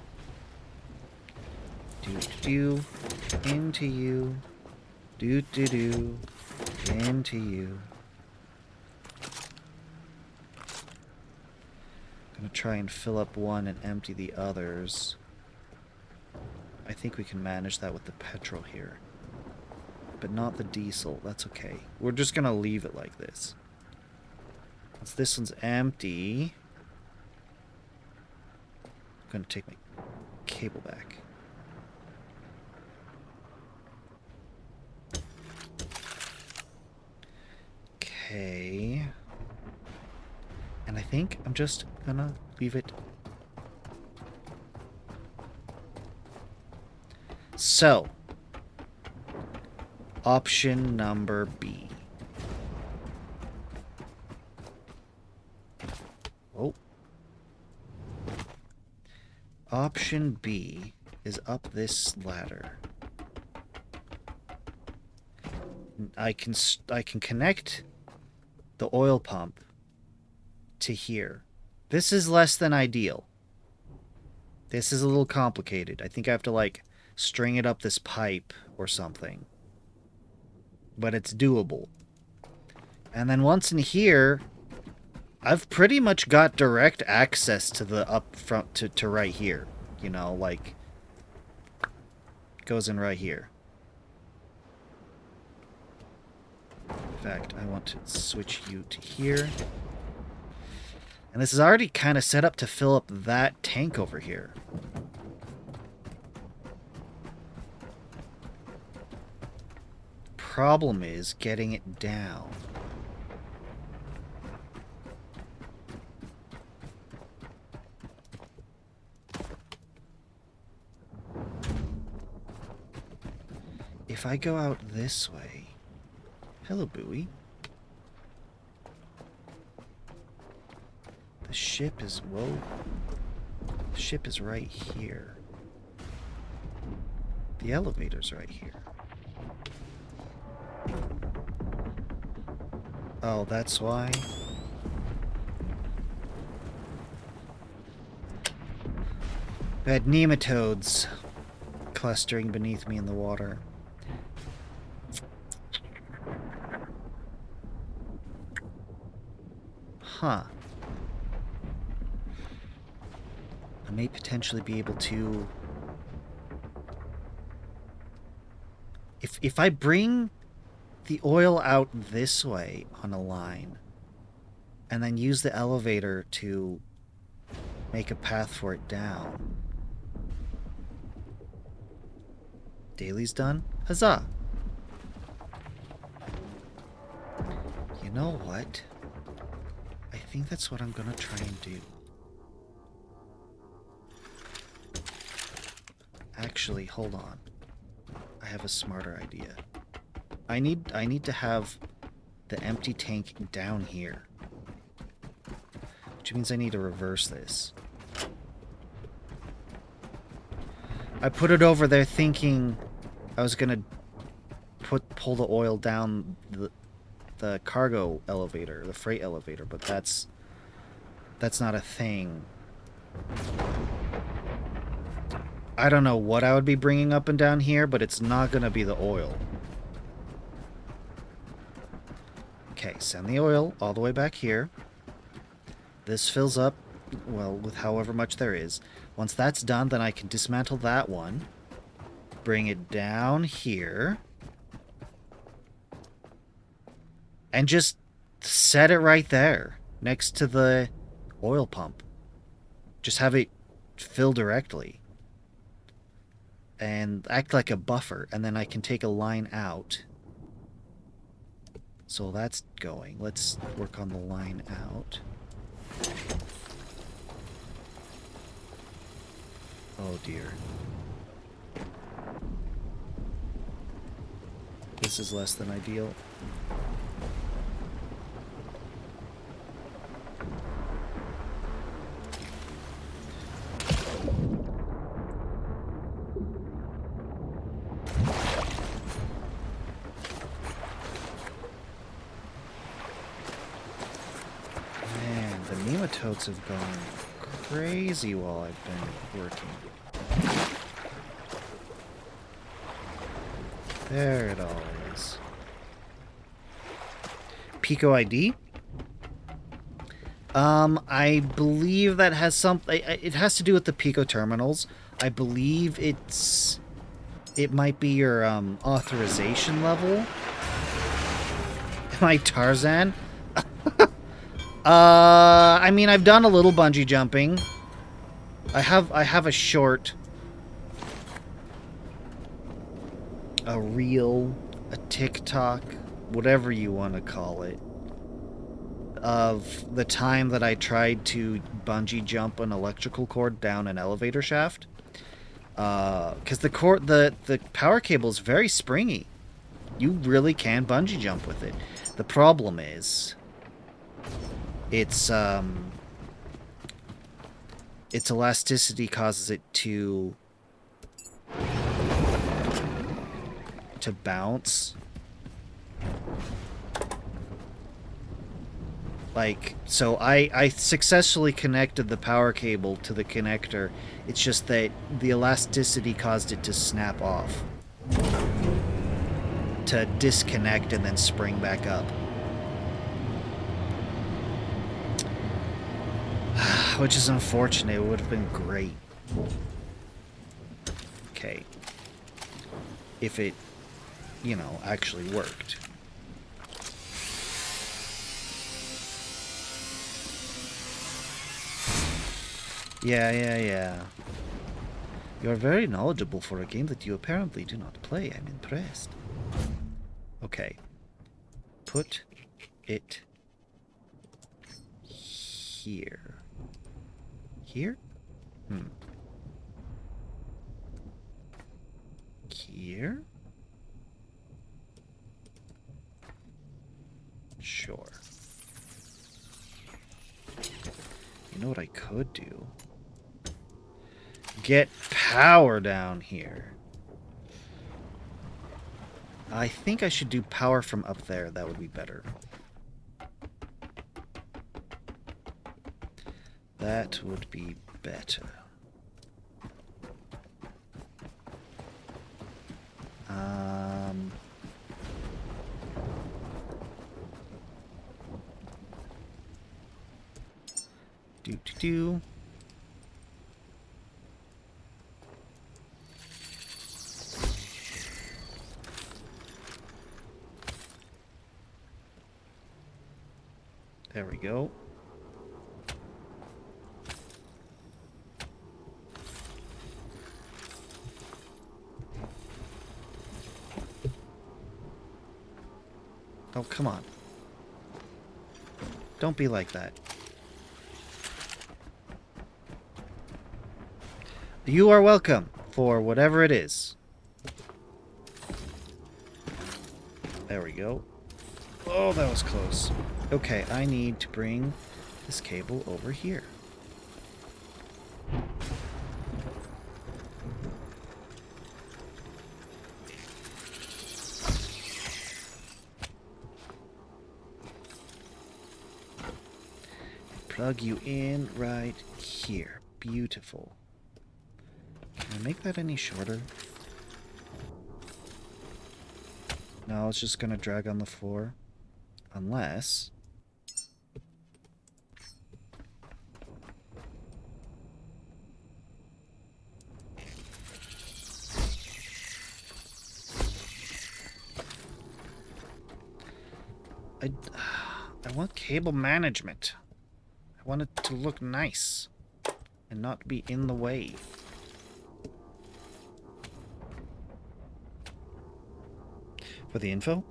S1: Do-do-do. Into you. Do-do-do. Into you. Gonna try and fill up one and empty the others. I think we can manage that with the petrol here. But not the diesel. That's okay. We're just gonna leave it like this. Once this one's empty... I'm gonna take my cable back. Okay. And I think I'm just gonna leave it. So, option number B. Oh. Option B is up this ladder. I can connect the oil pump to here. This is less than ideal. This is a little complicated. I think I have to like string it up this pipe or something. But it's doable. And then once in here, I've pretty much got direct access to the up front to right here. You know, like goes in right here. In fact, I want to switch you to here. And this is already kind of set up to fill up that tank over here. Problem is getting it down. If I go out this way... Hello, buoy. The ship is... Whoa. The ship is right here. The elevator's right here. Oh, that's why? Bad nematodes. sequestering beneath me in the water. Huh. I may potentially be able to... If I bring the oil out this way on a line, and then use the elevator to make a path for it down. Daily's done? Huzzah! You know what? I think that's what I'm gonna try and do. Actually, hold on. I have a smarter idea. I need to have the empty tank down here. Which means I need to reverse this. I put it over there thinking I was gonna pull the oil down the cargo elevator, the freight elevator, but that's not a thing. I don't know what I would be bringing up and down here, but it's not gonna be the oil. Okay, send the oil all the way back here. This fills up, well, with however much there is. Once that's done, then I can dismantle that one. Bring it down here. And just set it right there, next to the oil pump. Just have it fill directly. And act like a buffer, and then I can take a line out. So that's going. Let's work on the line out. Oh dear. This is less than ideal. Man, the nematodes have gone crazy while I've been working. There it all is. Pico ID? I believe that has something... It has to do with the Pico terminals. I believe it might be your authorization level. Am I Tarzan? I mean, I've done a little bungee jumping. I have a short, a reel, a TikTok, whatever you want to call it, of the time that I tried to bungee jump an electrical cord down an elevator shaft. Because the power cable is very springy. You really can bungee jump with it. The problem is, its elasticity causes it to bounce. Like, so I successfully connected the power cable to the connector. It's just that the elasticity caused it to snap off. To disconnect and then spring back up. Which is unfortunate. It would have been great. Okay. If it, you know, actually worked. Yeah. You are very knowledgeable for a game that you apparently do not play. I'm impressed. Okay. Put it here. Here? Here? Sure. You know what I could do? Get power down here. I think I should do power from up there. That would be better. That would be better. Um... Do. There we go. Oh, come on. Don't be like that. You are welcome for whatever it is. There we go. Oh, that was close. Okay, I need to bring this cable over here. Plug you in right here. Beautiful. Can I make that any shorter? No, it's just gonna drag on the floor. Unless... I want cable management. I want it to look nice and not be in the way. For the info?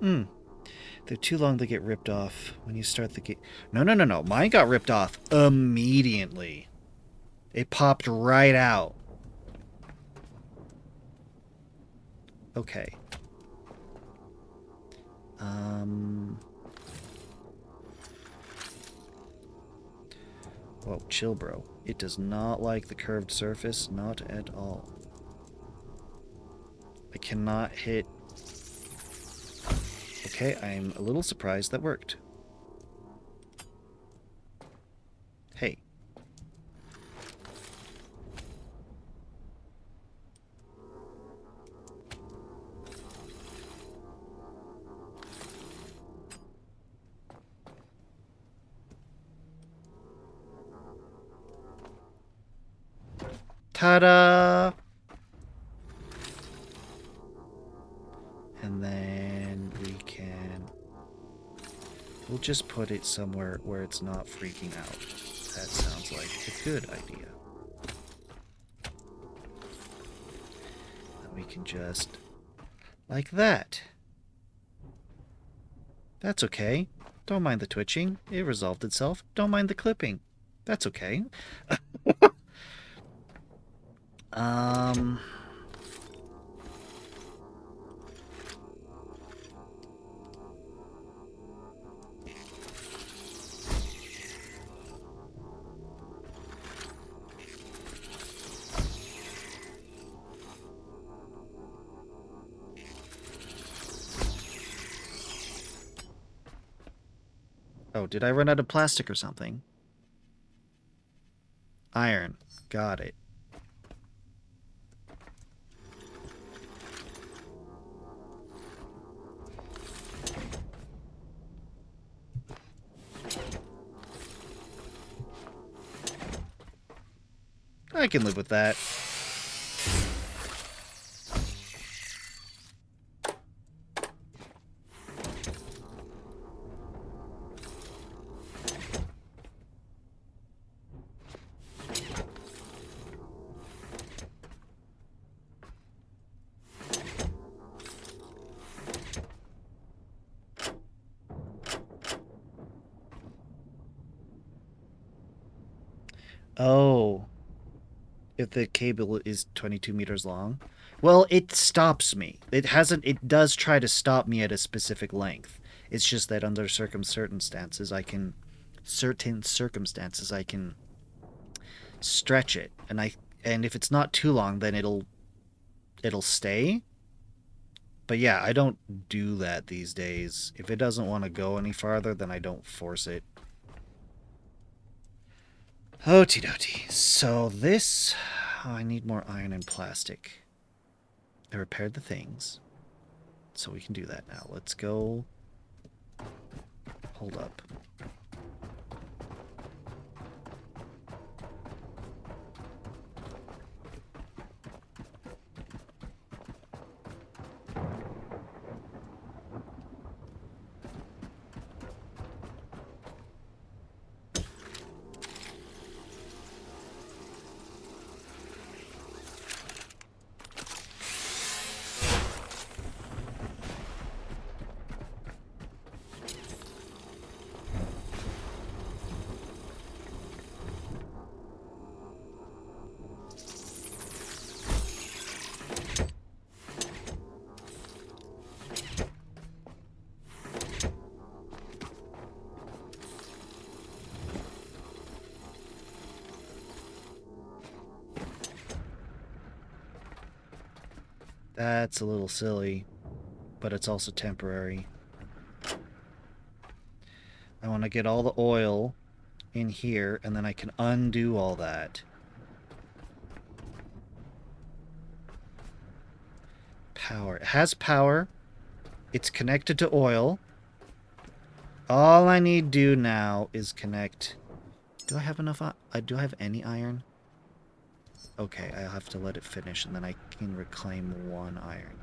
S1: They're too long to get ripped off when you start the game. No. Mine got ripped off immediately. It popped right out. Okay. Whoa, chill, bro. It does not like the curved surface. Not at all. I cannot hit... Okay, I'm a little surprised that worked. Hey. Ta-da! And then we can... We'll just put it somewhere where it's not freaking out. That sounds like a good idea. And we can just... like that. That's okay. Don't mind the twitching. It resolved itself. Don't mind the clipping. That's okay. Oh, did I run out of plastic or something? Iron. Got it. I can live with that. Oh. If the cable is 22 meters long. Well, it stops me. It does try to stop me at a specific length. It's just that under certain circumstances I can stretch it. And if it's not too long, then it'll stay. But yeah, I don't do that these days. If it doesn't want to go any farther, then I don't force it. Okie dokie. So this... Oh, I need more iron and plastic. I repaired the things. so we can do that now. Let's go. Hold up. That's a little silly, but it's also temporary. I want to get all the oil in here, and then I can undo all that. Power. It has power. It's connected to oil. All I need to do now is connect... Do I have enough... do I have any iron? Okay, I'll have to let it finish, and then I can reclaim 1 iron.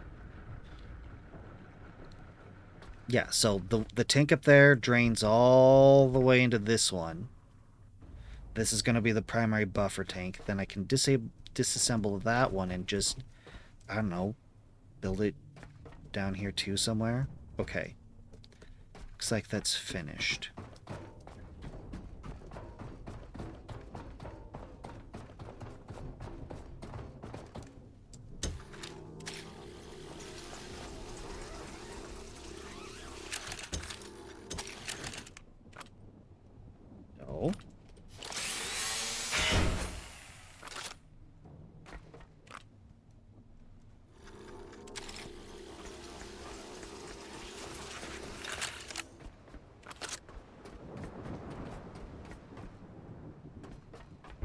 S1: Yeah, so the tank up there drains all the way into this one. This is going to be the primary buffer tank. Then I can disassemble that one and just, I don't know, build it down here too somewhere. Okay. Looks like that's finished. No.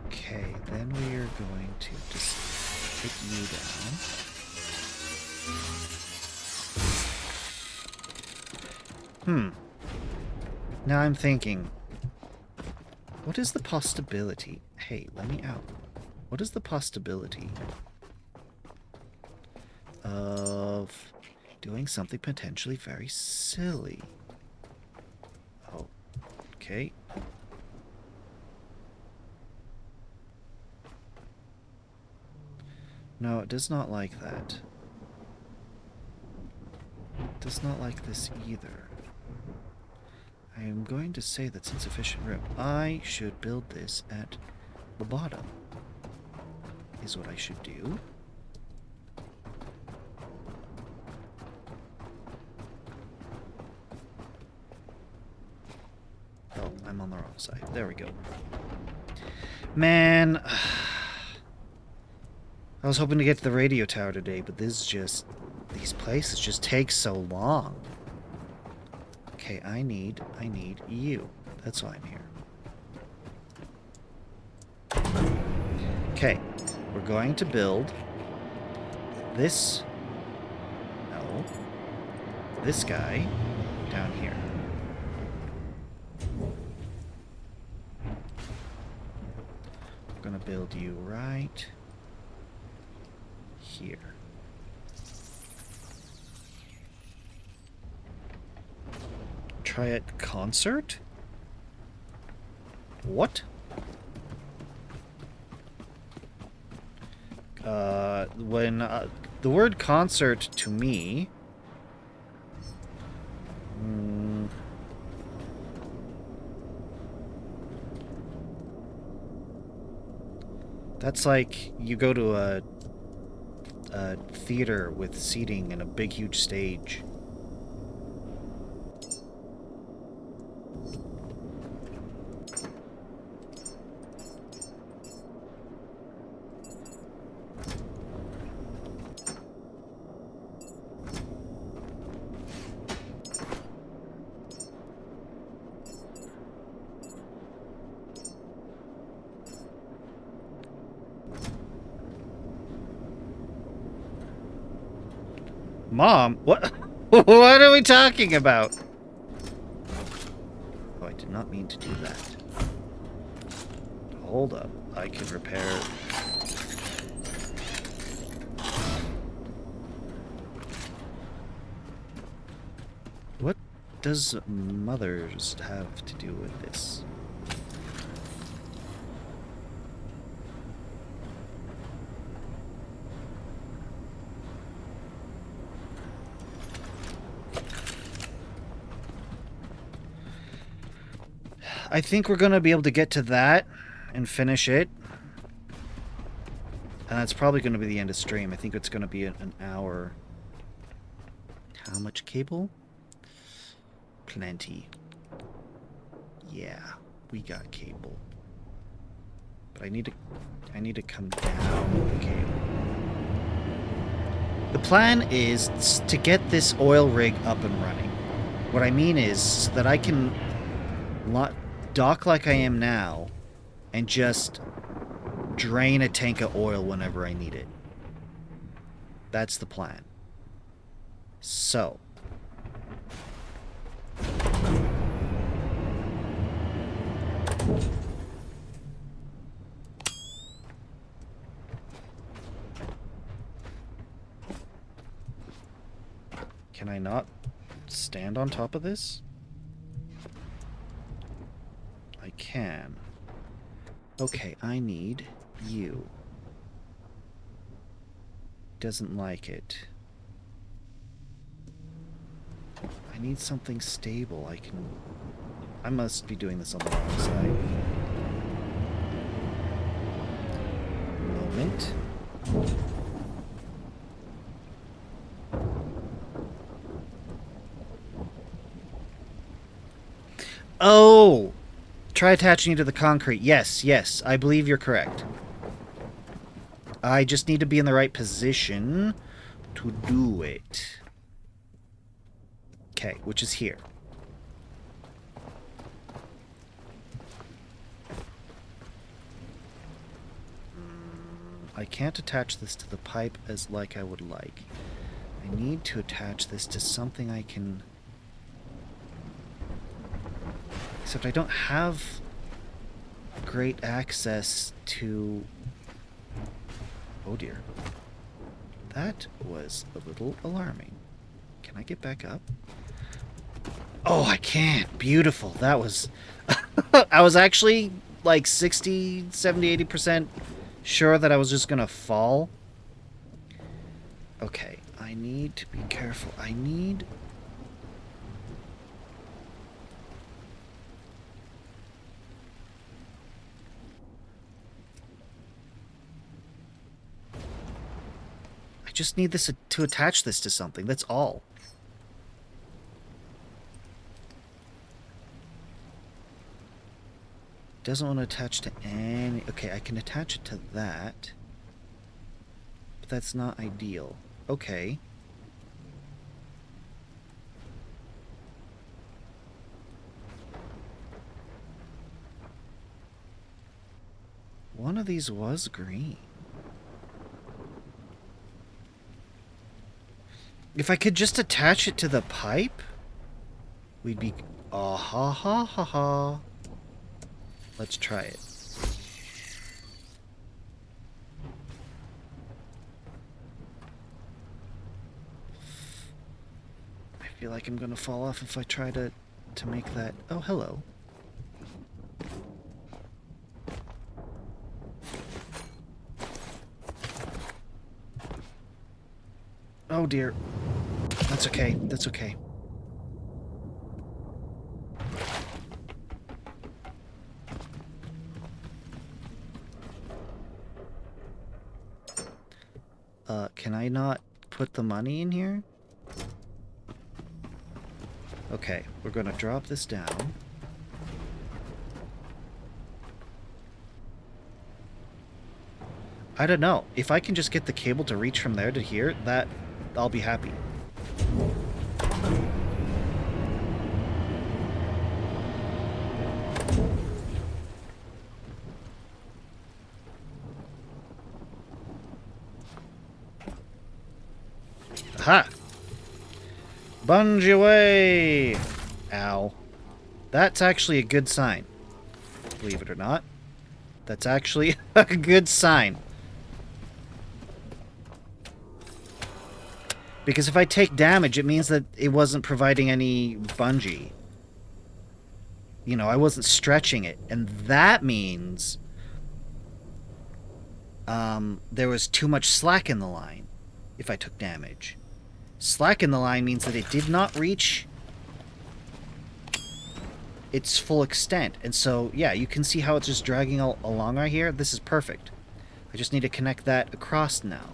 S1: Okay, then we are going to just take you down. Now I'm thinking, what is the possibility? Hey, let me out. What is the possibility of doing something potentially very silly? Oh, okay. No, it does not like that. It does not like this either. I am going to say that's insufficient room. I should build this at the bottom, is what I should do. Oh, I'm on the wrong side. There we go. Man, I was hoping to get to the radio tower today, but this is just... These places just take so long. Okay, I need you. That's why I'm here. Okay, we're going to build this... No. This guy down here. We're gonna build you right here. Try at concert? What? When the word concert to me, that's like you go to a theater with seating and a big huge stage. Mom, what? What are we talking about? Oh, I did not mean to do that. Hold up. I can repair... What does mothers have to do with this? I think we're gonna be able to get to that and finish it. And that's probably gonna be the end of stream. I think it's gonna be an hour. How much cable? Plenty. Yeah, we got cable. But I need to come down the cable. The plan is to get this oil rig up and running. What I mean is that I can dock like I am now and just drain a tank of oil whenever I need it. That's the plan. So. Can I not stand on top of this? I can. Okay, I need you. Doesn't like it. I need something stable. I must be doing this on the wrong side. Moment. Oh! Try attaching it to the concrete. Yes, yes, I believe you're correct. I just need to be in the right position to do it. Okay, which is here. I can't attach this to the pipe as like I would like. I need to attach this to something I can... Except I don't have great access to... Oh dear. That was a little alarming. Can I get back up? Oh, I can't. Beautiful. That was... I was actually like 60, 70, 80% sure that I was just gonna fall. Okay, I need to be careful. I just need this to attach this to something. That's all. Doesn't want to attach to any... Okay, I can attach it to that. But that's not ideal. Okay. One of these was green. If I could just attach it to the pipe, we'd be... Ah ha ha ha ha. Let's try it. I feel like I'm gonna fall off if I try to make that... Oh, hello. Oh dear. That's okay. That's okay. Can I not put the money in here? Okay, we're gonna drop this down. I don't know. If I can just get the cable to reach from there to here, I'll be happy. Aha! Bunge away! Ow. That's actually a good sign. Believe it or not. That's actually a good sign. Because if I take damage, it means that it wasn't providing any bungee. You know, I wasn't stretching it. And that means there was too much slack in the line if I took damage. Slack in the line means that it did not reach its full extent. And so, yeah, you can see how it's just dragging along right here. This is perfect. I just need to connect that across now.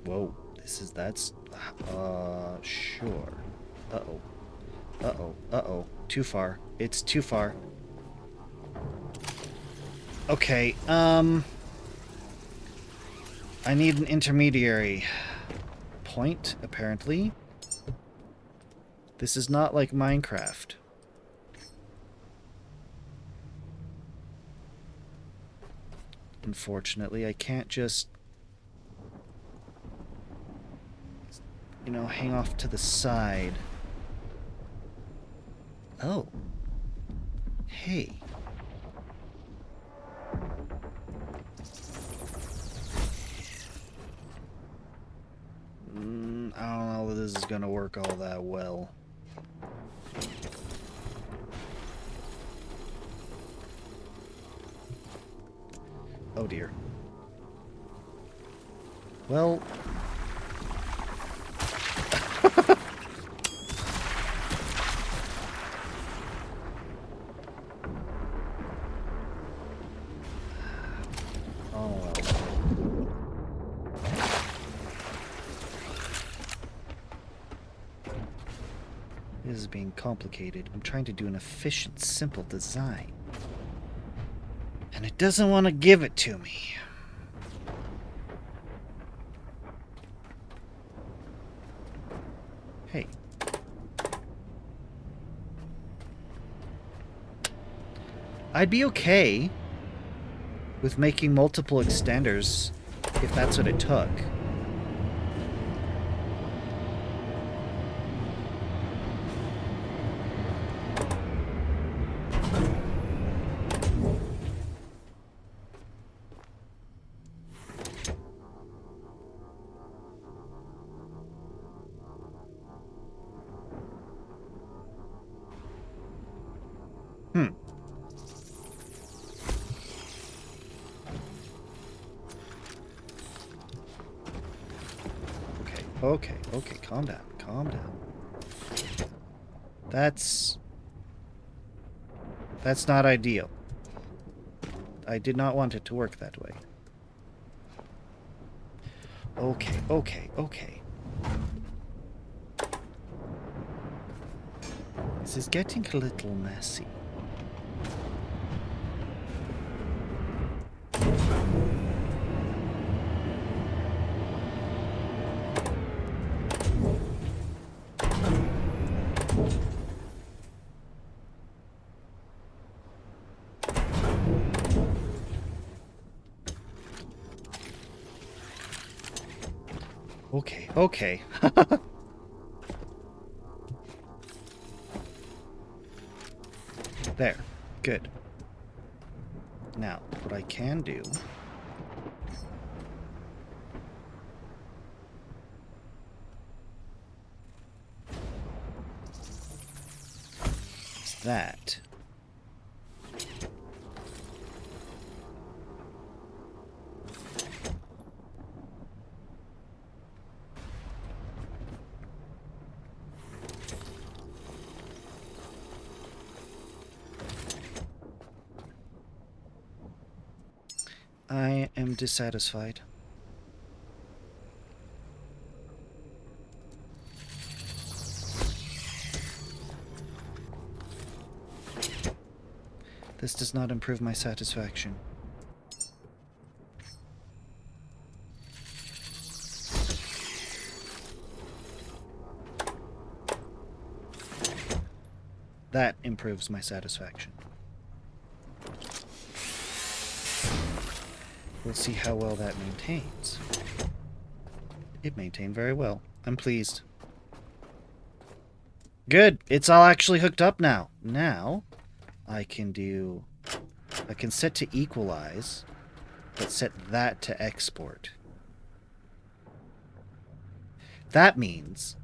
S1: Whoa, that's, sure. Uh-oh. Uh-oh, uh-oh. Too far. It's too far. Okay, I need an intermediary point, apparently. This is not like Minecraft. Unfortunately, I can't just, you know, hang off to the side. Oh. Hey. I don't know that this is gonna work all that well. Oh dear. Well... oh well. This is being complicated. I'm trying to do an efficient, simple design. And it doesn't want to give it to me. Hey. I'd be okay with making multiple extenders if that's what it took. Okay, calm down, calm down. That's not ideal. I did not want it to work that way. Okay. This is getting a little messy. Okay. There. Good. Now, what I can do is that. I am dissatisfied. This does not improve my satisfaction. That improves my satisfaction. We'll see how well that maintains. It maintained very well. I'm pleased. Good. It's all actually hooked up now. Now, I can set to equalize, but set that to export. That means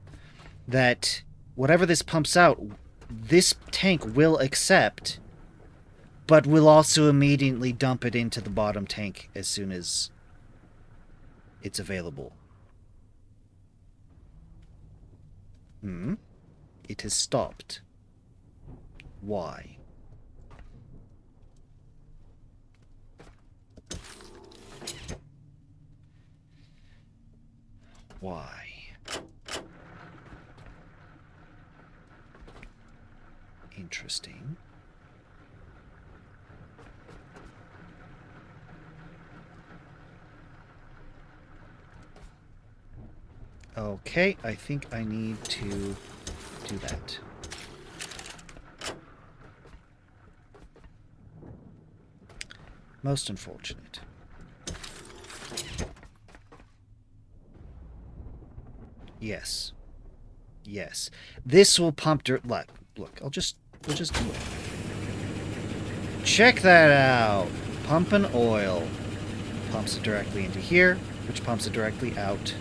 S1: that whatever this pumps out, this tank will accept, but will also immediately dump it into the bottom tank as soon as it's available. It has stopped. Why? Why? Interesting. Okay, I think I need to do that. Most unfortunate. Yes. Yes. This will pump dirt. Look, we'll just do it. Check that out. Pumping oil. Pumps it directly into here, which pumps it directly out.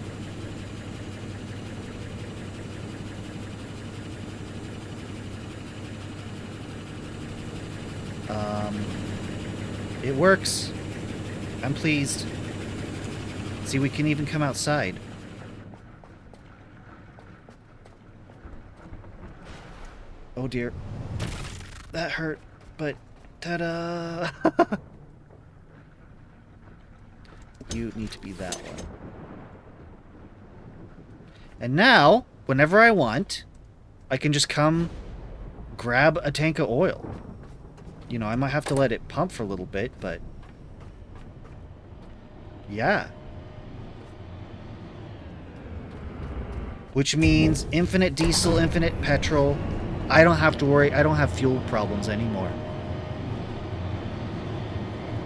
S1: It works. I'm pleased. See, we can even come outside. Oh dear. That hurt, but ta-da! You need to be that one. And now, whenever I want, I can just come grab a tank of oil. You know, I might have to let it pump for a little bit, but yeah. Which means infinite diesel, infinite petrol. I don't have to worry. I don't have fuel problems anymore.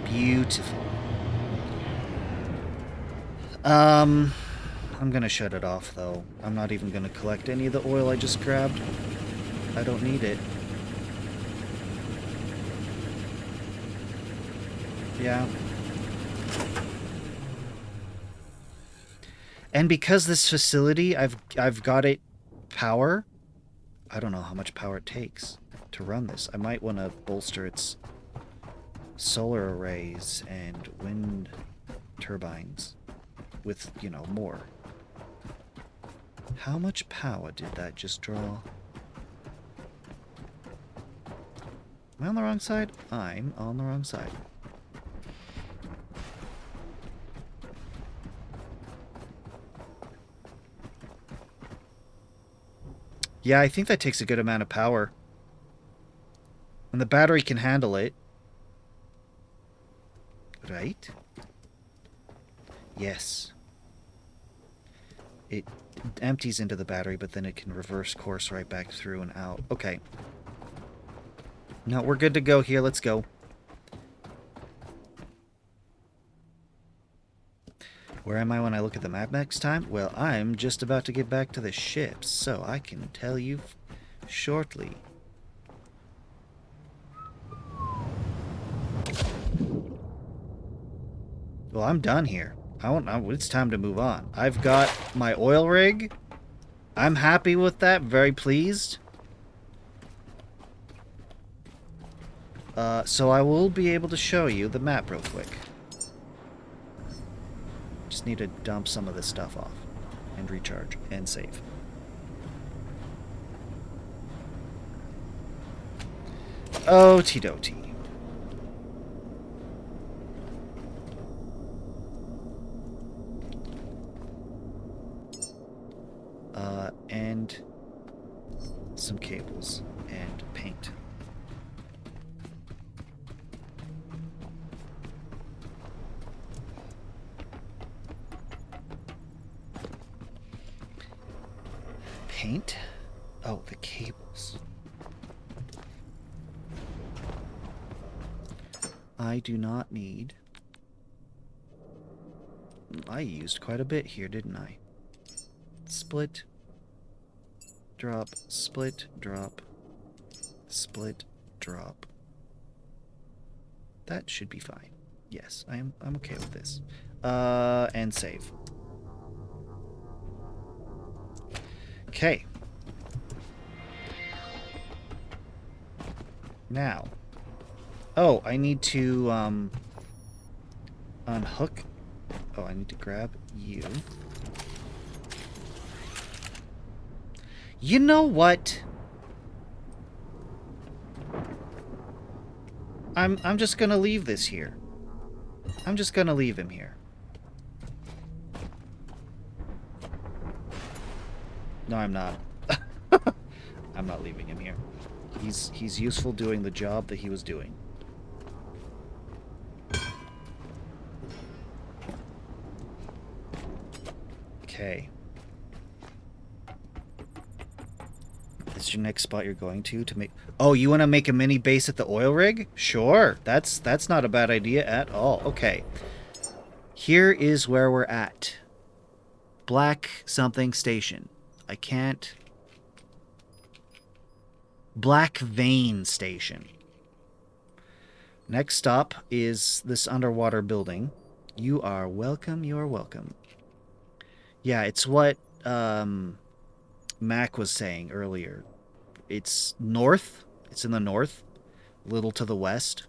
S1: Beautiful. I'm gonna shut it off, though. I'm not even gonna collect any of the oil I just grabbed. I don't need it. Yeah. And because this facility, I've got it power. I don't know how much power it takes to run this. I might want to bolster its solar arrays and wind turbines with, you know, more. How much power did that just draw? Am I on the wrong side? I'm on the wrong side. Yeah, I think that takes a good amount of power. And the battery can handle it. Right? Yes. It empties into the battery, but then it can reverse course right back through and out. Okay. No, we're good to go here. Let's go. Where am I when I look at the map next time? Well, I'm just about to get back to the ship, so I can tell you shortly. Well, I'm done here. It's time to move on. I've got my oil rig. I'm happy with that. Very pleased. So I will be able to show you the map real quick. Just need to dump some of this stuff off and recharge and save. Okie-dokie. And some cables and paint. paint? Oh, the cables. I do not need... I used quite a bit here, didn't I? Split, drop, split, drop, split, drop. That should be fine. Yes, I'm okay with this. And save. Okay. Now. Oh, I need to unhook. Oh, I need to grab you. You know what? I'm just gonna leave this here. I'm just gonna leave him here. No, I'm not. I'm not leaving him here. He's useful doing the job that he was doing. Okay. This is your next spot you're going to make... Oh, you want to make a mini base at the oil rig? Sure. That's not a bad idea at all. Okay. Here is where we're at. Black something station. I can't... Black Vein Station. Next stop is this underwater building. You are welcome, you are welcome. Yeah, it's what Mac was saying earlier. It's north. It's in the north. A little to the west.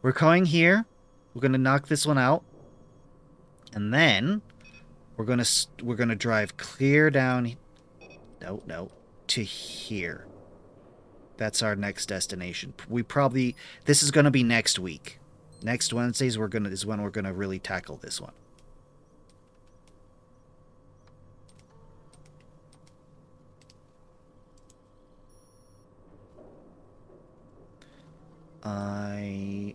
S1: We're going here. We're going to knock this one out. And then we're going to drive clear down... No. To here. That's our next destination. This is going to be next week. Next Wednesdays is when we're going to really tackle this one. I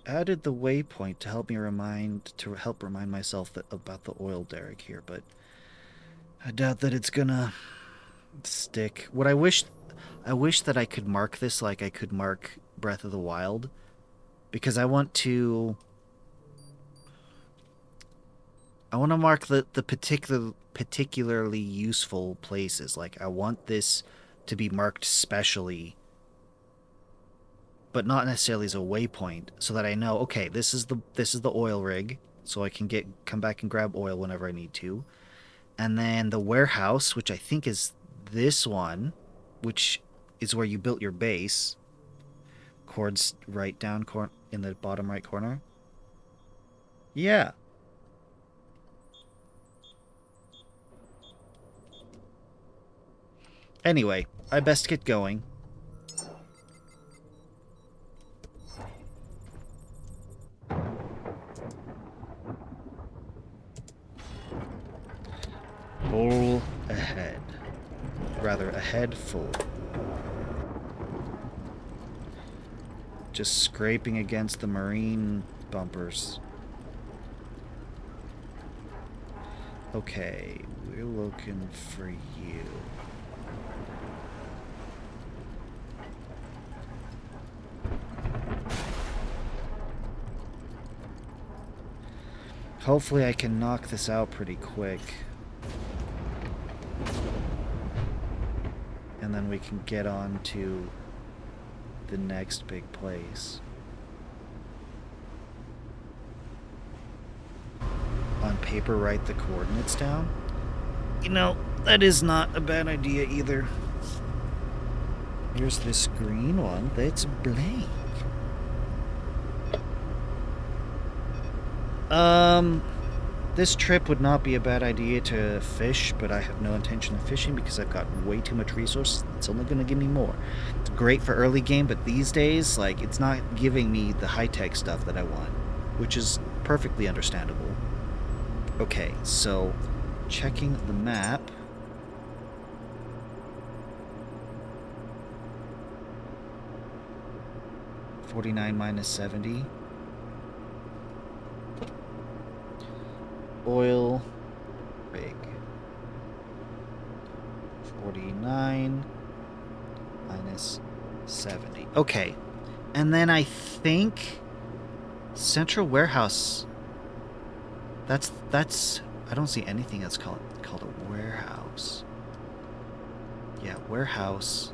S1: added the waypoint to help remind myself about the oil derrick here, but I doubt that it's gonna stick. What I wish that I could mark this like I could mark Breath of the Wild, because I want to mark the particularly useful places. Like, I want this to be marked specially, but not necessarily as a waypoint, so that I know, okay, this is the oil rig, so I can come back and grab oil whenever I need to. And then the warehouse, which I think is this one, which is where you built your base. Chords right down in the bottom right corner. Yeah. Anyway, I best get going. Full ahead. Rather, ahead full. Just scraping against the marine bumpers. Okay, we're looking for you. Hopefully I can knock this out pretty quick. And then we can get on to the next big place. On paper, write the coordinates down. You know, that is not a bad idea either. Here's this green one that's blank. This trip would not be a bad idea to fish, but I have no intention of fishing because I've got way too much resources. It's only going to give me more. It's great for early game, but these days, like, it's not giving me the high-tech stuff that I want, which is perfectly understandable. Okay, so checking the map. $49 minus 70. Oil rig. 49 minus 70. Okay. And then I think Central Warehouse. That's I don't see anything that's called a warehouse. Yeah, warehouse.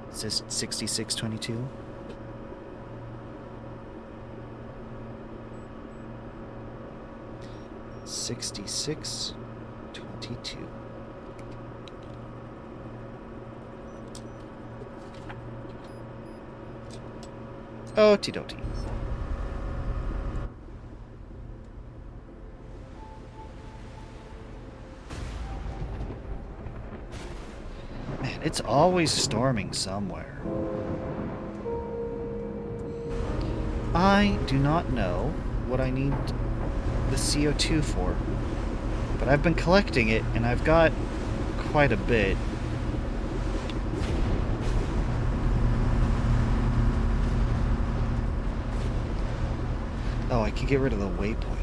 S1: It says 6622. $66.22. Okie dokie. Man, it's always storming somewhere. I do not know what I need the CO2 for, but I've been collecting it and I've got quite a bit. Oh, I can get rid of the waypoint.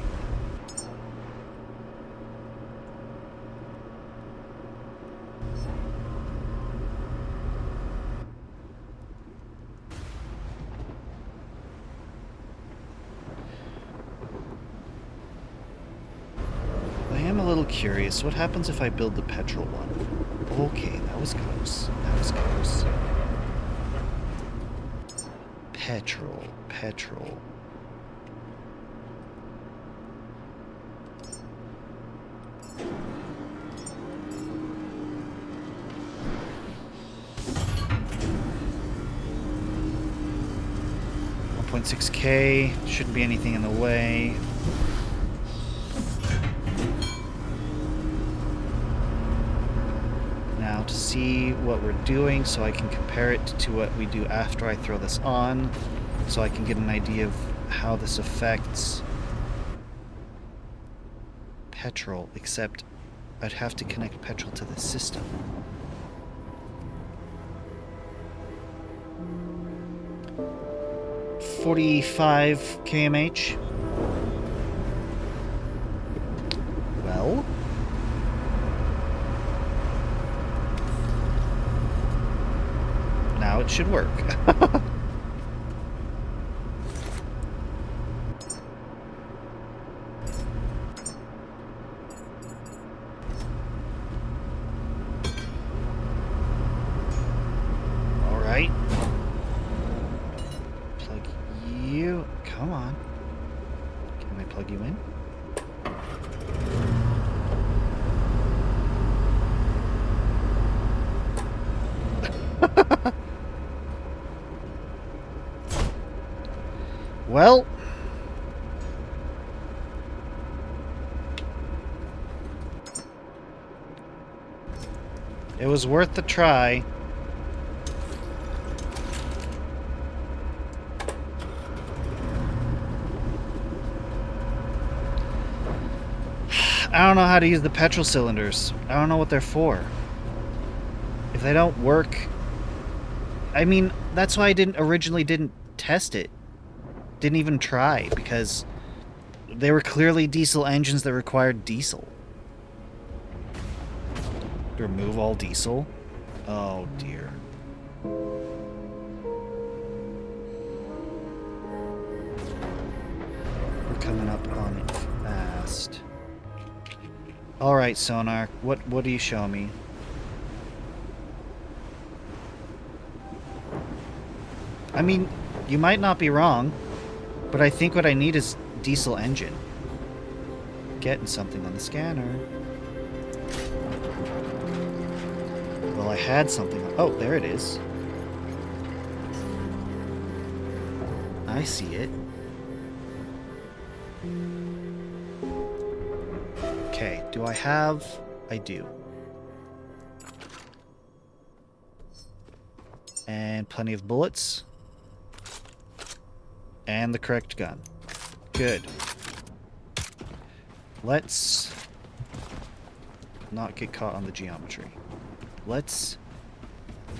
S1: I am a little curious. What happens if I build the petrol one? Okay, that was close. That was close. Petrol. 1.6K. Shouldn't be anything in the way. Now to see what we're doing so I can compare it to what we do after I throw this on, so I can get an idea of how this affects petrol, except I'd have to connect petrol to the system. $45 kmh. Well, now it should work. All right. Plug you. Come on. Can I plug you in? Well, it was worth the try. I don't know how to use the petrol cylinders. I don't know what they're for. If they don't work, I mean, that's why I originally didn't test it. Didn't even try, because they were clearly diesel engines that required diesel. Remove all diesel? Oh dear. We're coming up on it fast. Alright, Sonar, what do you show me? I mean, you might not be wrong, but I think what I need is diesel engine. Getting something on the scanner. Well, I had something on... Oh, there it is. I see it. Okay, do I have... I do. And plenty of bullets. And the correct gun. Good. Let's not get caught on the geometry. Let's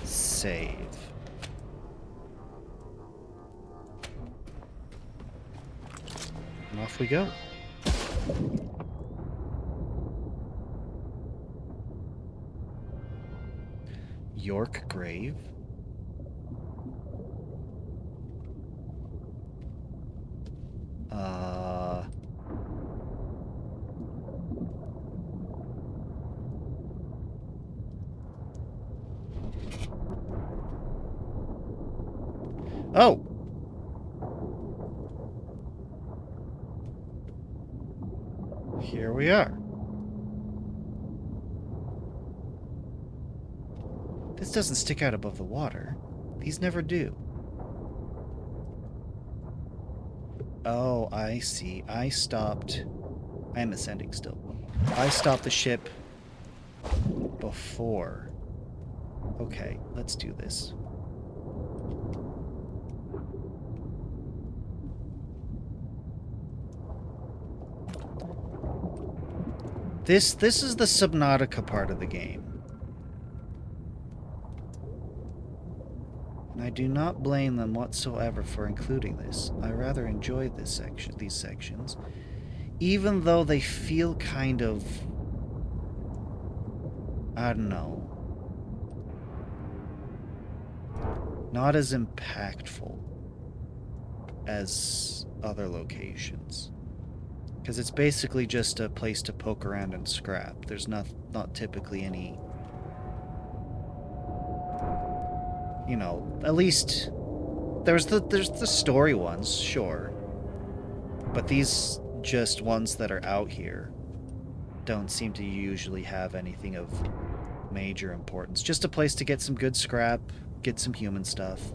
S1: save. And off we go. York grave? Oh! Here we are. This doesn't stick out above the water. These never do. Oh, I see. I am ascending still. I stopped the ship before. Okay, let's do this. This is the Subnautica part of the game. And I do not blame them whatsoever for including this. I rather enjoy these sections, even though they feel kind of, I don't know, not as impactful as other locations. Because it's basically just a place to poke around and scrap. There's not typically any, you know, at least there's the story ones, sure. But these just ones that are out here don't seem to usually have anything of major importance. Just a place to get some good scrap, get some human stuff.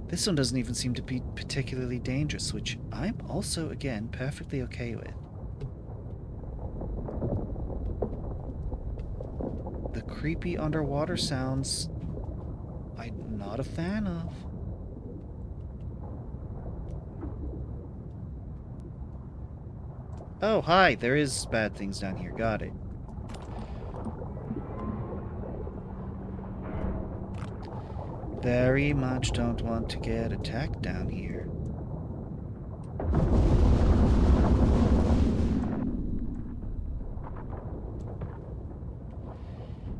S1: This one doesn't even seem to be particularly dangerous, which I'm also, again, perfectly okay with. The creepy underwater sounds I'm not a fan of. Oh, hi, there is bad things down here. Got it. Very much don't want to get attacked down here.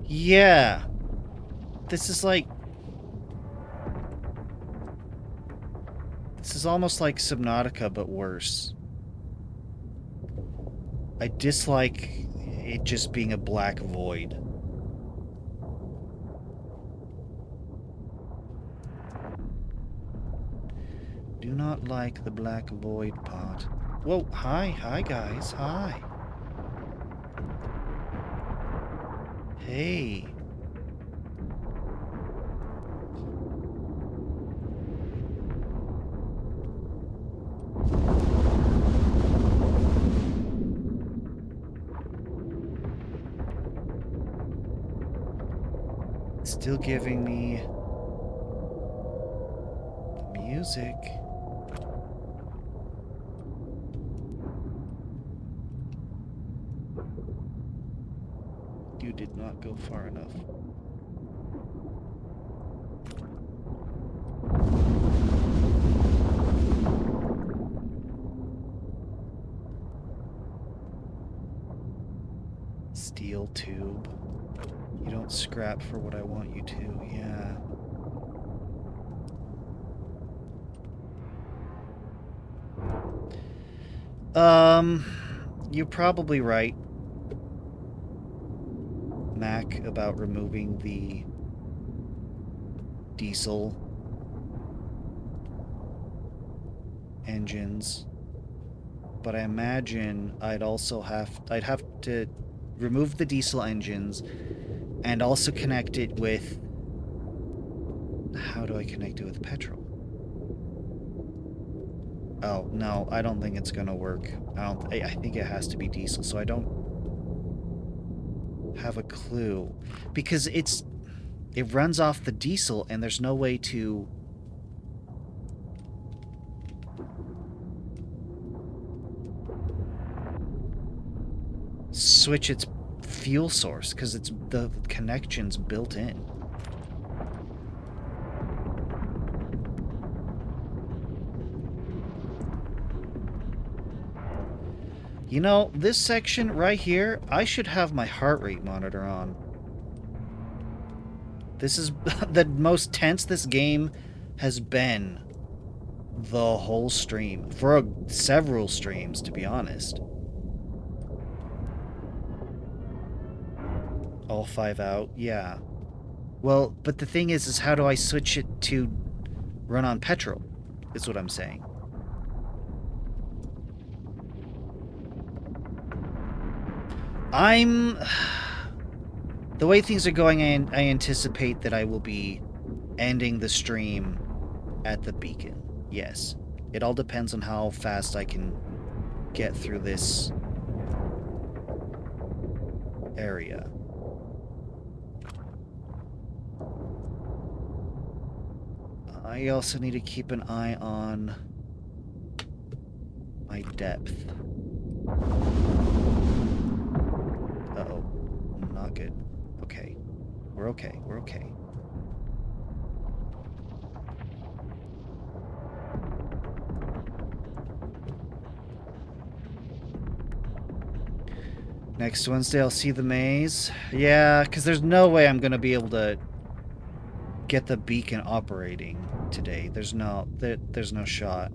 S1: Yeah. This is like... This is almost like Subnautica, but worse. I dislike it just being a black void. Do not like the black void part. Whoa, hi guys, hi. Hey. Still giving me the music. You did not go far enough. Steel tube. You don't scrap for what I want you to, yeah. You're probably right, Mac, about removing the diesel engines. But I imagine I'd have to remove the diesel engines and also connect it with... How do I connect it with petrol? Oh, no, I don't think it's gonna work. I think it has to be diesel, so I don't have a clue. Because it runs off the diesel and there's no way to... switch its fuel source, because it's the connection's built in. You know, this section right here, I should have my heart rate monitor on. This is the most tense this game has been the whole stream. For several streams, to be honest. All 5 out, yeah. Well, but the thing is how do I switch it to run on petrol? Is what I'm saying. The way things are going, I anticipate that I will be ending the stream at the beacon. Yes. It all depends on how fast I can get through this area. I also need to keep an eye on my depth. Uh-oh. Not good. Okay. We're okay. We're okay. Next Wednesday, I'll see the maze. Yeah, because there's no way I'm going to be able to get the beacon operating today. There's no shot.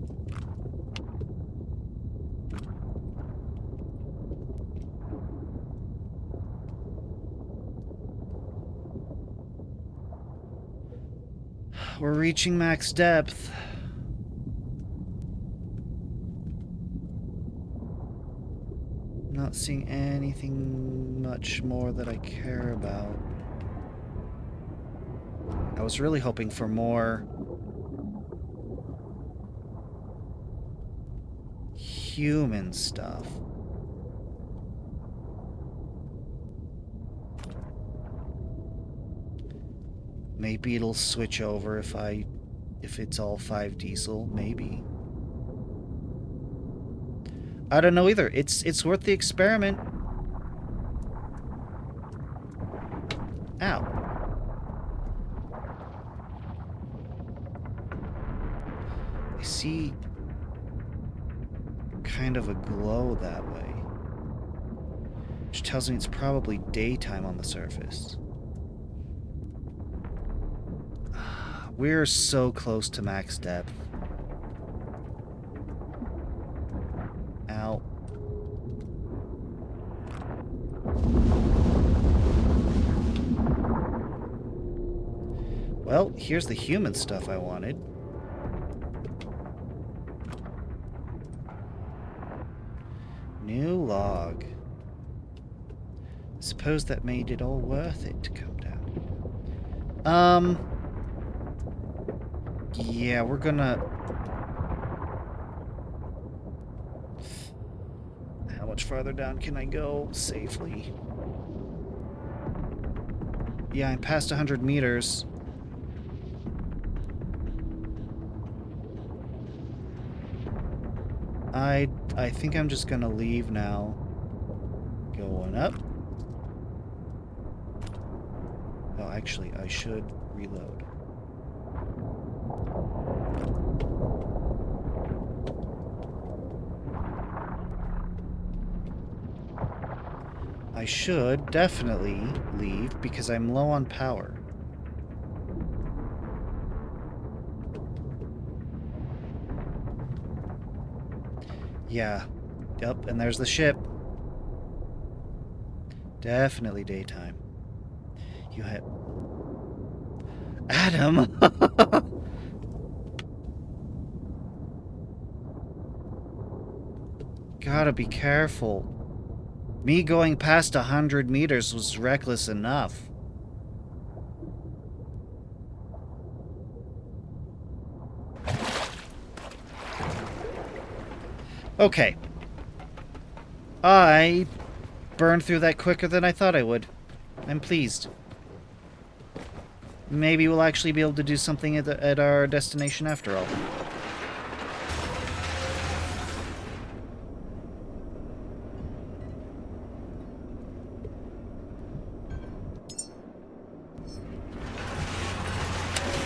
S1: We're reaching max depth. Not seeing anything much more that I care about. I was really hoping for more human stuff. Maybe it'll switch over if it's all 5 diesel, maybe. I don't know either. It's worth the experiment. Ow. I see kind of a glow that way, which tells me it's probably daytime on the surface. We're so close to max depth. Ow. Well, here's the human stuff I wanted. New log. Suppose that made it all worth it to come down. Yeah, we're gonna... How much farther down can I go safely? Yeah, I'm past 100 meters. I think I'm just gonna leave now. Going up. Oh, actually, I should reload. I should definitely leave because I'm low on power. Yeah. Yep, and there's the ship. Definitely daytime. You had... Adam! Gotta be careful. Me going past 100 meters was reckless enough. Okay. I burned through that quicker than I thought I would. I'm pleased. Maybe we'll actually be able to do something at our destination after all.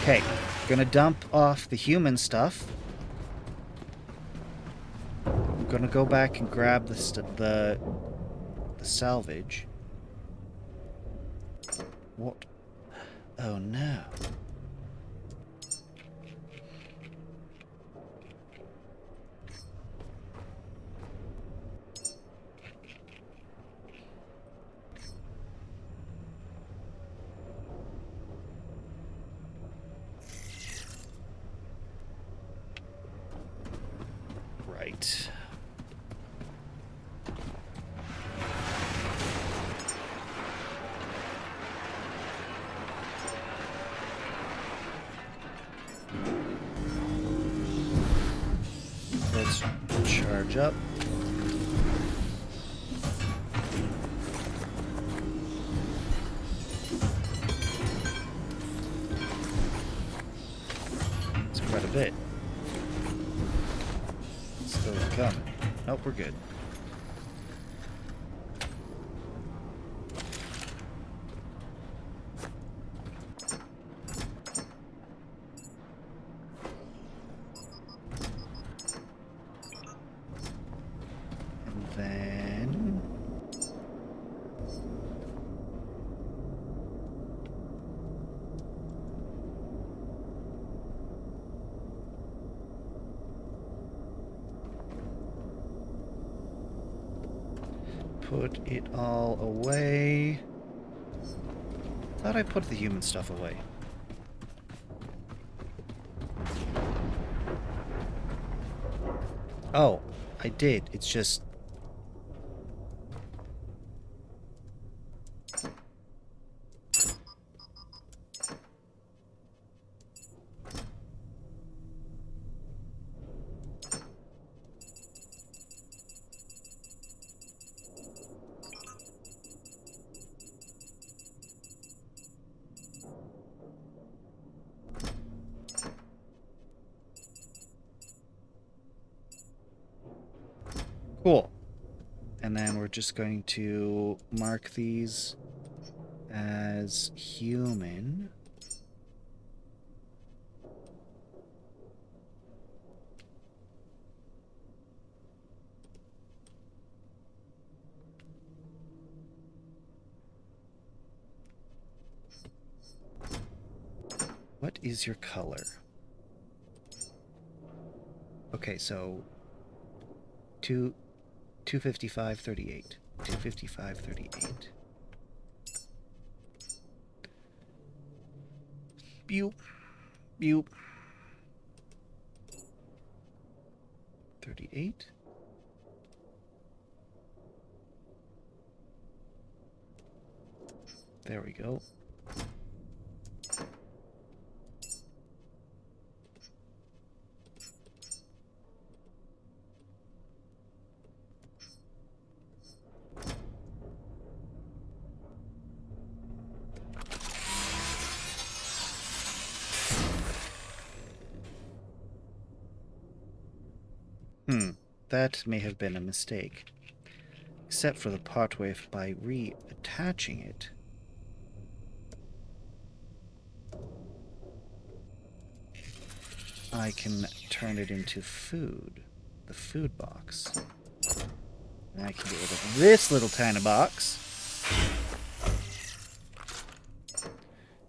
S1: Okay, gonna dump off the human stuff. gonna go back and grab the salvage. What? Oh no. Right. Let's charge up. It's quite a bit. Still coming. Nope, we're good. And then... put it all away. Thought I put the human stuff away. Oh, I did. It's just... Cool. And then we're just going to mark these as human. What is your color? Okay, so 255.38. 255.38. Boop. Boop. 38. There we go. That may have been a mistake. Except for the part where if by reattaching it... I can turn it into food. The food box. And I can get rid of this little tiny box.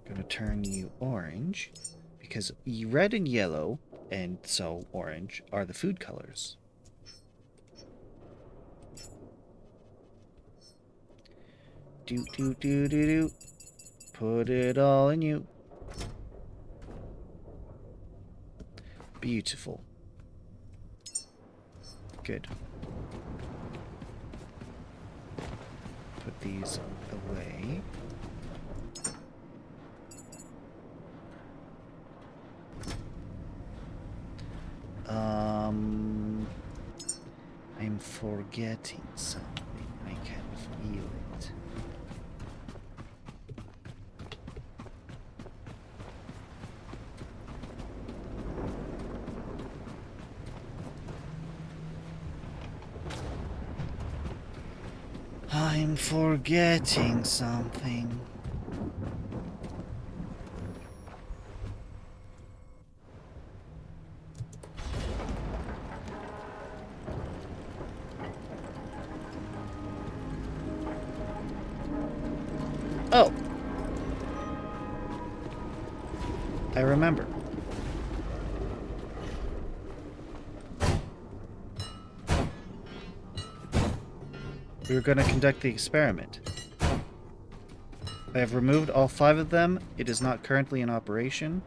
S1: Gonna turn you orange. Because red and yellow, and so orange, are the food colors. Do do do do do. Put it all in you. Beautiful. Good. Put these away. I'm forgetting something. I can feel it. I'm forgetting something. Oh! I remember. We were going to conduct the experiment. I have removed all 5 of them. It is not currently in operation.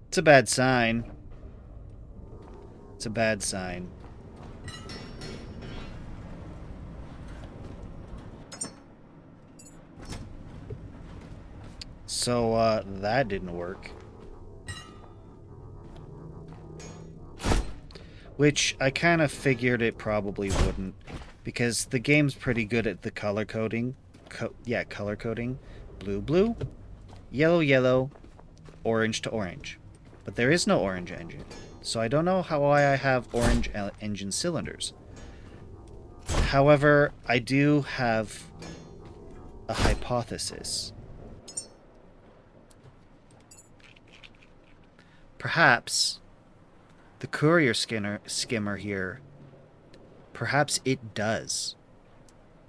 S1: It's a bad sign. It's a bad sign. So, that didn't work. Which, I kind of figured it probably wouldn't. Because the game's pretty good at the color coding. Color coding. Blue, blue. Yellow, yellow. Orange to orange. But there is no orange engine. So I don't know why I have orange engine cylinders. However, I do have a hypothesis. Perhaps the courier skimmer here, perhaps it does.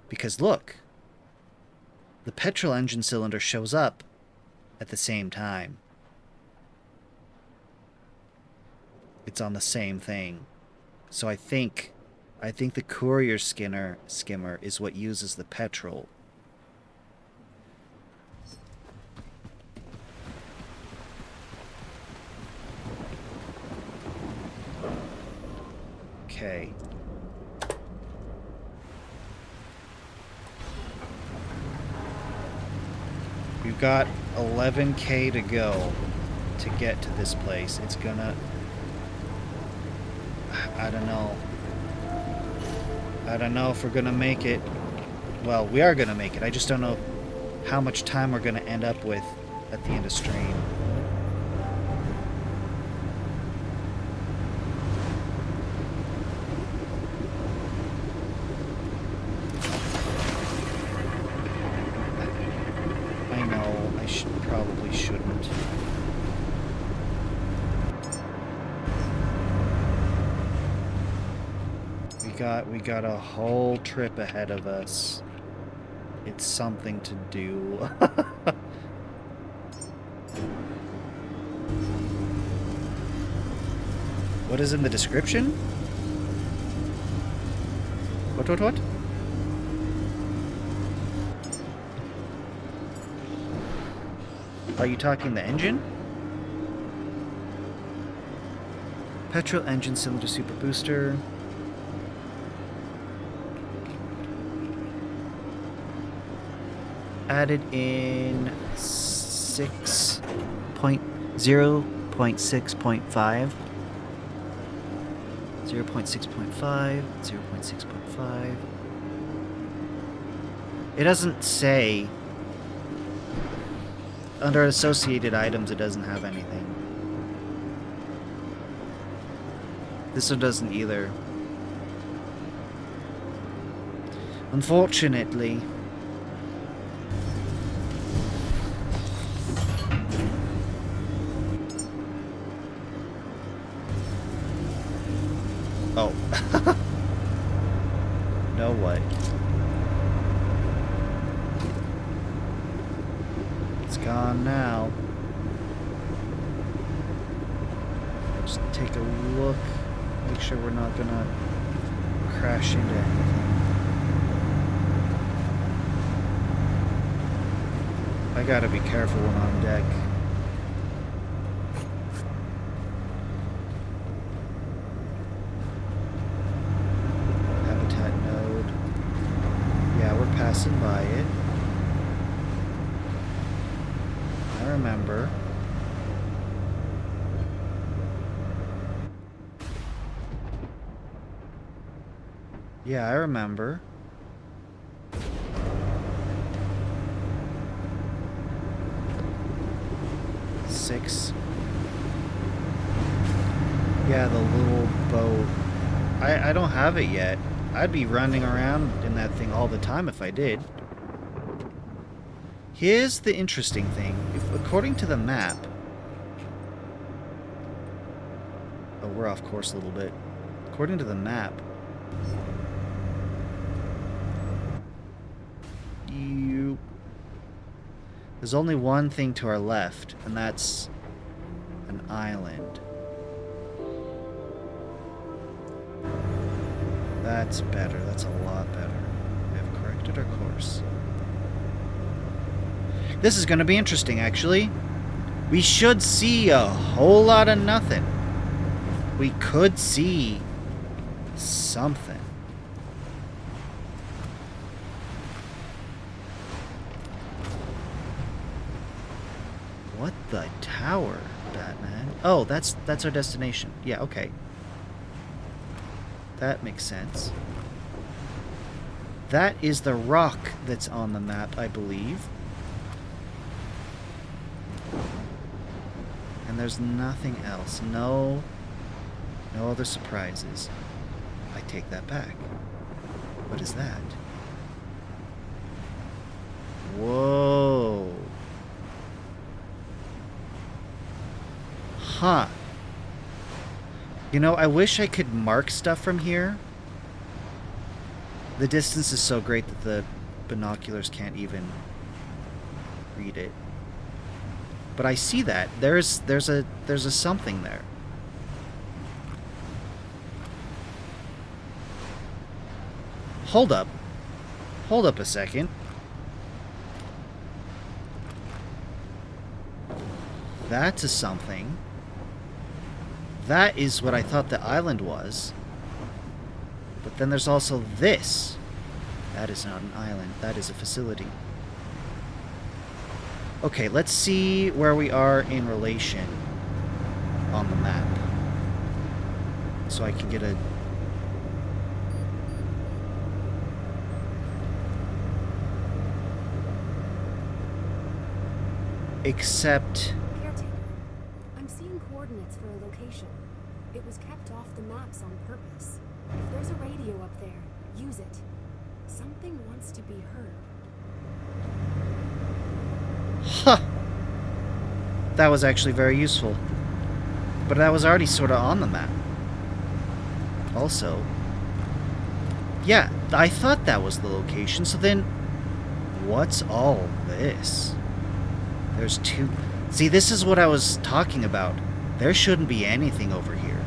S1: Because look, the petrol engine cylinder shows up at the same time. It's on the same thing. So I think the courier skimmer is what uses the petrol. Okay. We've got 11K to go to get to this place. It's gonna... I don't know. I don't know if we're gonna make it. Well, we are gonna make it. I just don't know how much time we're gonna end up with at the end of stream. I know, I probably shouldn't. We got a whole trip ahead of us. It's something to do. What is in the description? What? Are you talking the engine? Petrol engine cylinder super booster. Added in 0.6.5. 0.6.5. 0.6.5. It doesn't say. Under associated items, it doesn't have anything. This one doesn't either. Unfortunately. Oh. No way. It's gone now. Just take a look. Make sure we're not gonna crash into anything. I gotta be careful when on deck. Habitat node. Yeah, we're passing by it. I remember. Yeah, I remember. Six. Yeah, the little boat. I don't have it yet. I'd be running around in that thing all the time if I did. Here's the interesting thing. If, according to the map... Oh, we're off course a little bit. According to the map... There's only one thing to our left, and that's an island. That's better. That's a lot better. We have corrected our course. This is going to be interesting, actually. We should see a whole lot of nothing. We could see something. What the tower, Batman? Oh, that's our destination. Yeah, okay. That makes sense. That is the rock that's on the map, I believe. And there's nothing else. No other surprises. I take that back. What is that? Whoa. Huh. You know, I wish I could mark stuff from here. The distance is so great that the binoculars can't even read it. But I see that. There's a something there. Hold up. Hold up a second. That's a something. That is what I thought the island was. But then there's also this. That is not an island. That is a facility. Okay, let's see where we are in relation on the map. So I can get a... Except...
S3: Caretaker, I'm seeing coordinates for a location. It was kept off the maps on purpose. If there's a radio up there, use it. Something wants to be heard.
S1: Huh. That was actually very useful. But that was already sort of on the map. Also, yeah, I thought that was the location, so then what's all this? There's two... See, this is what I was talking about. There shouldn't be anything over here.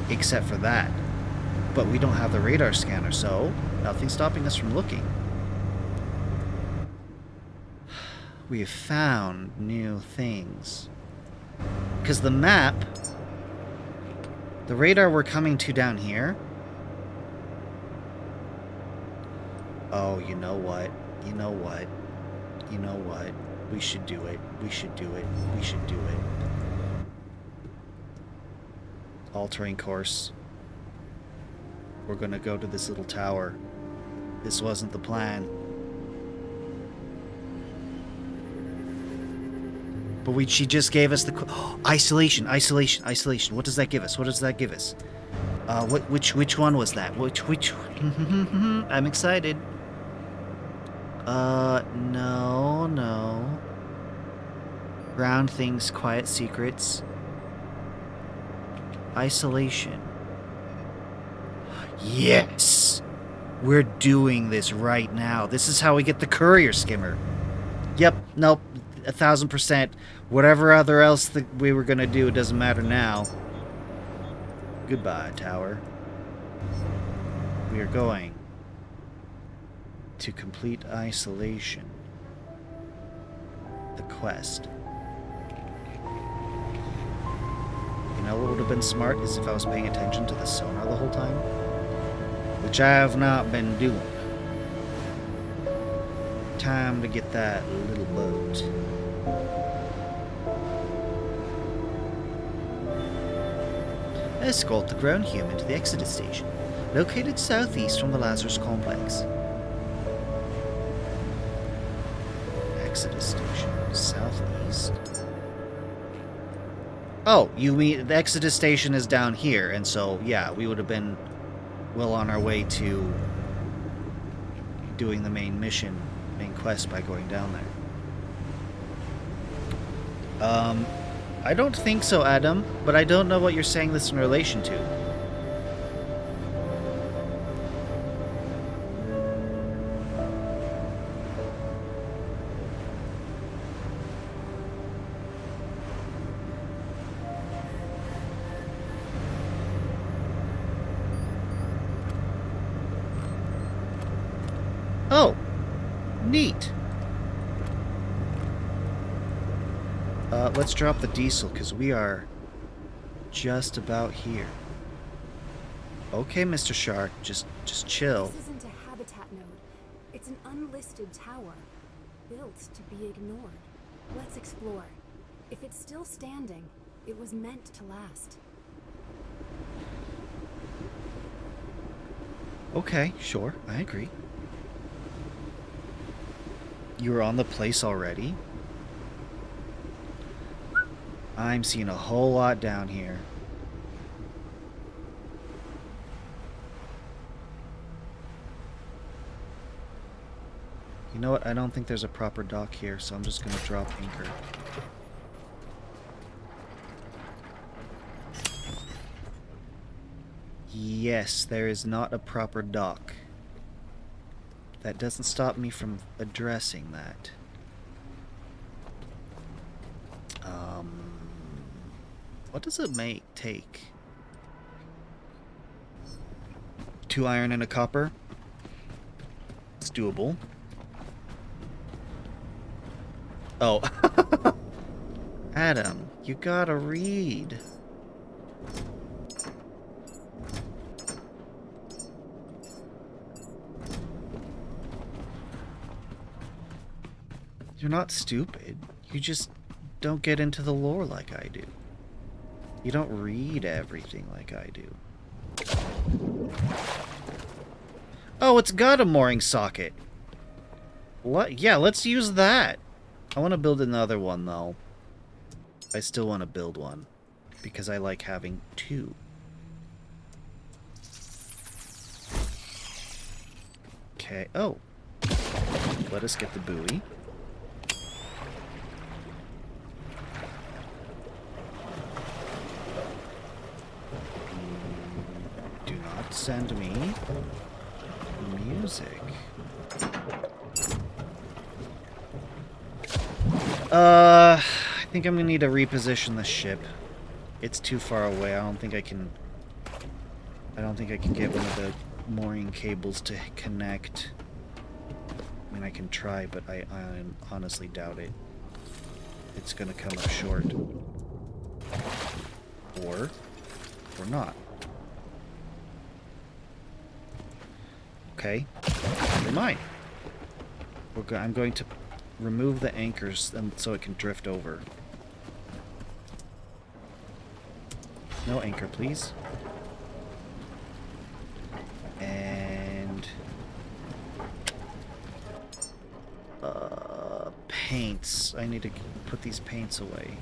S1: Except for that. But we don't have the radar scanner, so nothing's stopping us from looking. We have found new things. Because the map... The radar we're coming to down here... Oh, you know what? You know what? You know what? We should do it. We should do it. We should do it. Altering course. We're gonna go to this little tower. This wasn't the plan. But she just gave us the... isolation, isolation, isolation. What does that give us? What does that give us? Which one was that? Which... I'm excited. No. Ground things, quiet secrets. Isolation. Yes! We're doing this right now. This is how we get the courier skimmer. Yep, nope, 1000%. Whatever other else that we were gonna do, it doesn't matter now. Goodbye, tower. We are going to complete isolation. The quest. You know what would have been smart is if I was paying attention to the sonar the whole time. Which I have not been doing. Time to get that little boat. Escort the grown human to the Exodus station, located southeast from the Lazarus complex. Exodus station, southeast. Oh, you mean the Exodus station is down here, and so, yeah, we would have been well on our way to doing the main mission main quest by going down there. I don't think so, Adam, but I don't know what you're saying this in relation to. Oh, neat. Let's drop the diesel, because we are just about here. Okay, Mr. Shark, just chill.
S3: This isn't a habitat node. It's an unlisted tower, built to be ignored. Let's explore. If it's still standing, it was meant to last.
S1: Okay, sure, I agree. You were on the place already? I'm seeing a whole lot down here. You know what? I don't think there's a proper dock here, so I'm just gonna drop anchor. Yes, there is not a proper dock. That doesn't stop me from addressing that. What does it take? 2 iron and a copper? It's doable. Oh. Adam, you gotta read. You're not stupid. You just don't get into the lore like I do. You don't read everything like I do. Oh, it's got a mooring socket. What? Yeah, let's use that. I want to build another one, though. I still want to build one. Because I like having 2. Okay. Oh. Let us get the buoy. Do not send me music. I think I'm gonna need to reposition the ship. It's too far away. I don't think I can get one of the mooring cables to connect. I mean, I can try, but I honestly doubt it. It's gonna come up short. Or not. Okay, never mind. I'm going to remove the anchors so it can drift over. No anchor, please. And paints. I need to put these paints away.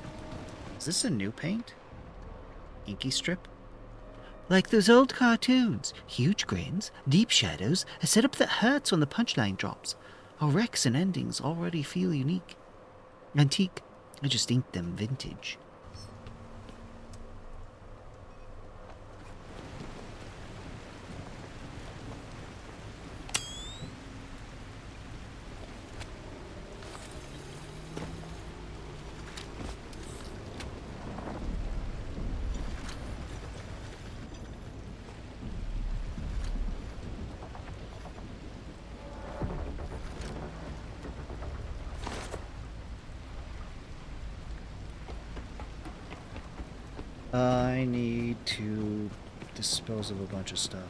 S1: Is this a new paint? Inky strip? Like those old cartoons. Huge grins, deep shadows, a setup that hurts when the punchline drops. Our wrecks and endings already feel unique. Antique. I just inked them vintage. I need to dispose of a bunch of stuff.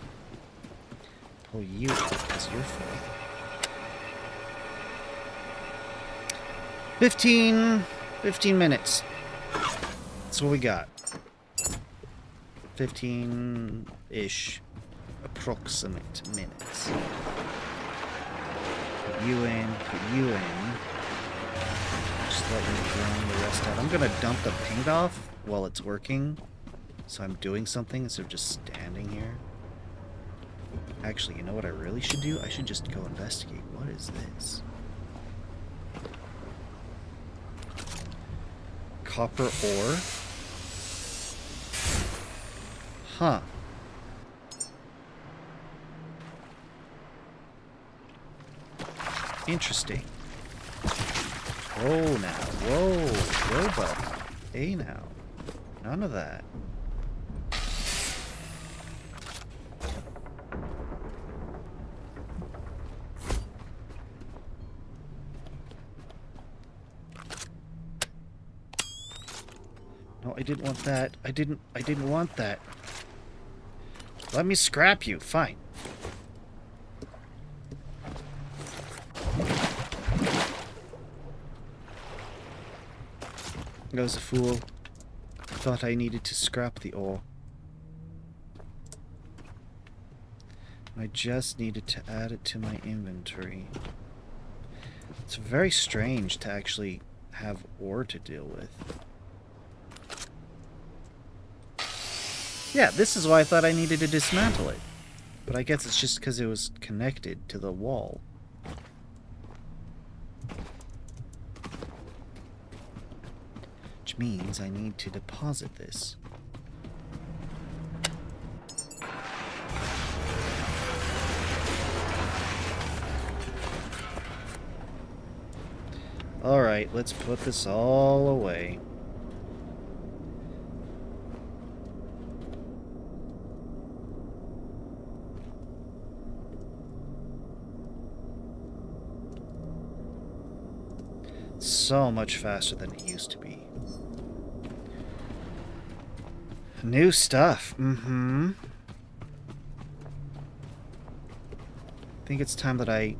S1: Pull you out because you're full. 15 minutes. That's what we got. 15-ish approximate minutes. Put you in, Just let me drain the rest out. I'm gonna dump the paint off while it's working, so I'm doing something instead of just standing here. Actually, you know what I really should do? I should just go investigate. What is this? Copper ore? Huh. Interesting. Whoa now. Whoa. Whoa, buddy. Hey now. None of that. No, I didn't want that. I didn't want that. Let me scrap you. Fine. I was a fool. I thought I needed to scrap the ore. I just needed to add it to my inventory. It's very strange to actually have ore to deal with. Yeah, this is why I thought I needed to dismantle it. But I guess it's just because it was connected to the wall. Which means I need to deposit this. Alright, let's put this all away. So much faster than it used to be. New stuff. Mm-hmm. I think it's time that I...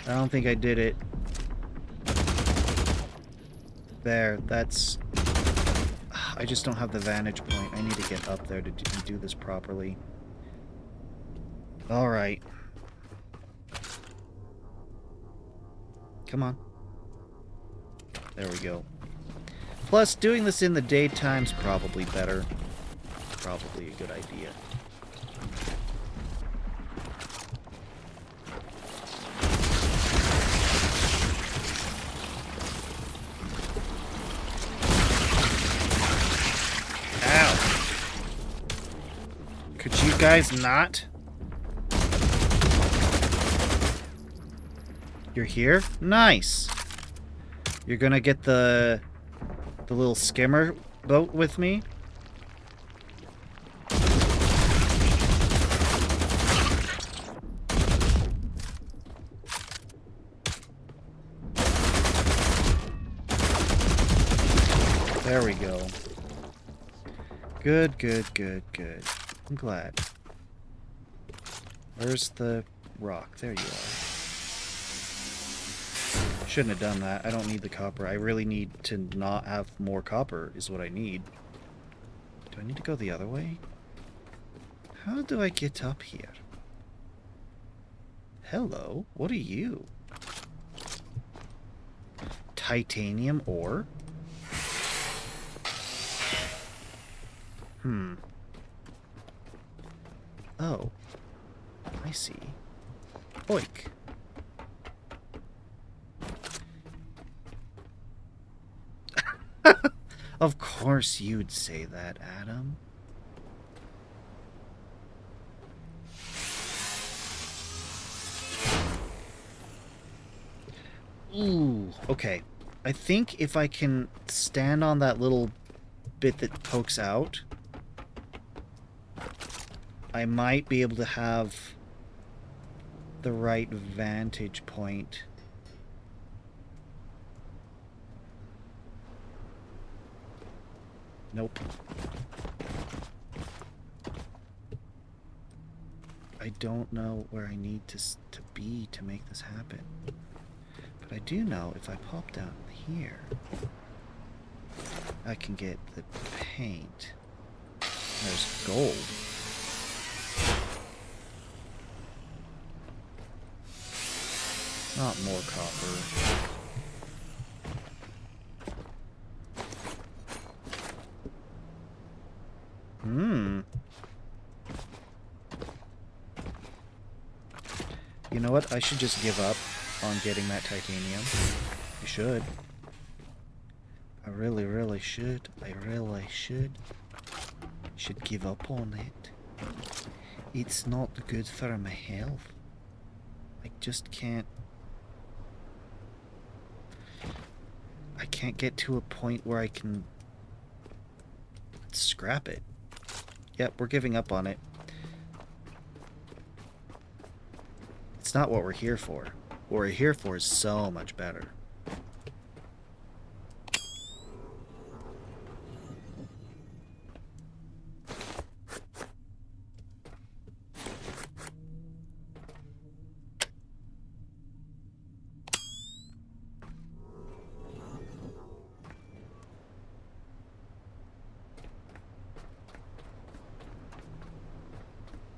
S1: I don't think I did it. There, that's... I just don't have the vantage point. I need to get up there to do this properly. Alright. Come on. There we go. Plus, doing this in the daytime's probably better. Probably a good idea. Guys, not? You're here? Nice. You're gonna get the little skimmer boat with me? There we go. Good, good, good, good. I'm glad. Where's the rock? There you are. Shouldn't have done that. I don't need the copper. I really need to not have more copper is what I need. Do I need to go the other way? How do I get up here? Hello? What are you? Titanium ore? Oh. I see. Oik. Of course you'd say that, Adam. Ooh, okay. I think if I can stand on that little bit that pokes out, I might be able to have the right vantage point. Nope. I don't know where I need to be to make this happen. But I do know if I pop down here, I can get the paint. There's gold. Not more copper. You know what? I should just give up on getting that titanium. I should. I really, really should. I really should. Should give up on it. It's not good for my health. I just can't... I can't get to a point where I can scrap it. Yep, we're giving up on it. It's not what we're here for. What we're here for is so much better.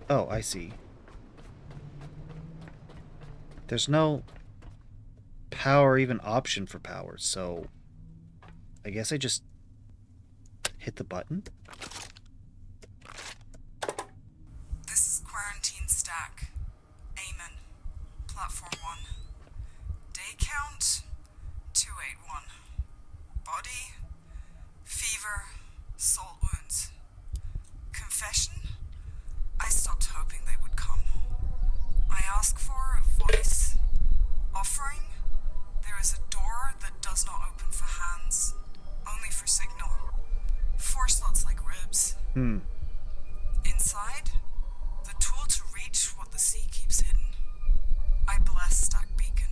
S1: Oh, I see. There's no power, even option for power, so I guess I just hit the button.
S4: This is Quarantine Stack. Amen. Platform 1. Day count 281. Body fever, salt wounds. Confession? I stopped hoping they would come. I ask for a voice. Offering? There is a door that does not open for hands, only for signal. 4 slots like ribs. Inside, the tool to reach what the sea keeps hidden. I bless Stack Beacon.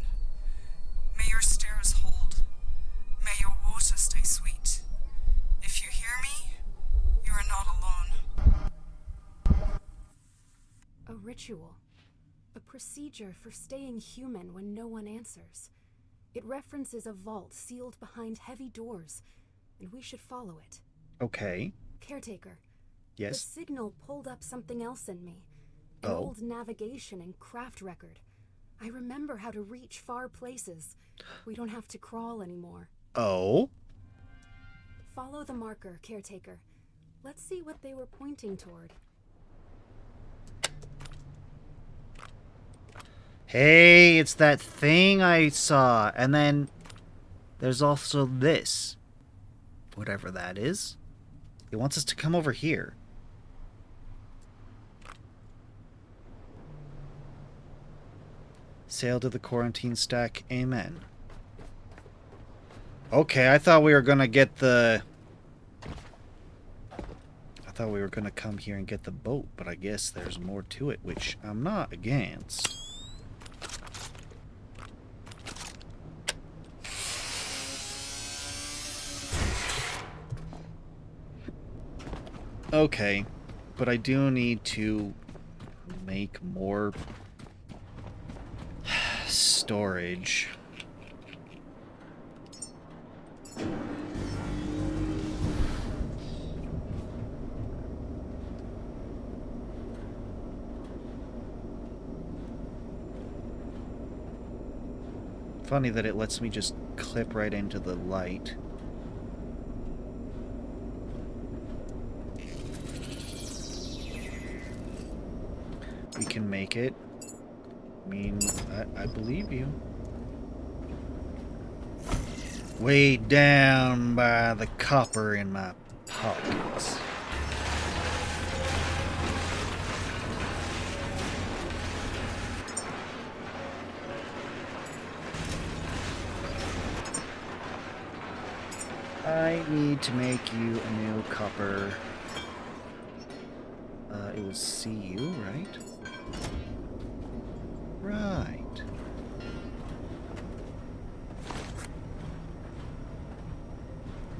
S4: May your stairs hold. May your water stay sweet. If you hear me, you are not alone.
S3: A ritual. A procedure for staying human when no one answers. It references a vault sealed behind heavy doors, and we should follow it.
S1: Okay.
S3: Caretaker.
S1: Yes.
S3: The signal pulled up something else in me. An
S1: Oh.
S3: old navigation and craft record. I remember how to reach far places. We don't have to crawl anymore.
S1: Oh?
S3: Follow the marker, Caretaker. Let's see what they were pointing toward.
S1: Hey, it's that thing I saw. And then there's also this. Whatever that is. It wants us to come over here. Sail to the quarantine stack. Amen. Okay, I thought we were gonna get the... I thought we were gonna come here and get the boat, but I guess there's more to it, which I'm not against. Okay, but I do need to make more storage. Funny that it lets me just clip right into the light. We can make it. I mean, I believe you. Way down by the copper in my pockets. I need to make you a new copper. It was CU, right? Right.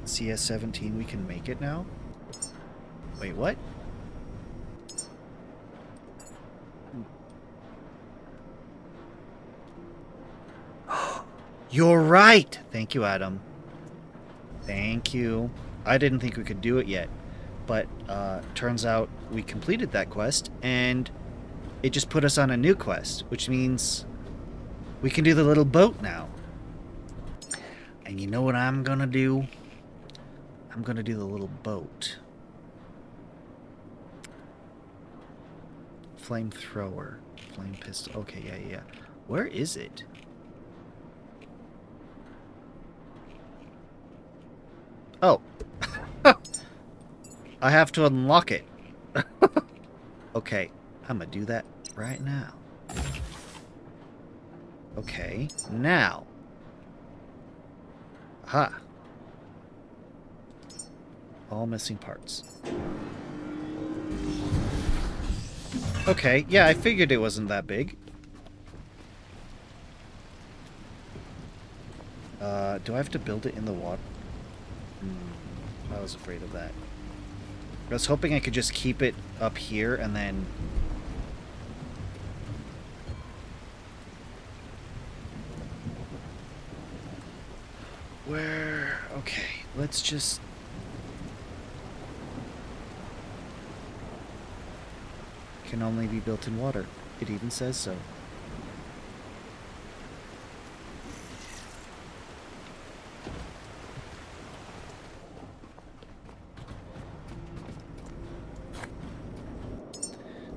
S1: CS17, we can make it now? Wait, what? You're right! Thank you, Adam. Thank you. I didn't think we could do it yet. But, turns out we completed that quest, and it just put us on a new quest, which means we can do the little boat now. And you know what I'm gonna do? I'm gonna do the little boat. Flamethrower. Flame pistol. Okay, yeah. Where is it? Oh. I have to unlock it. Okay, I'm gonna do that right now. Okay, now. Aha. All missing parts. Okay, yeah, I figured it wasn't that big. Do I have to build it in the water? I was afraid of that. I was hoping I could just keep it up here and then... Where... Okay, let's just... Can only be built in water. It even says so.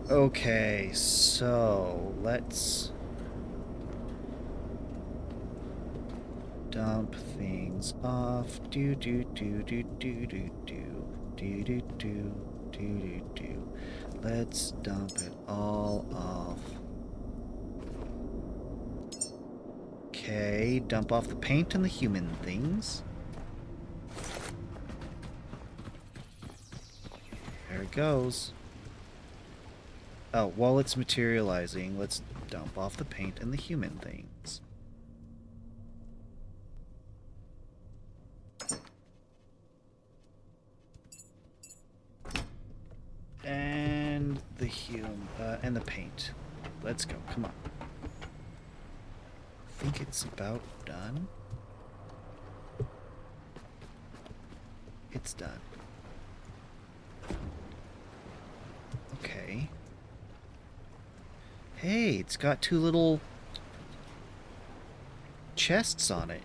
S1: Okay, so let's dump things off. Do do do do do do do do do do do do. Let's dump it all off. Okay, dump off the paint and the human things. There it goes. Oh, while it's materializing, let's dump off the paint and the human things. And the and the paint. Let's go, come on. I think it's about done. It's done. Okay. Hey, it's got two little chests on it.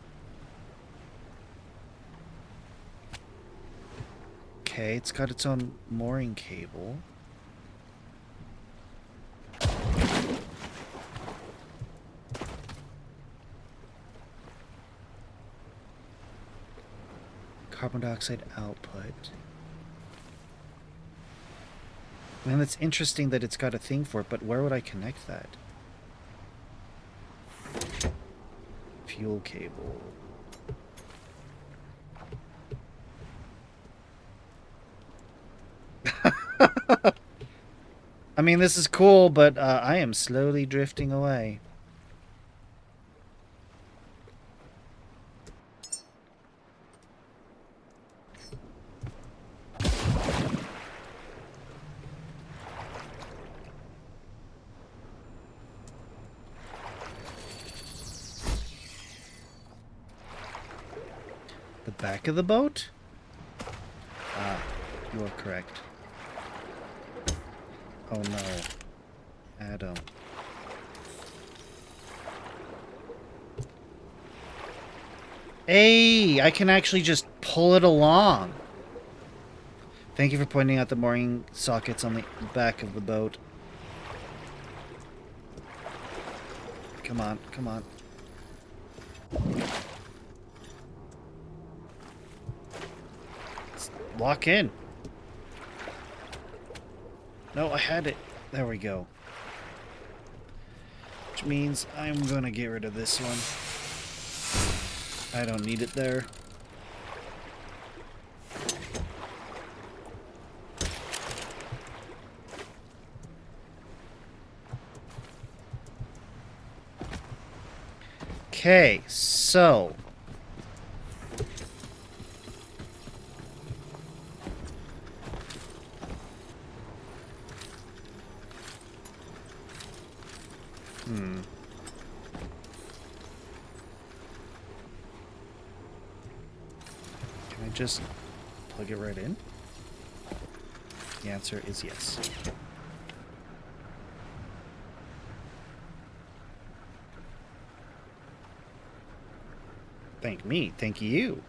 S1: Okay, it's got its own mooring cable. Carbon dioxide output. Man, that's interesting that it's got a thing for it, but where would I connect that? Fuel cable. I mean, this is cool, but I am slowly drifting away. The back of the boat? Ah, you are correct. Oh no. Adam. Hey, I can actually just pull it along. Thank you for pointing out the mooring sockets on the back of the boat. Come on, come on. Let's lock in. No, I had it. There we go. Which means I'm gonna get rid of this one. I don't need it there. Okay, so... Can I just plug it right in? The answer is yes. Thank me. Thank you.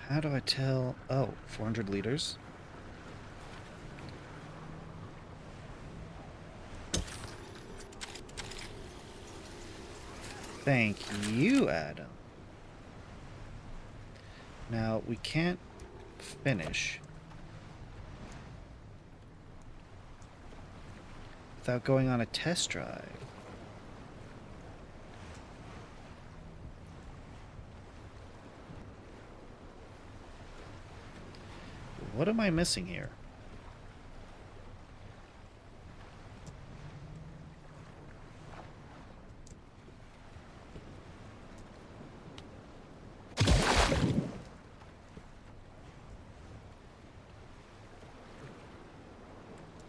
S1: How do I tell? Oh, 400 liters. Thank you, Adam. Now, we can't finish without going on a test drive. What am I missing here?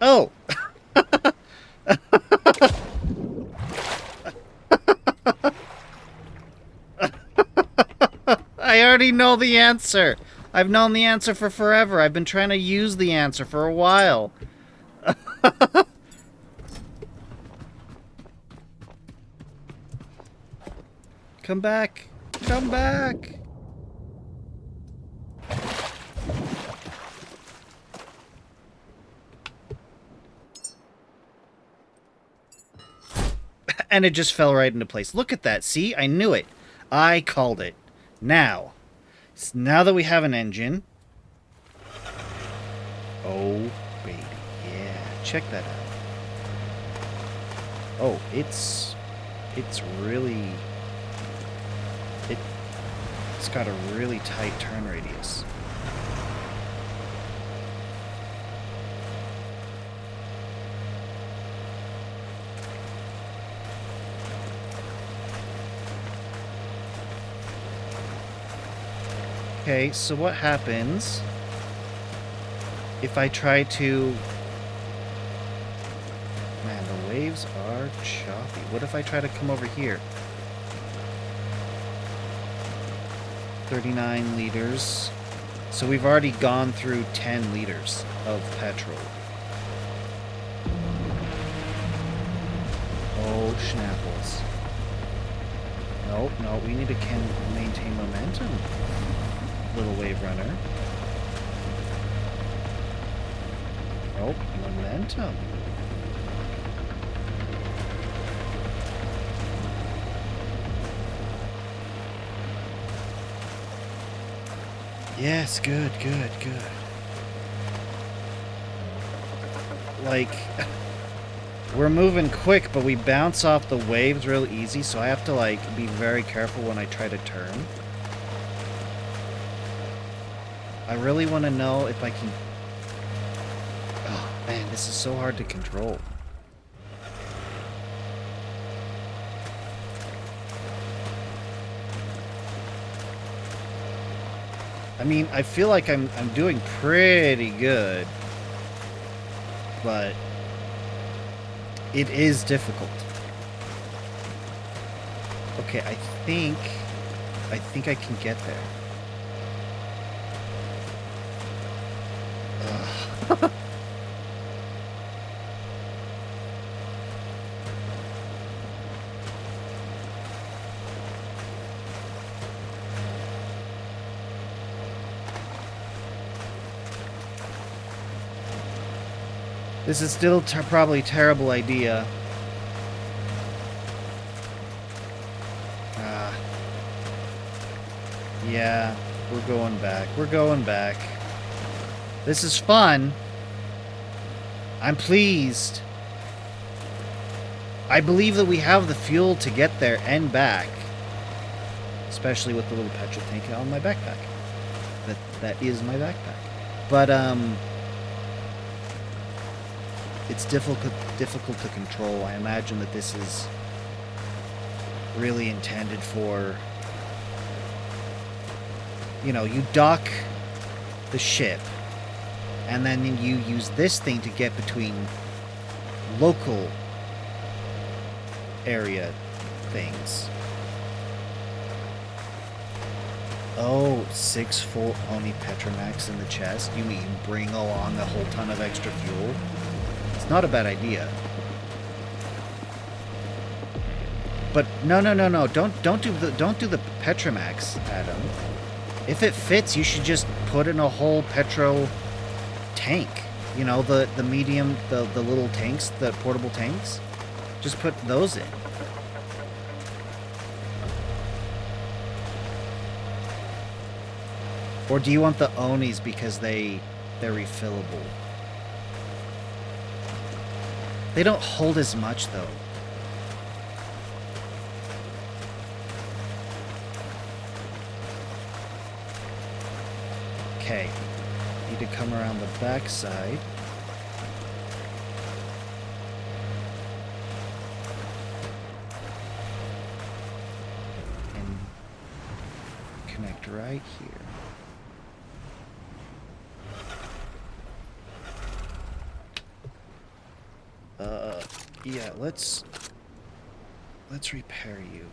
S1: Oh! I already know the answer. I've known the answer for forever. I've been trying to use the answer for a while. Come back. Come back. And it just fell right into place. Look at that. See? I knew it. I called it. Now that we have an engine. Oh, baby. Yeah. Check that out. Oh, it's really... It's got a really tight turn radius. Okay, so what happens if I try to... Man, the waves are choppy. What if I try to come over here? 39 liters. So we've already gone through 10 liters of petrol. Oh, schnapples. Nope, no, we need to maintain momentum. Little wave runner. Nope, momentum. Yes, good, good, good. Like, we're moving quick, but we bounce off the waves real easy, so I have to, like, be very careful when I try to turn. I really want to know if I can... Oh, man, this is so hard to control. I mean, I feel like I'm doing pretty good, but it is difficult. Okay, I think I can get there. Ugh. This is still probably a terrible idea. Yeah, we're going back. We're going back. This is fun. I'm pleased. I believe that we have the fuel to get there and back. Especially with the little petrol tank on my backpack. That is my backpack. But, it's difficult to control. I imagine that this is really intended for... You know, you dock the ship, and then you use this thing to get between local area things. Oh, 6 full Oni Petromax in the chest? You mean bring along a whole ton of extra fuel? It's not a bad idea. But no, don't do the Petromax, Adam. If it fits, you should just put in a whole petrol tank. You know, the medium, the little tanks, the portable tanks. Just put those in. Or do you want the Onis because they're refillable? They don't hold as much, though. Okay. Need to come around the back side. And connect right here. Yeah, let's repair you.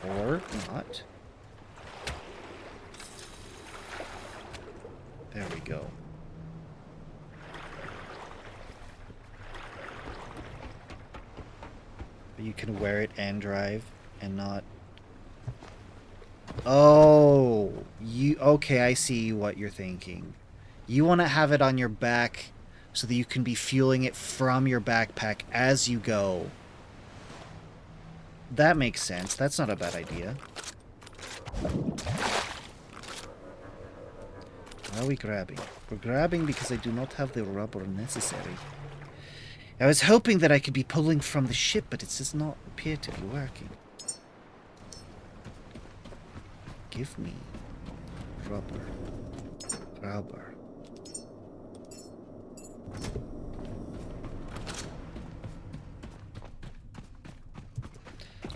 S1: Or not. There we go. You can wear it and drive and not... Oh, okay, I see what you're thinking. You want to have it on your back so that you can be fueling it from your backpack as you go. That makes sense. That's not a bad idea. Why are we grabbing? We're grabbing because I do not have the rubber necessary. I was hoping that I could be pulling from the ship, but it does not appear to be working. Give me rubber. Rubber.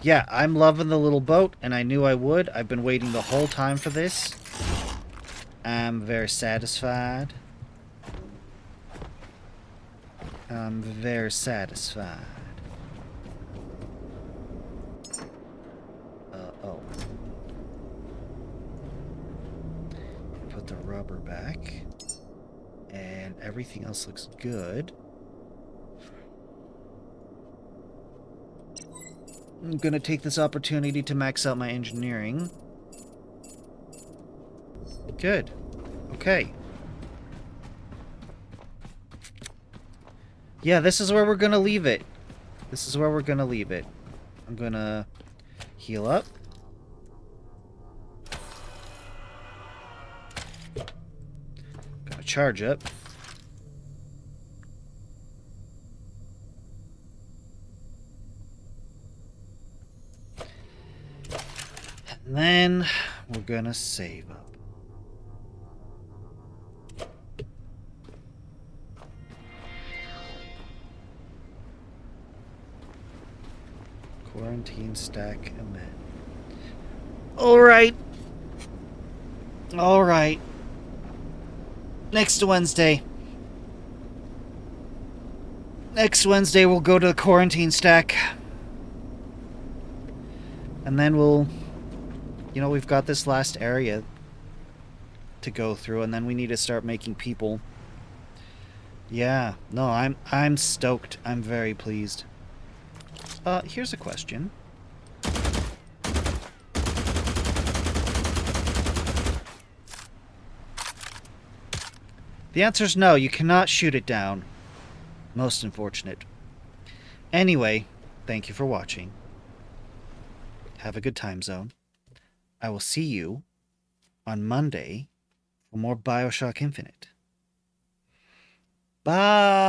S1: Yeah, I'm loving the little boat, and I knew I would. I've been waiting the whole time for this. I'm very satisfied. I'm very satisfied. Oh. Put the rubber back. And everything else looks good. I'm gonna take this opportunity to max out my engineering. Good. Okay. Yeah, this is where we're gonna leave it. This is where we're gonna leave it. I'm gonna heal up. Gonna charge up. And then we're gonna save up. Quarantine stack emit. Alright. Alright. Next Wednesday. Next Wednesday we'll go to the quarantine stack. And then we'll... You know, we've got this last area to go through, and then we need to start making people. Yeah. No, I'm stoked. I'm very pleased. Here's a question. The answer is no, you cannot shoot it down. Most unfortunate. Anyway, thank you for watching. Have a good time zone. I will see you on Monday for more BioShock Infinite. Bye!